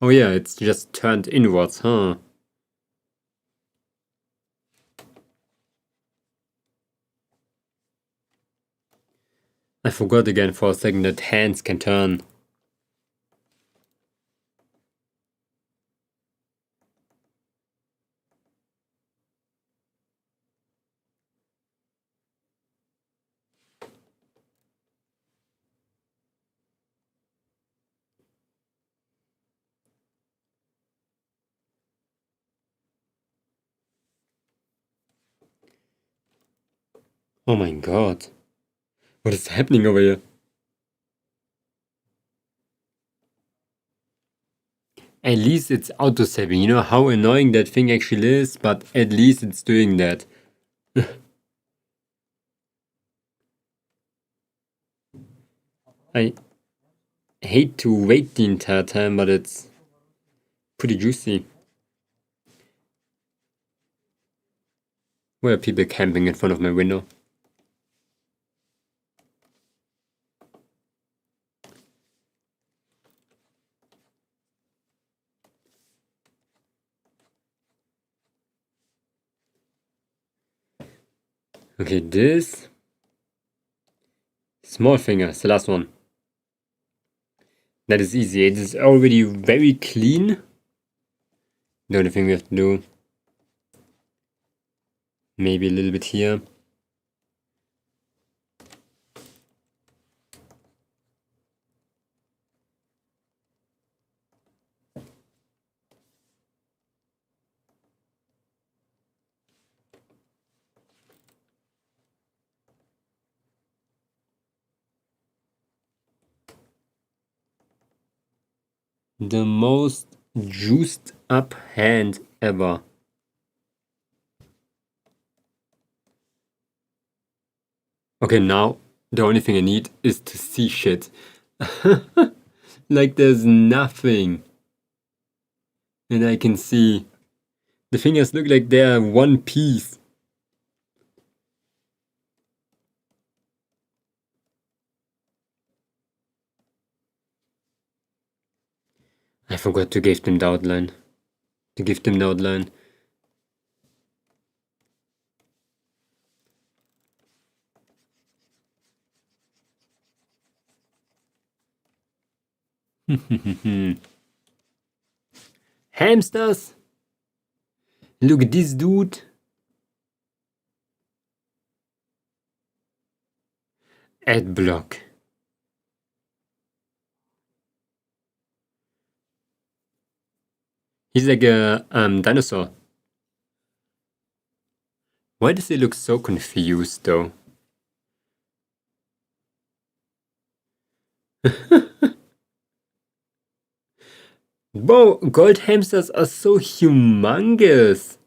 Oh yeah, it's just turned inwards, huh? I forgot again for a second that hands can turn. Oh my god. What is happening over here? At least it's auto-saving. You know how annoying that thing actually is, but at least it's doing that. I hate to wait the entire time, but it's pretty juicy. Why are people camping in front of my window? Okay, this. Small finger, it's the last one. That is easy. It is already very clean. The only thing we have to do. Maybe a little bit here. The most juiced up hand ever. Okay, now the only thing I need is to see shit. Like there's nothing. And I can see. The fingers look like they're one piece. I forgot to give them the outline. Hamsters! Look at this dude. Ad block. He's like a dinosaur. Why does he look so confused though? Whoa, gold hamsters are so humongous.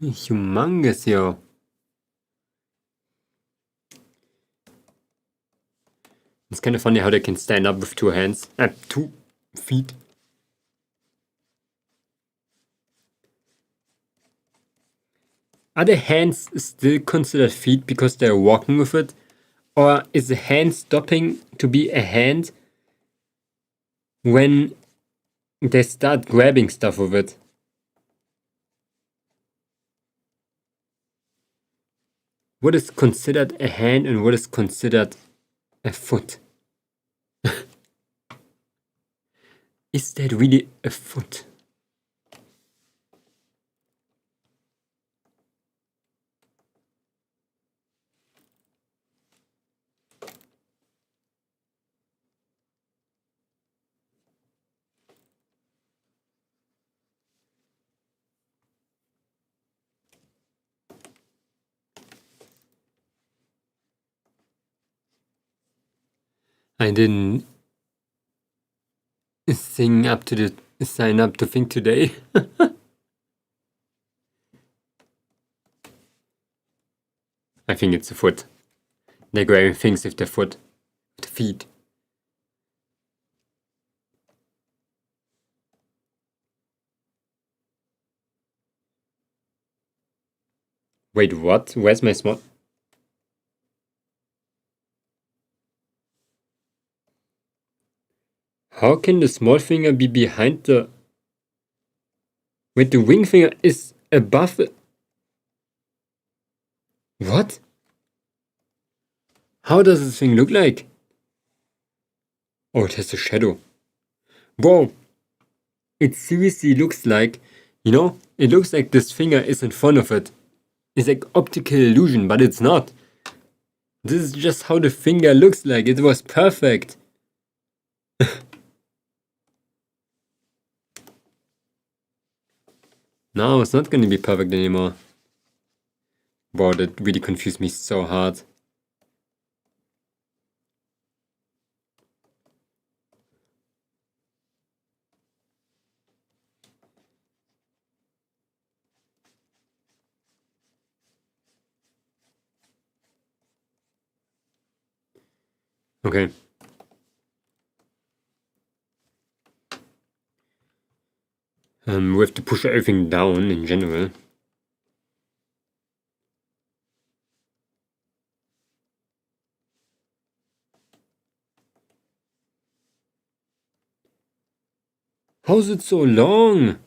Humongous, yo. It's kind of funny how they can stand up with 2 hands. 2 feet. Are the hands still considered feet because they're walking with it? Or is the hand stopping to be a hand when they start grabbing stuff with it? What is considered a hand and what is considered a foot? Is that really a foot? I didn't sign up to think today. I think it's the foot. They're grabbing things with their foot. With the feet. Wait, what? Where's my small... How can the small finger be behind the... Wait, the ring finger is above it. What? How does this thing look like? Oh, it has a shadow. Whoa! It seriously looks like, you know, it looks like this finger is in front of it. It's like optical illusion, but it's not. This is just how the finger looks like. It was perfect. No, it's not gonna be perfect anymore. Wow, that really confused me so hard. Okay. We have to push everything down in general. How's it so long?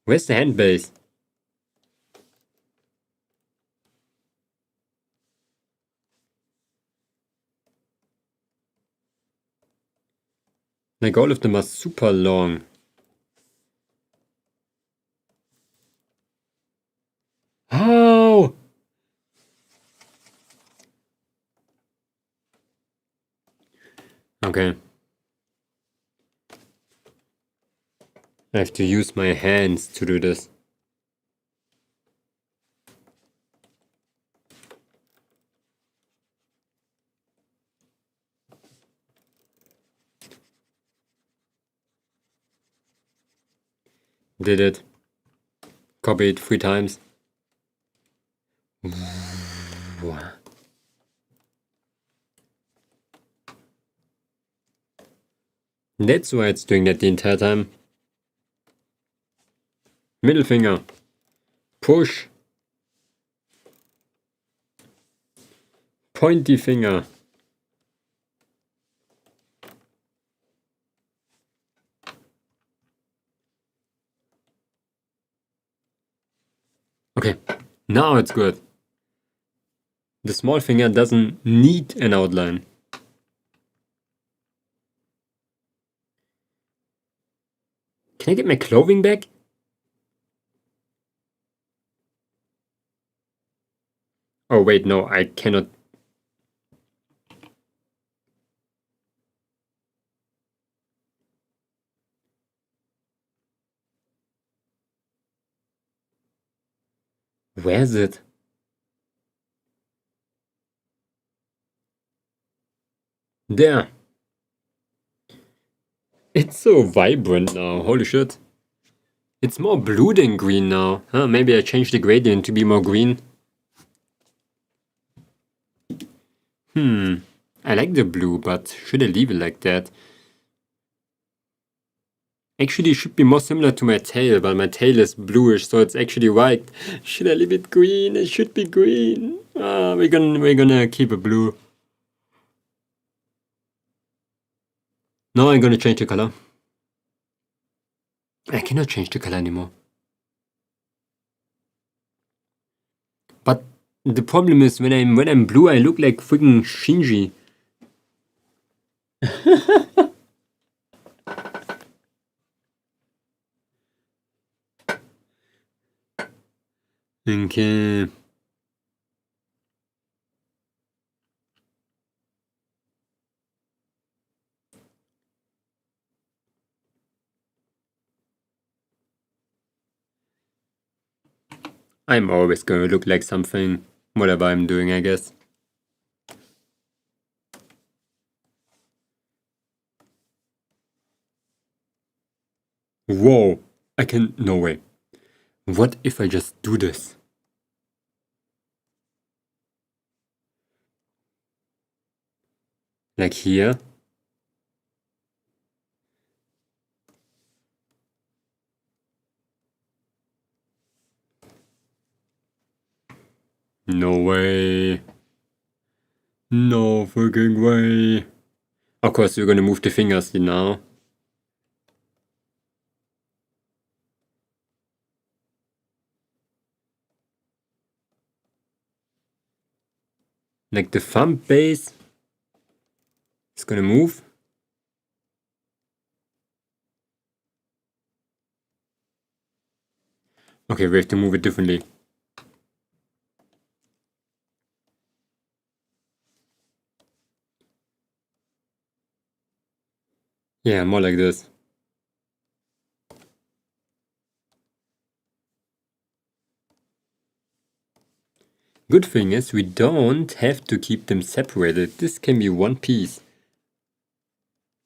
Where's the hand base? Like all of them are super long. How? Okay. I have to use my hands to do this. Did it. Copied 3 times. That's why it's doing that the entire time. Middle finger. Push. Pointy finger. Okay, now it's good. The small finger doesn't need an outline. Can I get my clothing back? Oh wait, no, I cannot. Where's it? There. It's so vibrant now, holy shit. It's more blue than green now. Huh, maybe I changed the gradient to be more green. I like the blue, but should I leave it like that? Actually, it should be more similar to my tail, but my tail is bluish, so it's actually white. Should I leave it green? It should be green. We're gonna keep it blue. No, I'm gonna change the color. I cannot change the color anymore. But the problem is when I'm blue, I look like freaking Shinji. Okay. I'm always gonna look like something, whatever I'm doing, I guess. Whoa, no way. What if I just do this? Like here. No way. No freaking way. Of course, we're gonna move the fingers now. Like the thumb base is gonna move. Okay, we have to move it differently. Yeah, more like this. Good thing is we don't have to keep them separated. This can be one piece.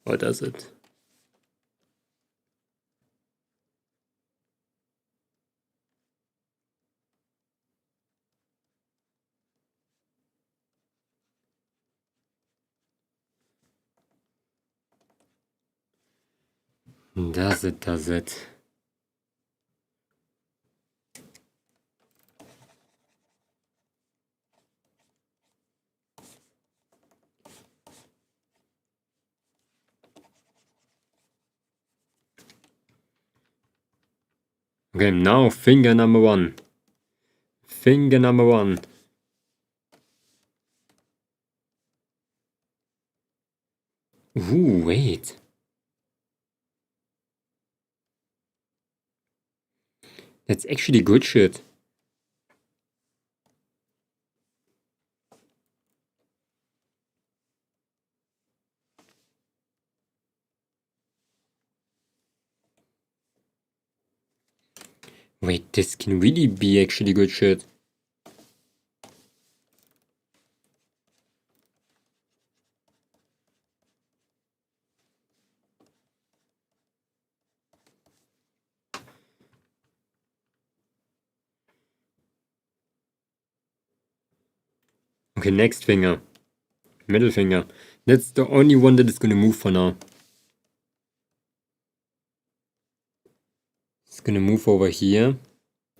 Or does it? Does it, does it? Okay, now finger number one. Finger number one. Ooh, wait. That's actually good shit. Wait, this can really be actually good shit. Okay, next finger. Middle finger. That's the only one that is gonna move for now. It's gonna move over here.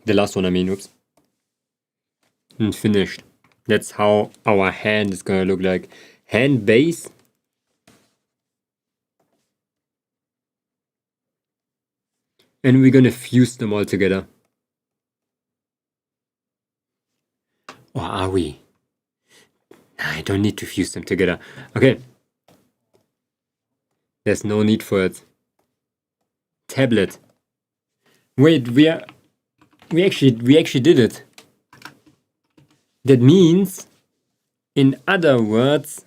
The last one, I mean, oops. And finished. That's how our hand is gonna look like. Hand base. And we're gonna fuse them all together. Or are we? I don't need to fuse them together. Okay. There's no need for it. Tablet. Wait, we actually did it. That means, in other words,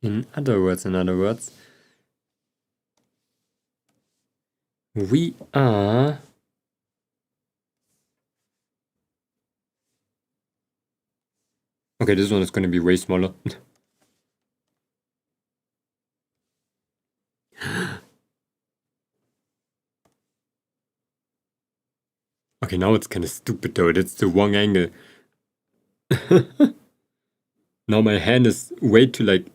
in other words, we are okay, this one is going to be way smaller. Okay, now it's kind of stupid though. That's the wrong angle. Now my hand is way too like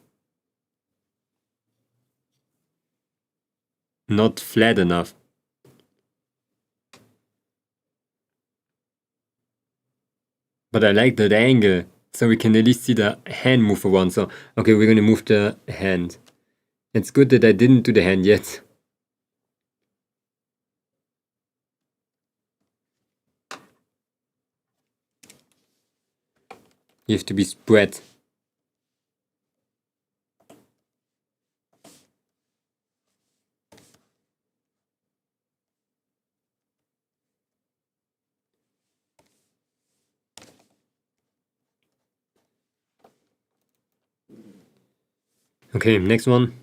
not flat enough. But I like that angle, so we can at least see the hand move around. So, okay, we're gonna move the hand. It's good that I didn't do the hand yet. You have to be spread. Okay, next one.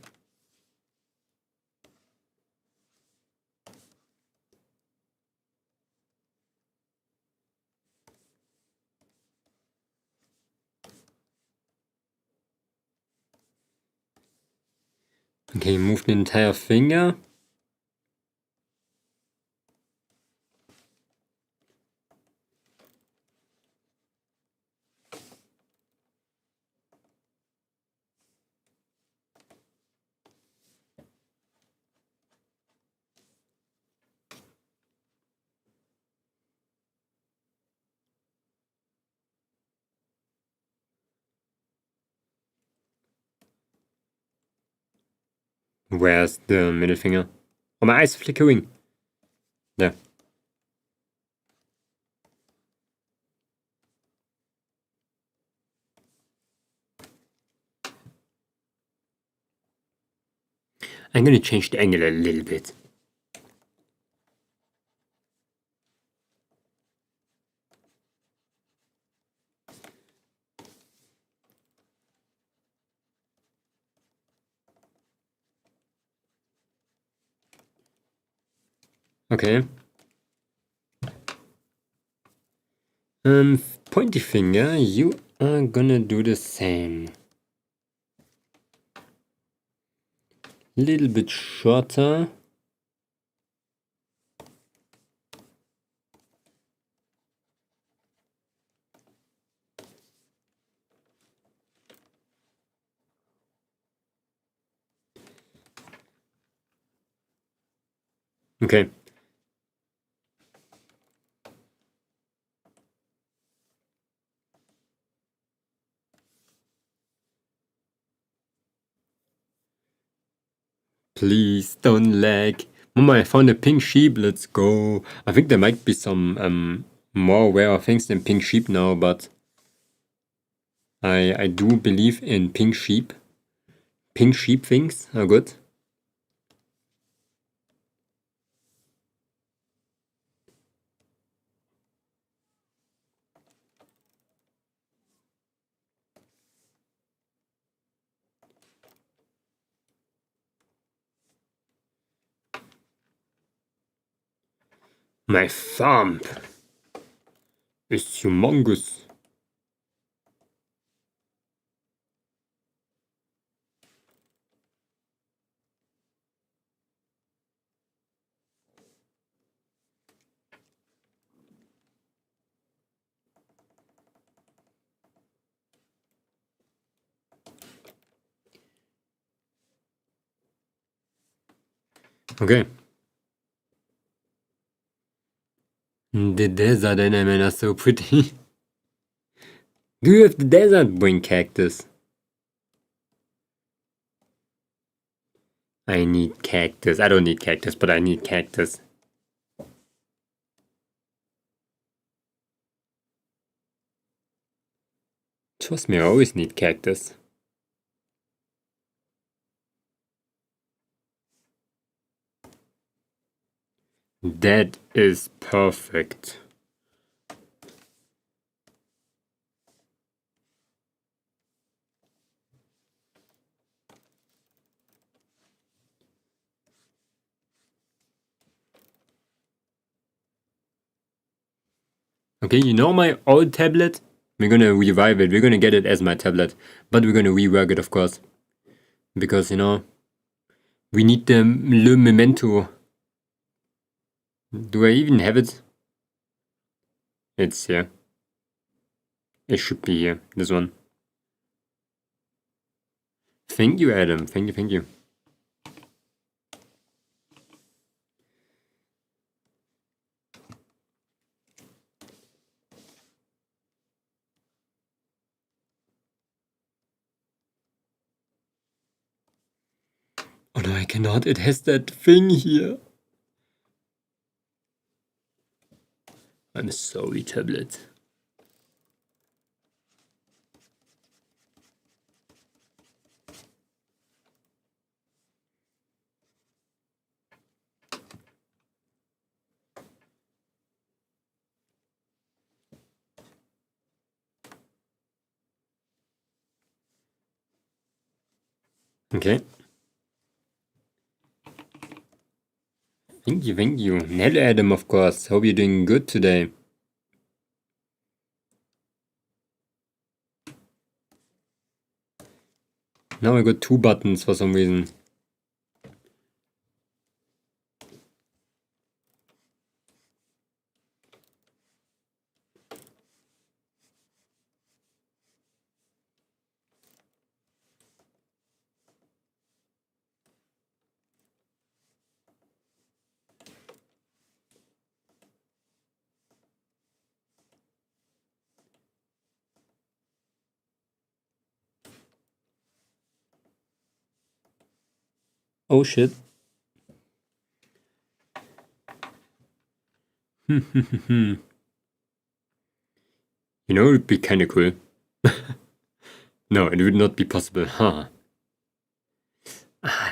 Okay, move the entire finger. Where's the middle finger? Oh, my eyes flickering. There. I'm gonna change the angle a little bit. Okay. Pointy finger, you are gonna do the same. Little bit shorter. Okay. Please don't lag. Mama, I found a pink sheep. Let's go. I think there might be some more rare things than pink sheep now, but I do believe in pink sheep. Pink sheep things are good. My thumb is humongous. Okay. The desert animals are so pretty. Do you have the desert bring cactus? I need cactus. I don't need cactus, but I need cactus. Trust me, I always need cactus. That is perfect. Okay, you know my old tablet? We're gonna revive it. We're gonna get it as my tablet. But we're gonna rework it, of course. Because, you know, we need the Le Memento. Do I even have it? It's here. It should be here. This one. Thank you, Adam. Thank you, thank you. Oh no, I cannot. It has that thing here. I'm sorry, tablet. Okay. Thank you, thank you. Hello, Adam, of course. Hope you're doing good today. Now I got two buttons for some reason. Oh shit. You know, it would be kinda cool. No, it would not be possible, huh?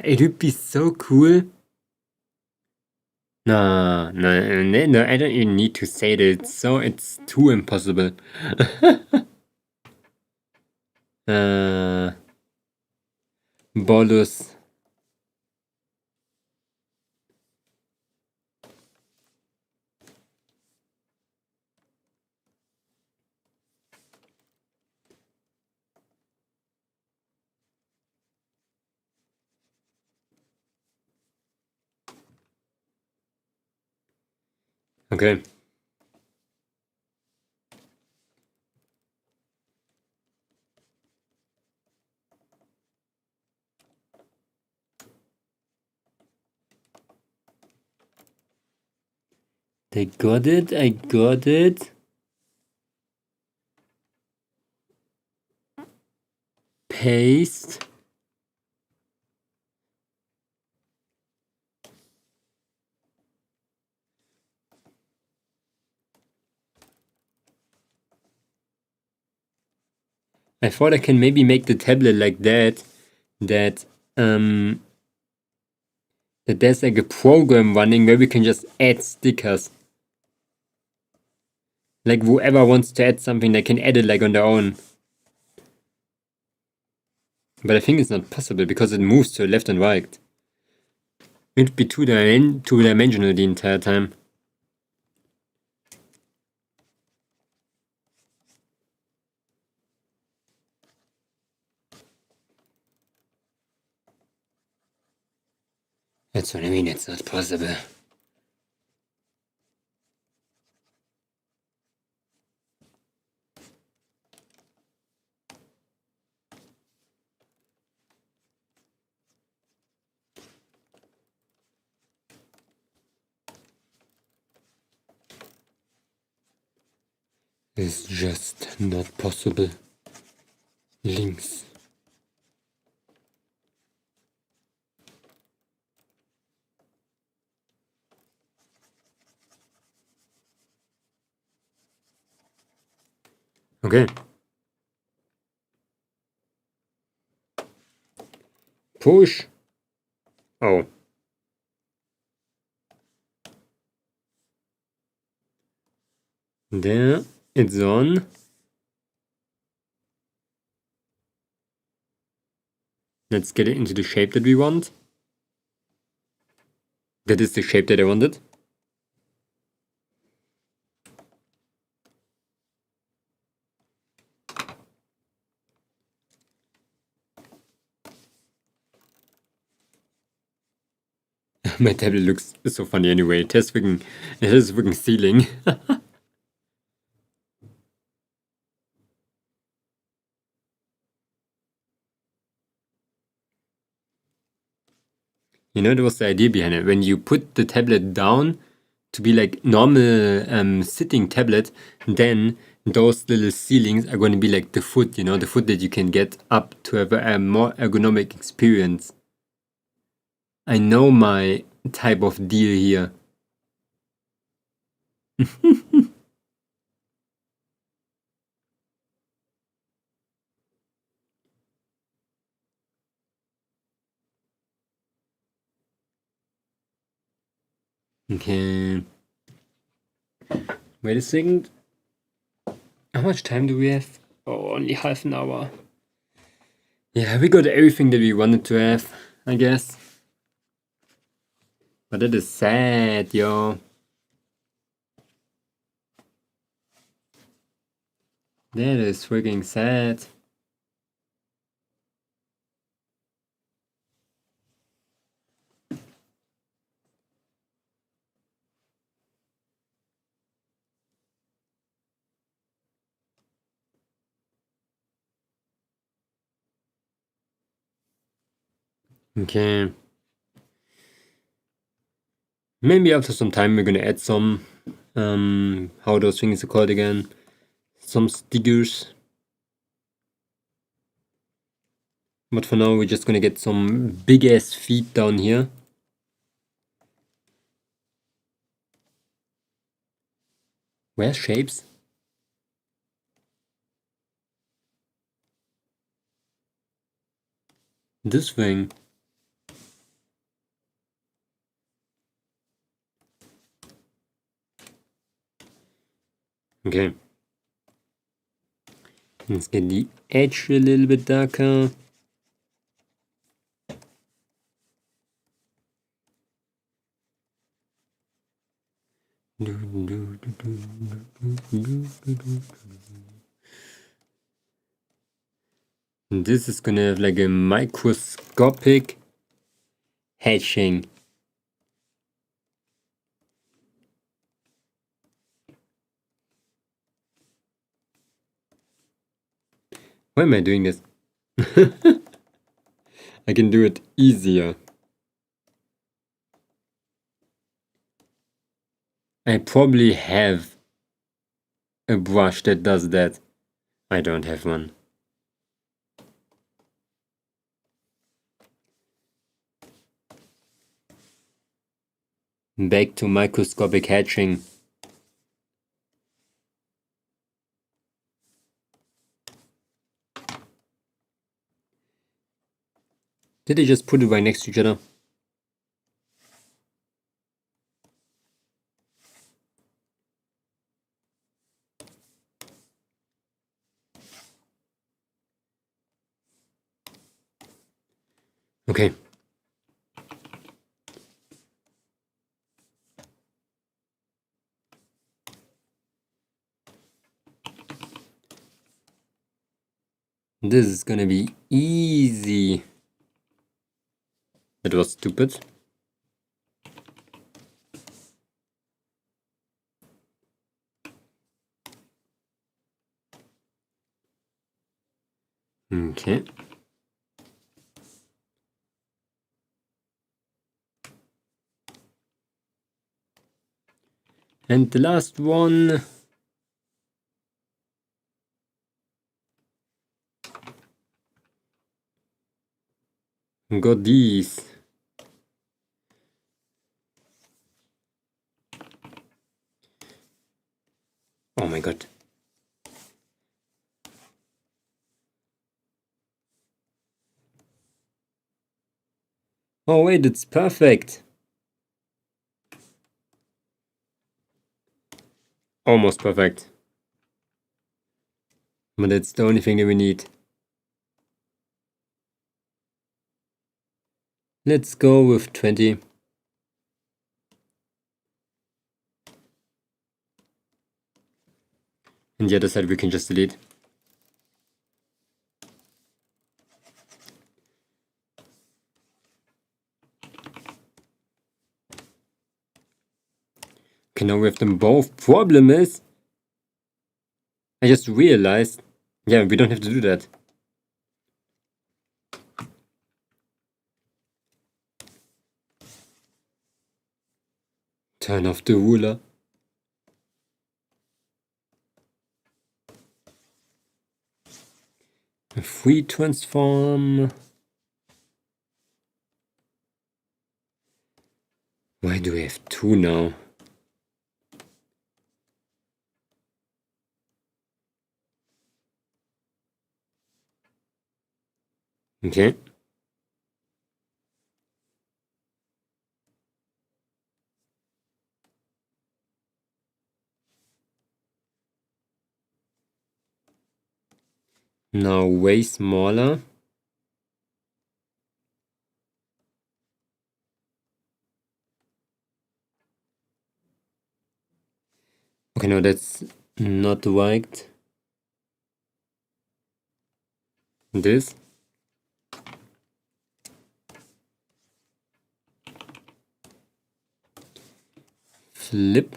It would be so cool. No, I don't even need to say that. It's too impossible. Bolus. Okay. I got it. Paste. I thought I can maybe make the tablet like that there's like a program running where we can just add stickers. Like whoever wants to add something, they can add it like on their own. But I think it's not possible because it moves to left and right. It'd be two-dimensional the entire time. That's what I mean, it's not possible. It's just not possible. Links. Okay. Push. Oh. There. It's on. Let's get it into the shape that we want. That is the shape that I wanted. My tablet looks so funny anyway. It has freaking ceiling. You know, that was the idea behind it. When you put the tablet down to be like normal sitting tablet, then those little ceilings are going to be like the foot, you know, the foot that you can get up to have a more ergonomic experience. I know my type of deal here. Okay. Wait a second. How much time do we have? Oh, only half an hour. Yeah, we got everything that we wanted to have, I guess. But that is sad, yo. That is freaking sad. Okay. Maybe after some time we're gonna add some, how those things are called again? Some stickers. But for now, we're just gonna get some big ass feet down here. Where's shapes? This thing. Okay. Let's get the edge a little bit darker. And this is gonna have like a microscopic hatching. Why am I doing this? I can do it easier. I probably have a brush that does that. I don't have one. Back to microscopic hatching. Did they just put it right next to each other? Okay. This is gonna be easy. That was stupid. Okay. And the last one. Got these. Oh my god. Oh wait, it's perfect. Almost perfect. But that's the only thing that we need. Let's go with 20. And the other side we can just delete. Okay, now we have them both. Problem is, I just realized, yeah, we don't have to do that. Turn off the ruler. A free transform. Why do we have two now? Okay. Now way smaller. Okay, no, that's not right. This. Flip.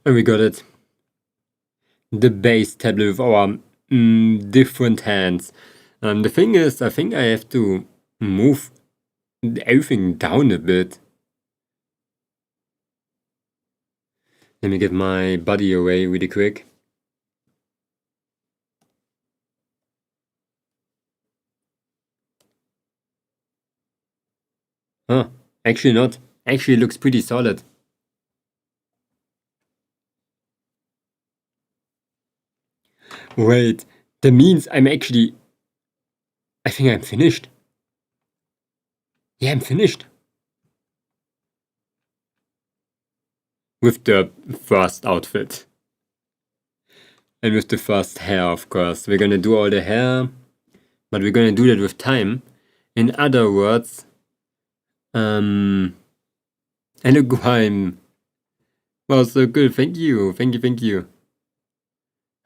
And we got it. The base tablet with our different hands. The thing is, I think I have to move everything down a bit. Let me get my body away really quick. Huh, actually not. Actually looks pretty solid. Wait, that means I think I'm finished. Yeah, I'm finished. With the first outfit. And with the first hair, of course. We're gonna do all the hair, but we're gonna do that with time. In other words, hello Grime. Wow, so good. Thank you. Thank you.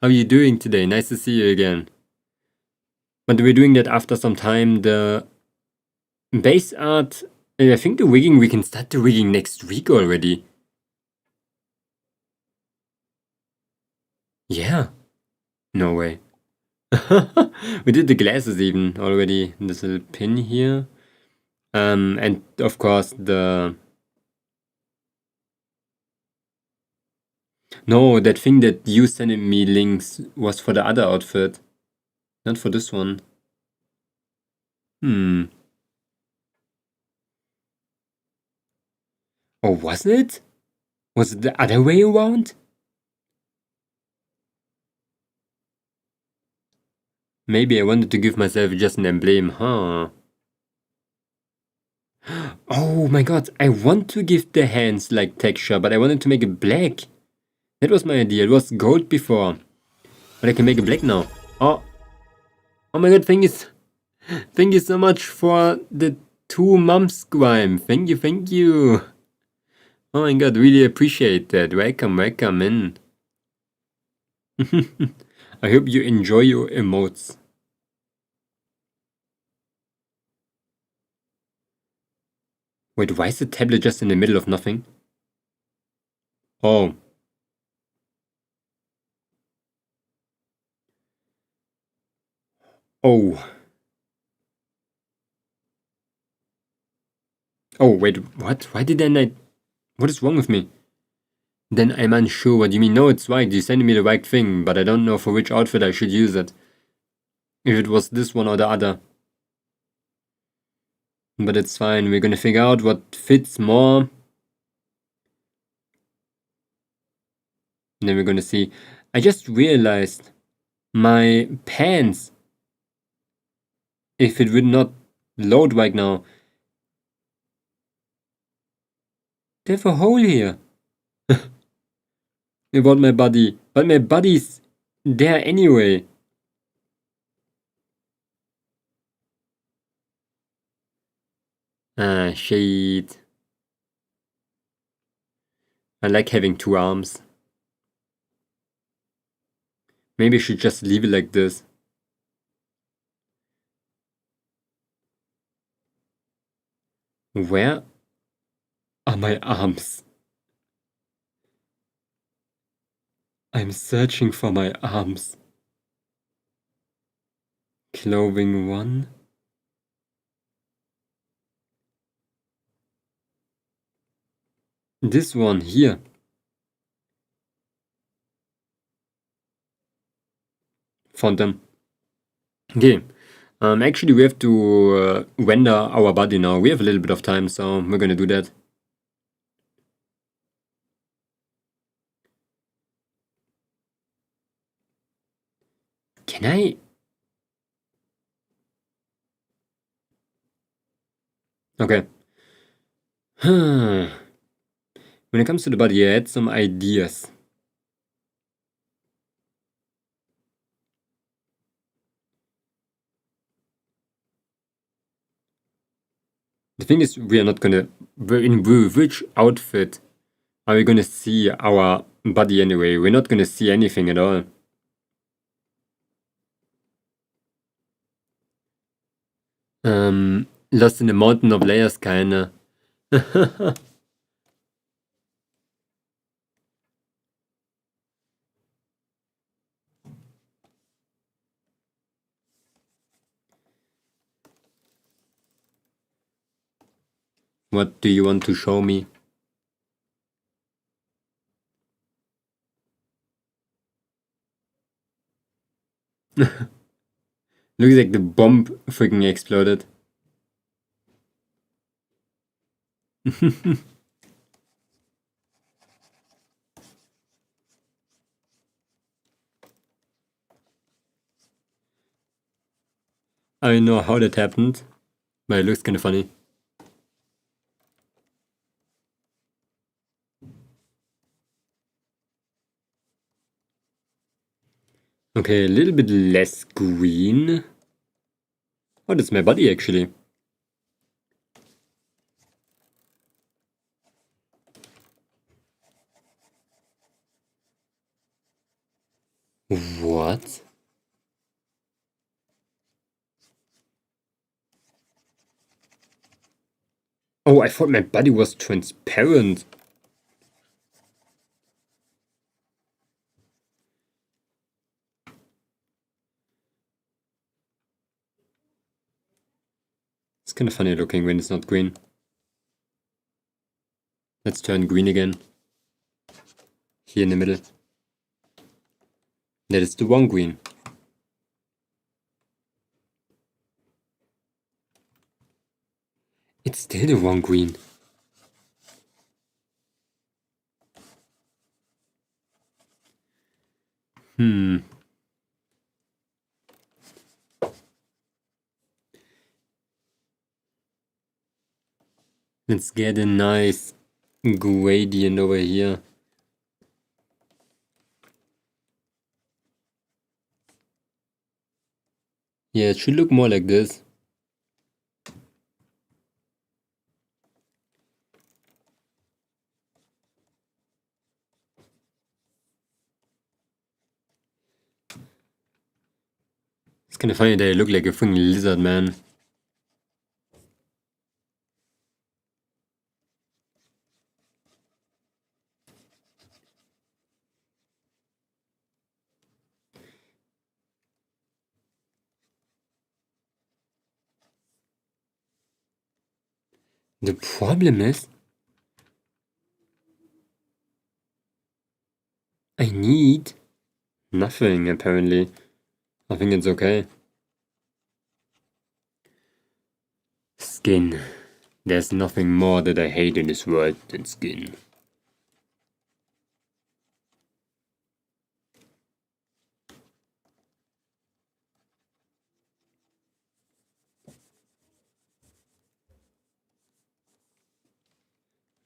How are you doing today? Nice to see you again. But we're doing that after some time. The base art, I think the rigging, we can start the rigging next week already. Yeah. No way. We did the glasses even already. This little pin here. And of course the... No, that thing that you sent me links was for the other outfit. Not for this one. Oh, was it? Was it the other way around? Maybe I wanted to give myself just an emblem, huh? Oh my god, I want to give the hands like texture, but I wanted to make it black. That was my idea. It was gold before. But I can make it black now. Oh my god, thank you so much for the 2 months, Grime. Thank you. Oh my god, really appreciate that. Welcome in. I hope you enjoy your emotes. Wait, why is the tablet just in the middle of nothing? Oh. Oh. Oh, wait, what? Why did I not... What is wrong with me? Then I'm unsure what you mean. No, it's right. You sent me the right thing, but I don't know for which outfit I should use it. If it was this one or the other. But it's fine. We're gonna figure out what fits more. And then we're gonna see. I just realized my pants, if it would not load right now, they have a hole here. About my body. But my body's there anyway. Ah, shit. I like having 2 arms. Maybe I should just leave it like this. Where are my arms? I'm searching for my arms. Clothing 1. This one here. Found them. Okay. Actually, we have to render our body now. We have a little bit of time, so we're gonna do that. Can I? Okay. When it comes to the body, I had some ideas. The thing is, we are not gonna... In which outfit are we gonna see our body anyway? We're not gonna see anything at all. Lost in the mountain of layers, kinda. What do you want to show me? Looks like the bomb freaking exploded. I don't know how that happened, but it looks kind of funny. Okay, a little bit less green. Oh, that's my body actually. What? Oh, I thought my body was transparent. It's kind of funny looking when it's not green. Let's turn green again. Here in the middle. That is the one green. It's still the one green. Let's get a nice gradient over here. Yeah, it should look more like this. It's kind of funny that I look like a fucking lizard man. The problem is, I need nothing apparently. I think it's okay. Skin. There's nothing more that I hate in this world than skin.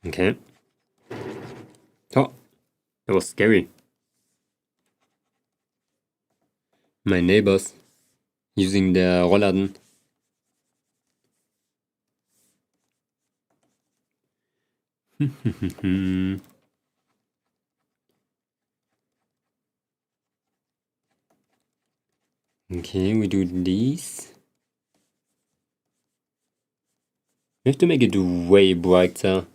Okay. Oh, that was scary. My neighbors using their Rollladen. Okay, we do these. We have to make it way brighter.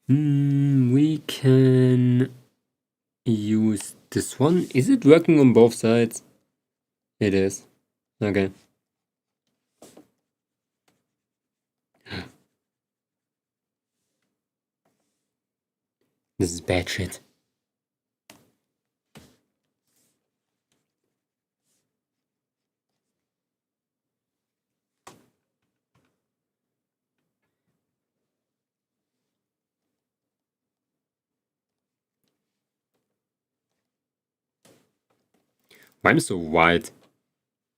We can use this one. Is it working on both sides? It is. Okay. This is bad shit. Why am I so white?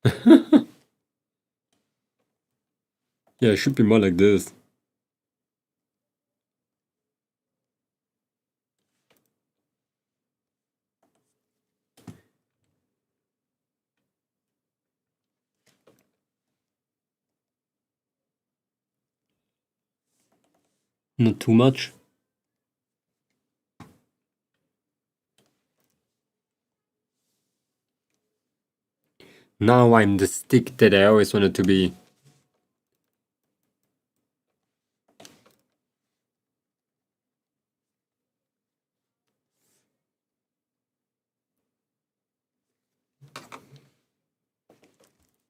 Yeah, it should be more like this. Not too much. Now I'm the stick that I always wanted to be.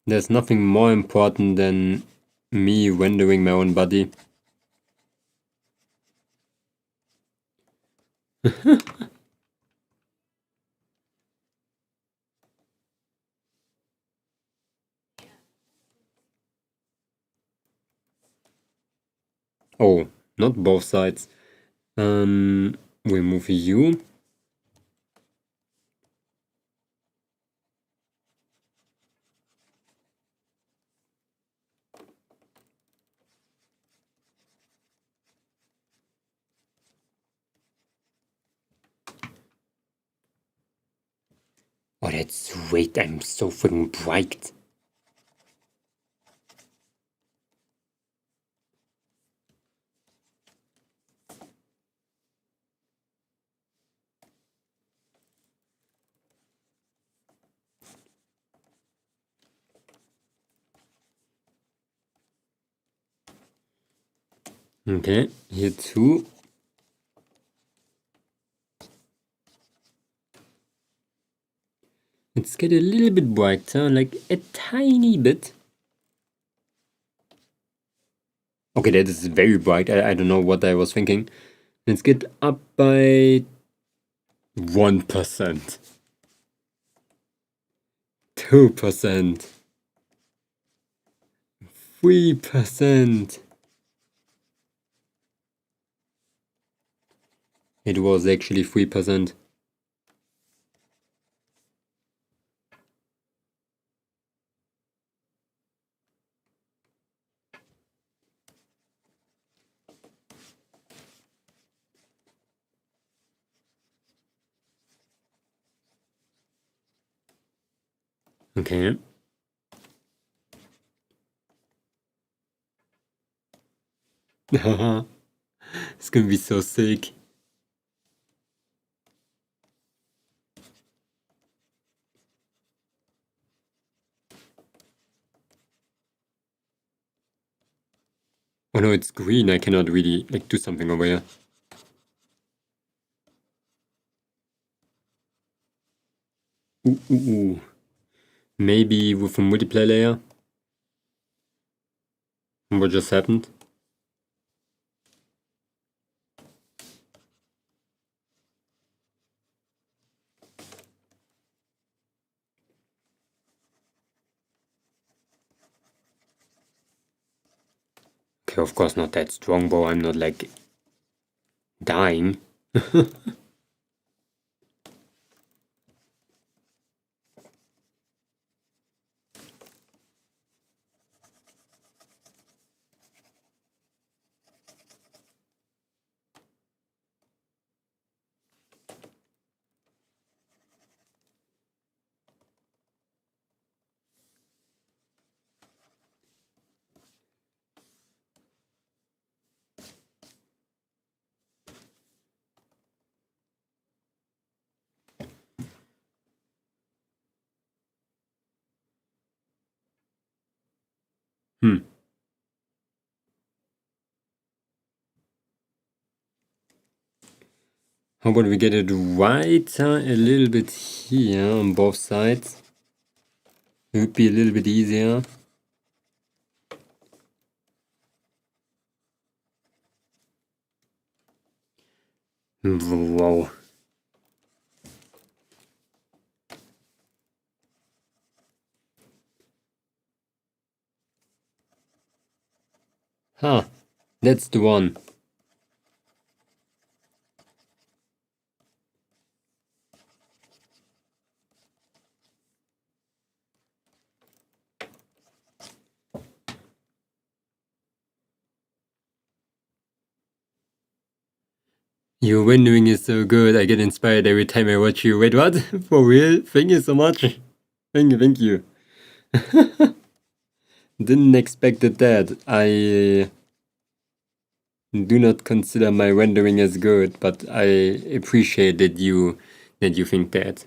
There's nothing more important than me rendering my own body. Oh, not both sides. We move you. Oh, that's great. I'm so freaking bright. Okay, here too. Let's get a little bit brighter, like a tiny bit. Okay, that is very bright. I don't know what I was thinking. Let's get up by 1%. 2%. 3%. It was actually 3%. Okay. It's gonna be so sick. Oh no, it's green. I cannot really like do something over here. Ooh. Maybe with a multiplayer layer. What just happened? Okay, of course not that strong, bro. I'm not like dying. How about we get it whiter a little bit here on both sides? It would be a little bit easier. Wow. Huh. That's the one. Your windowing is so good. I get inspired every time I watch you. Wait, what? For real? Thank you so much. Thank you. Didn't expect that. I do not consider my rendering as good, but I appreciate that you think that.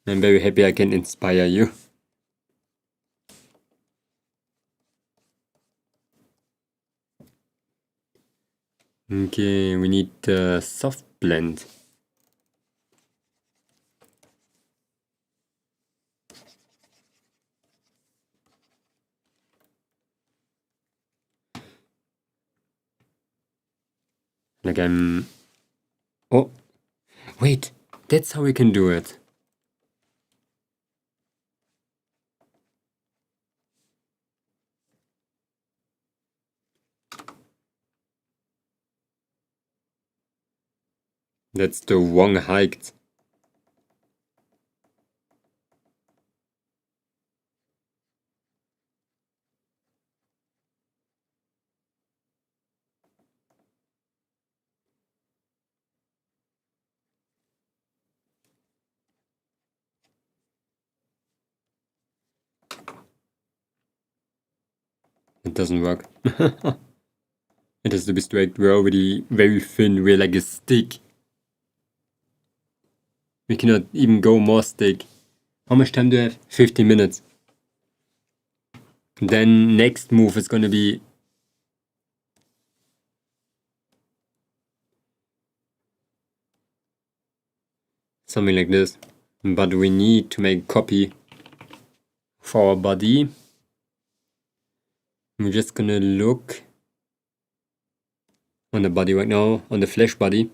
I'm very happy I can inspire you. Okay, we need the soft blend. Like I'm... Oh, wait, that's how we can do it. That's the wrong height. It doesn't work. It has to be straight. We're already very thin. We're like a stick. We cannot even go more stick. How much time do I have? 50 minutes. Then next move is gonna be... something like this. But we need to make a copy for our body. We're just gonna look on the body right now, on the flesh body.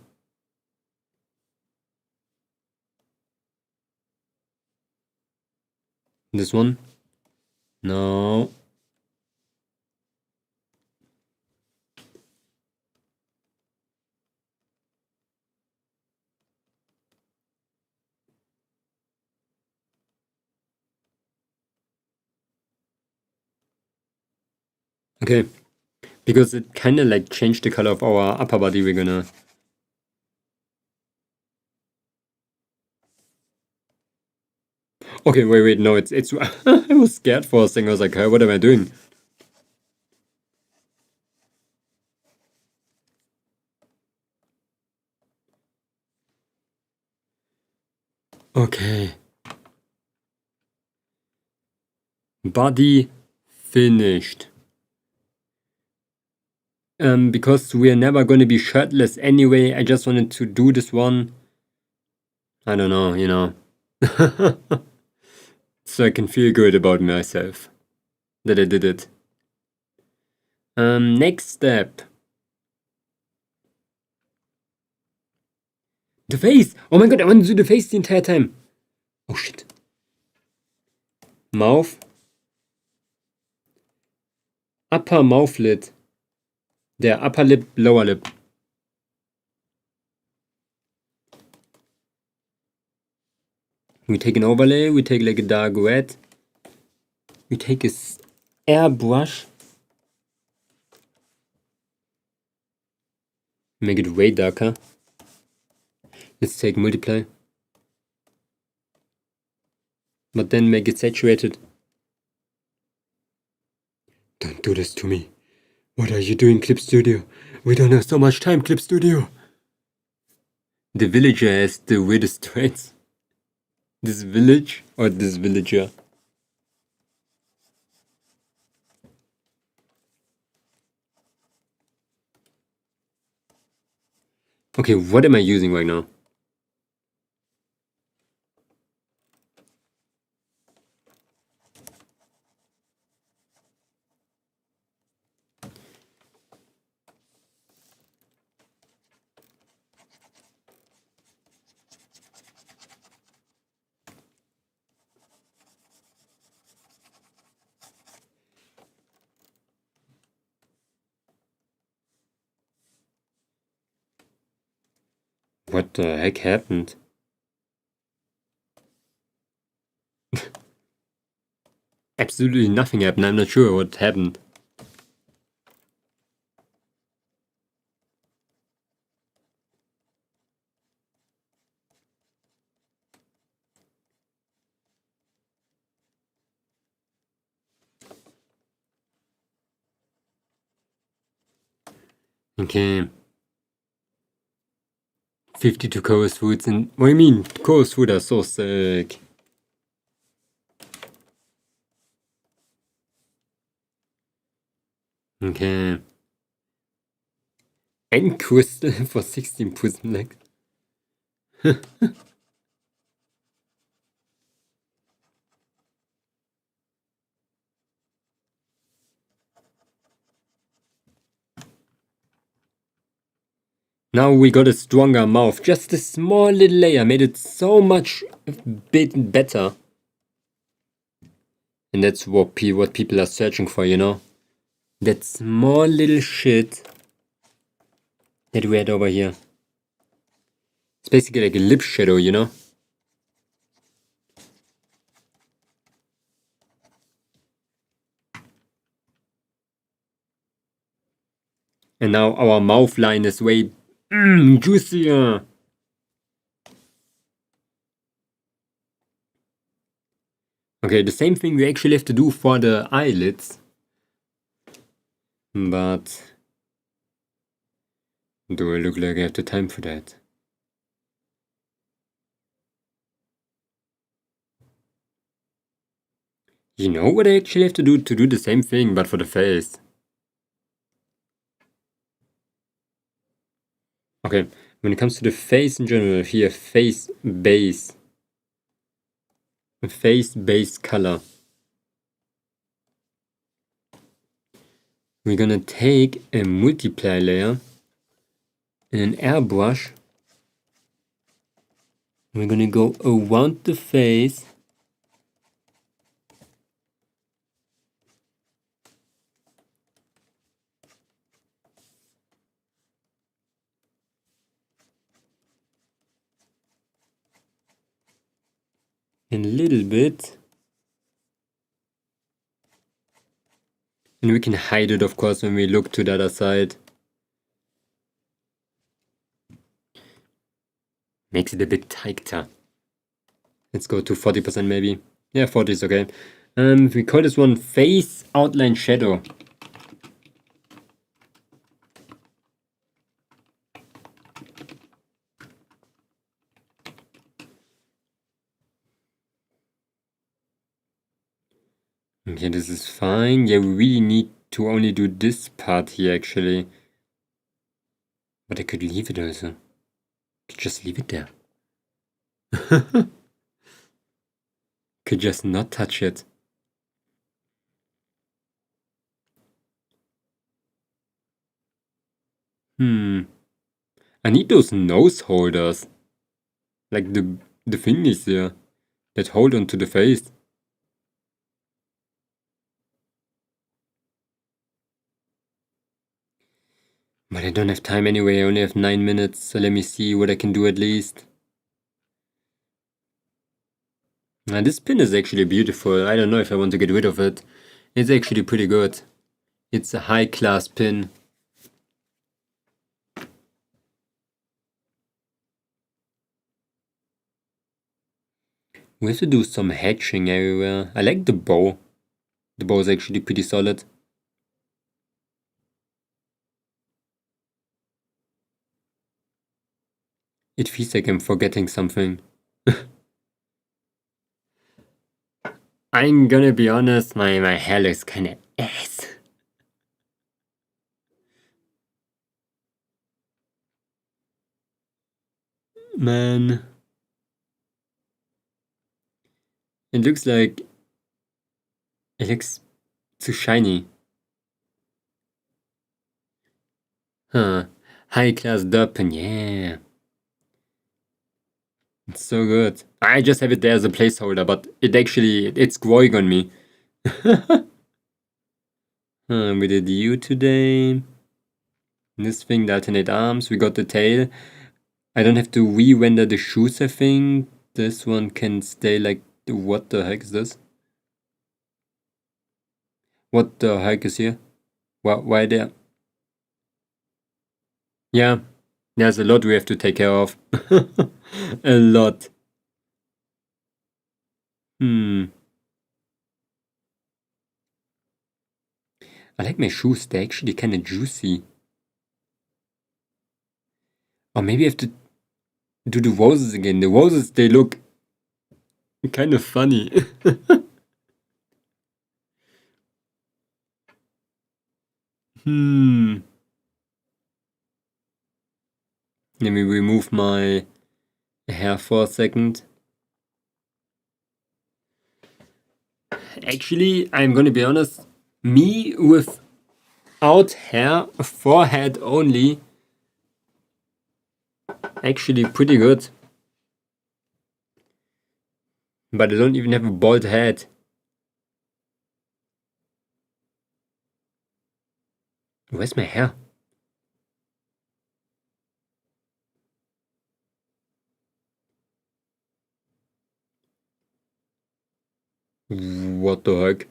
This one. No. Okay. Because it kind of like changed the color of our upper body, we're gonna... Okay, wait, no, it's... I was scared for a second. I was like, hey, what am I doing? Okay. Body finished. Because we are never going to be shirtless anyway, I just wanted to do this one. I don't know, you know. So I can feel good about myself that I did it. Next step. The face! Oh my god, I want to do the face the entire time. Oh shit. Mouth. Upper mouth lid. Der upper lip, lower lip. We take an overlay, we take like a dark red. We take a airbrush. Make it way darker. Let's take multiply. But then make it saturated. Don't do this to me. What are you doing, Clip Studio? We don't have so much time, Clip Studio. The villager has the weirdest traits. This village or this villager? Okay, what am I using right now? What the heck happened? Absolutely nothing happened. I'm not sure what happened. Okay. 52 chorus foods and... What do you mean? Chorus food are so sick. Okay. And crystal for 16 prison legs. Now we got a stronger mouth. Just a small little layer made it so much bit better. And that's what people are searching for, you know? That small little shit that we had over here. It's basically like a lip shadow, you know? And now our mouth line is way juicier. Okay, the same thing we actually have to do for the eyelids. But do I look like I have the time for that? You know what I actually have to do the same thing, but for the face? Okay, when it comes to the face in general, here, face base. Face base color. We're gonna take a multiply layer and an airbrush. We're gonna go around the face. A little bit. And we can hide it, of course, when we look to the other side. Makes it a bit tighter. Let's go to 40% maybe. Yeah, 40 is okay. We call this one face outline shadow. Okay, this is fine. Yeah, we really need to only do this part here actually. But I could leave it also. Could just leave it there. Could just not touch it. I need those nose holders. Like the thingies here that hold onto the face. But I don't have time anyway, I only have 9 minutes, so let me see what I can do at least. Now this pin is actually beautiful, I don't know if I want to get rid of it. It's actually pretty good. It's a high class pin. We have to do some hatching everywhere. I like the bow. The bow is actually pretty solid. It feels like I'm forgetting something. I'm gonna be honest, my hair looks kinda ass. Man. It looks like... It looks too shiny. Huh. High class Durpin, yeah. It's so good. I just have it there as a placeholder, but it's growing on me. We did you today. This thing, the alternate arms. We got the tail. I don't have to re-render the shoes, I think. This one can stay like... What the heck is this? What the heck is here? Why there? Yeah, there's a lot we have to take care of. A lot. I like my shoes, they're actually kind of juicy. Or maybe I have to do the roses again. The roses, they look kind of funny. Let me remove my hair for a second. Actually, I'm gonna be honest, me without hair, forehead only, actually pretty good. But I don't even have a bald head. Where's my hair? What the heck?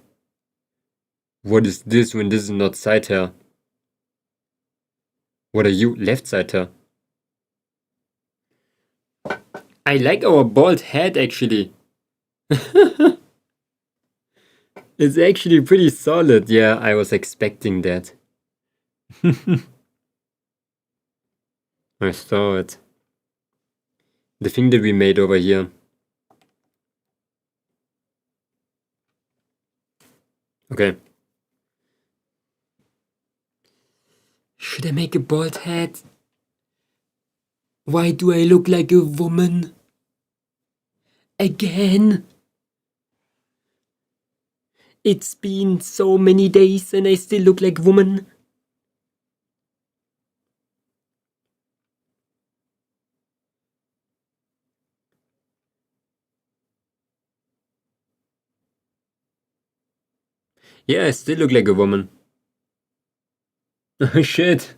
What is this when this is not side hair? What are you? Left side hair. I like our bald head actually. It's actually pretty solid. Yeah, I was expecting that. I saw it. The thing that we made over here. Okay. Should I make a bald head? Why do I look like a woman? Again? It's been so many days and I still look like a woman. Yeah, I still look like a woman. Oh shit.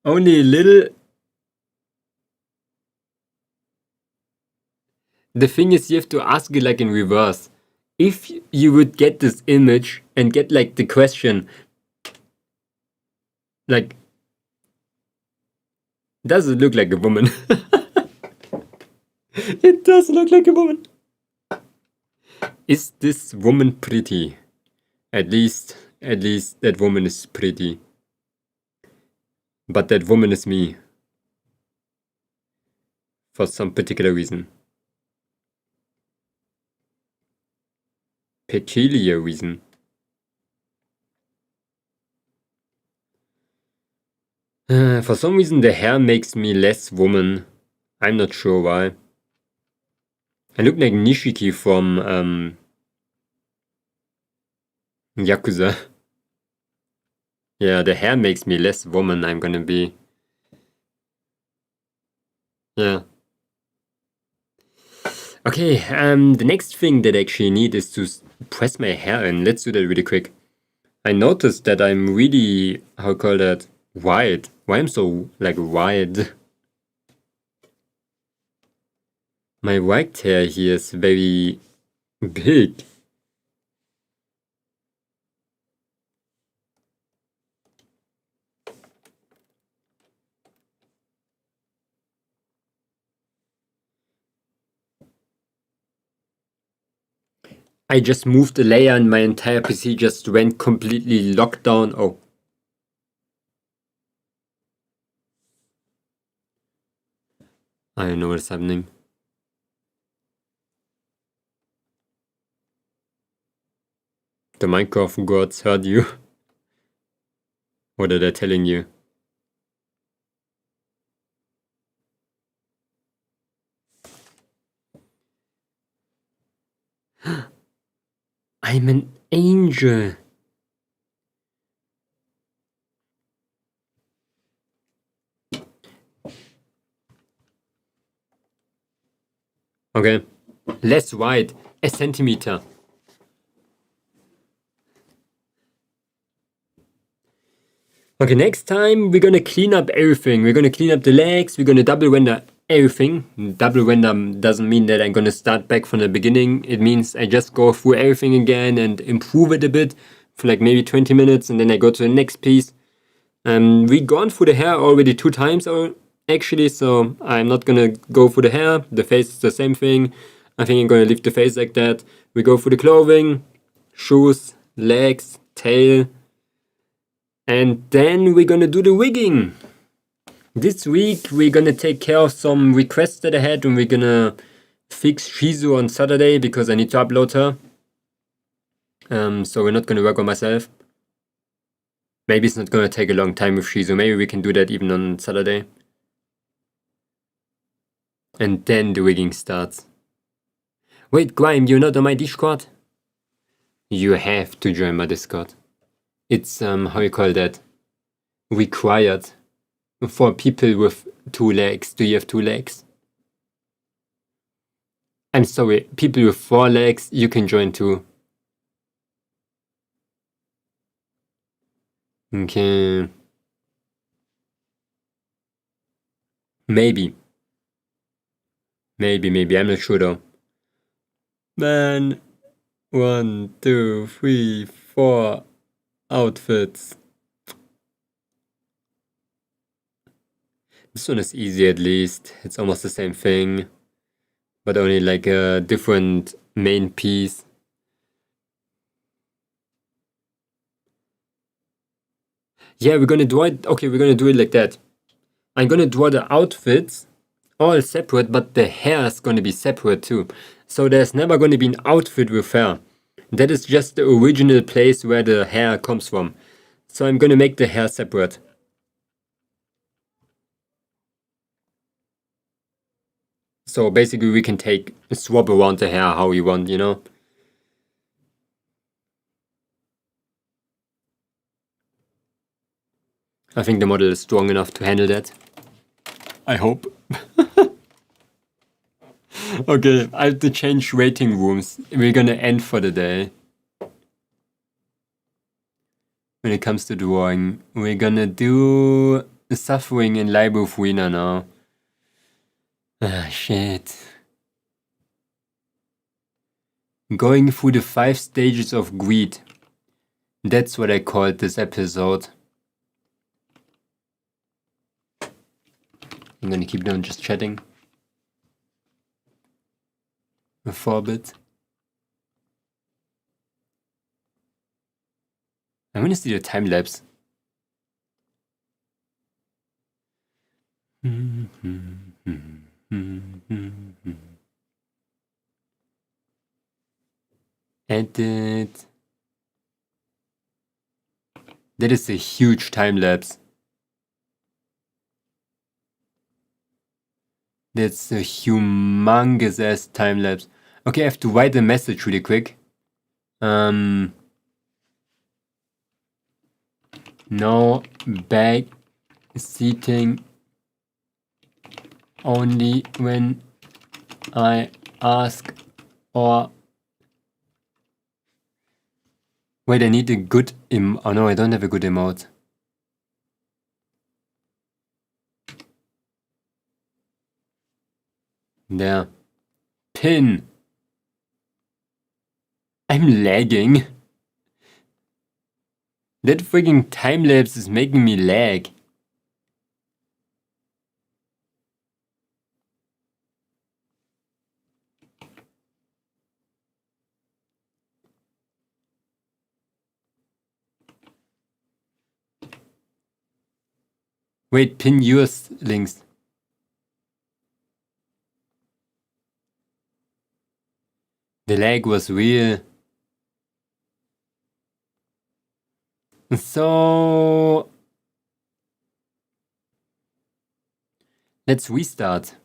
Only a little. The thing is, you have to ask it like in reverse. If you would get this image and get like the question, like, does it look like a woman? It does look like a woman. Is this woman pretty? At least that woman is pretty. But that woman is me. For some particular reason. Peculiar reason. For some reason the hair makes me less woman. I'm not sure why. I look like Nishiki from Yakuza. Yeah, the hair makes me less woman. I'm gonna be. Yeah. Okay, the next thing that I actually need is to press my hair in. Let's do that really quick. I noticed that I'm really, how I call that, wide. Why I'm so, like, wide? My white hair here is very big. I just moved a layer and my entire PC just went completely locked down. Oh. I don't know what's happening. The Minecraft gods heard you. What are they telling you? I'm an angel. Okay, less wide, a centimeter. Okay, next time we're gonna clean up everything. We're gonna clean up the legs, we're gonna double render everything. Double render doesn't mean that I'm gonna start back from the beginning. It means I just go through everything again and improve it a bit for like maybe 20 minutes and then I go to the next piece. We've gone through the hair already 2 times actually, so I'm not gonna go through the hair. The face is the same thing. I think I'm gonna leave the face like that. We go through the clothing, shoes, legs, tail, and then we're gonna do the wigging. This week we're gonna take care of some requests that I had and we're gonna fix Shizu on Saturday because I need to upload her. So we're not gonna work on myself. Maybe it's not gonna take a long time with Shizu. Maybe we can do that even on Saturday. And then the wigging starts. Wait, Grime, you're not on my Discord? You have to join my Discord. It's, how you call that? required for people with 2 legs. Do you have 2 legs? I'm sorry, people with 4 legs, you can join too. Okay. Maybe, I'm not sure though. Man, 1, 2, 3, 4 outfits. This one is easy at least. It's almost the same thing, but only like a different main piece. Yeah, we're gonna do it. Okay, we're gonna do it like that. I'm gonna draw the outfits all separate, but the hair is gonna be separate too. So there's never gonna be an outfit with hair. That is just the original place where the hair comes from. So I'm gonna make the hair separate. So basically we can swap around the hair how we want, you know? I think the model is strong enough to handle that. I hope. Okay, I have to change waiting rooms. We're gonna end for the day. When it comes to drawing, we're gonna do Suffering in Library of Wiener now. Ah, shit. Going through the 5 stages of greed. That's what I called this episode. I'm gonna keep them just chatting. For a bit. I'm gonna see the time lapse. Edit. That is a huge time lapse. That's a humongous ass time lapse. Okay, I have to write a message really quick. No back seating only when I ask or wait, I need a good oh no, I don't have a good emote. There. Pin. I'm lagging. That freaking time lapse is making me lag. Wait, pin yours links. The lag was real. So let's restart.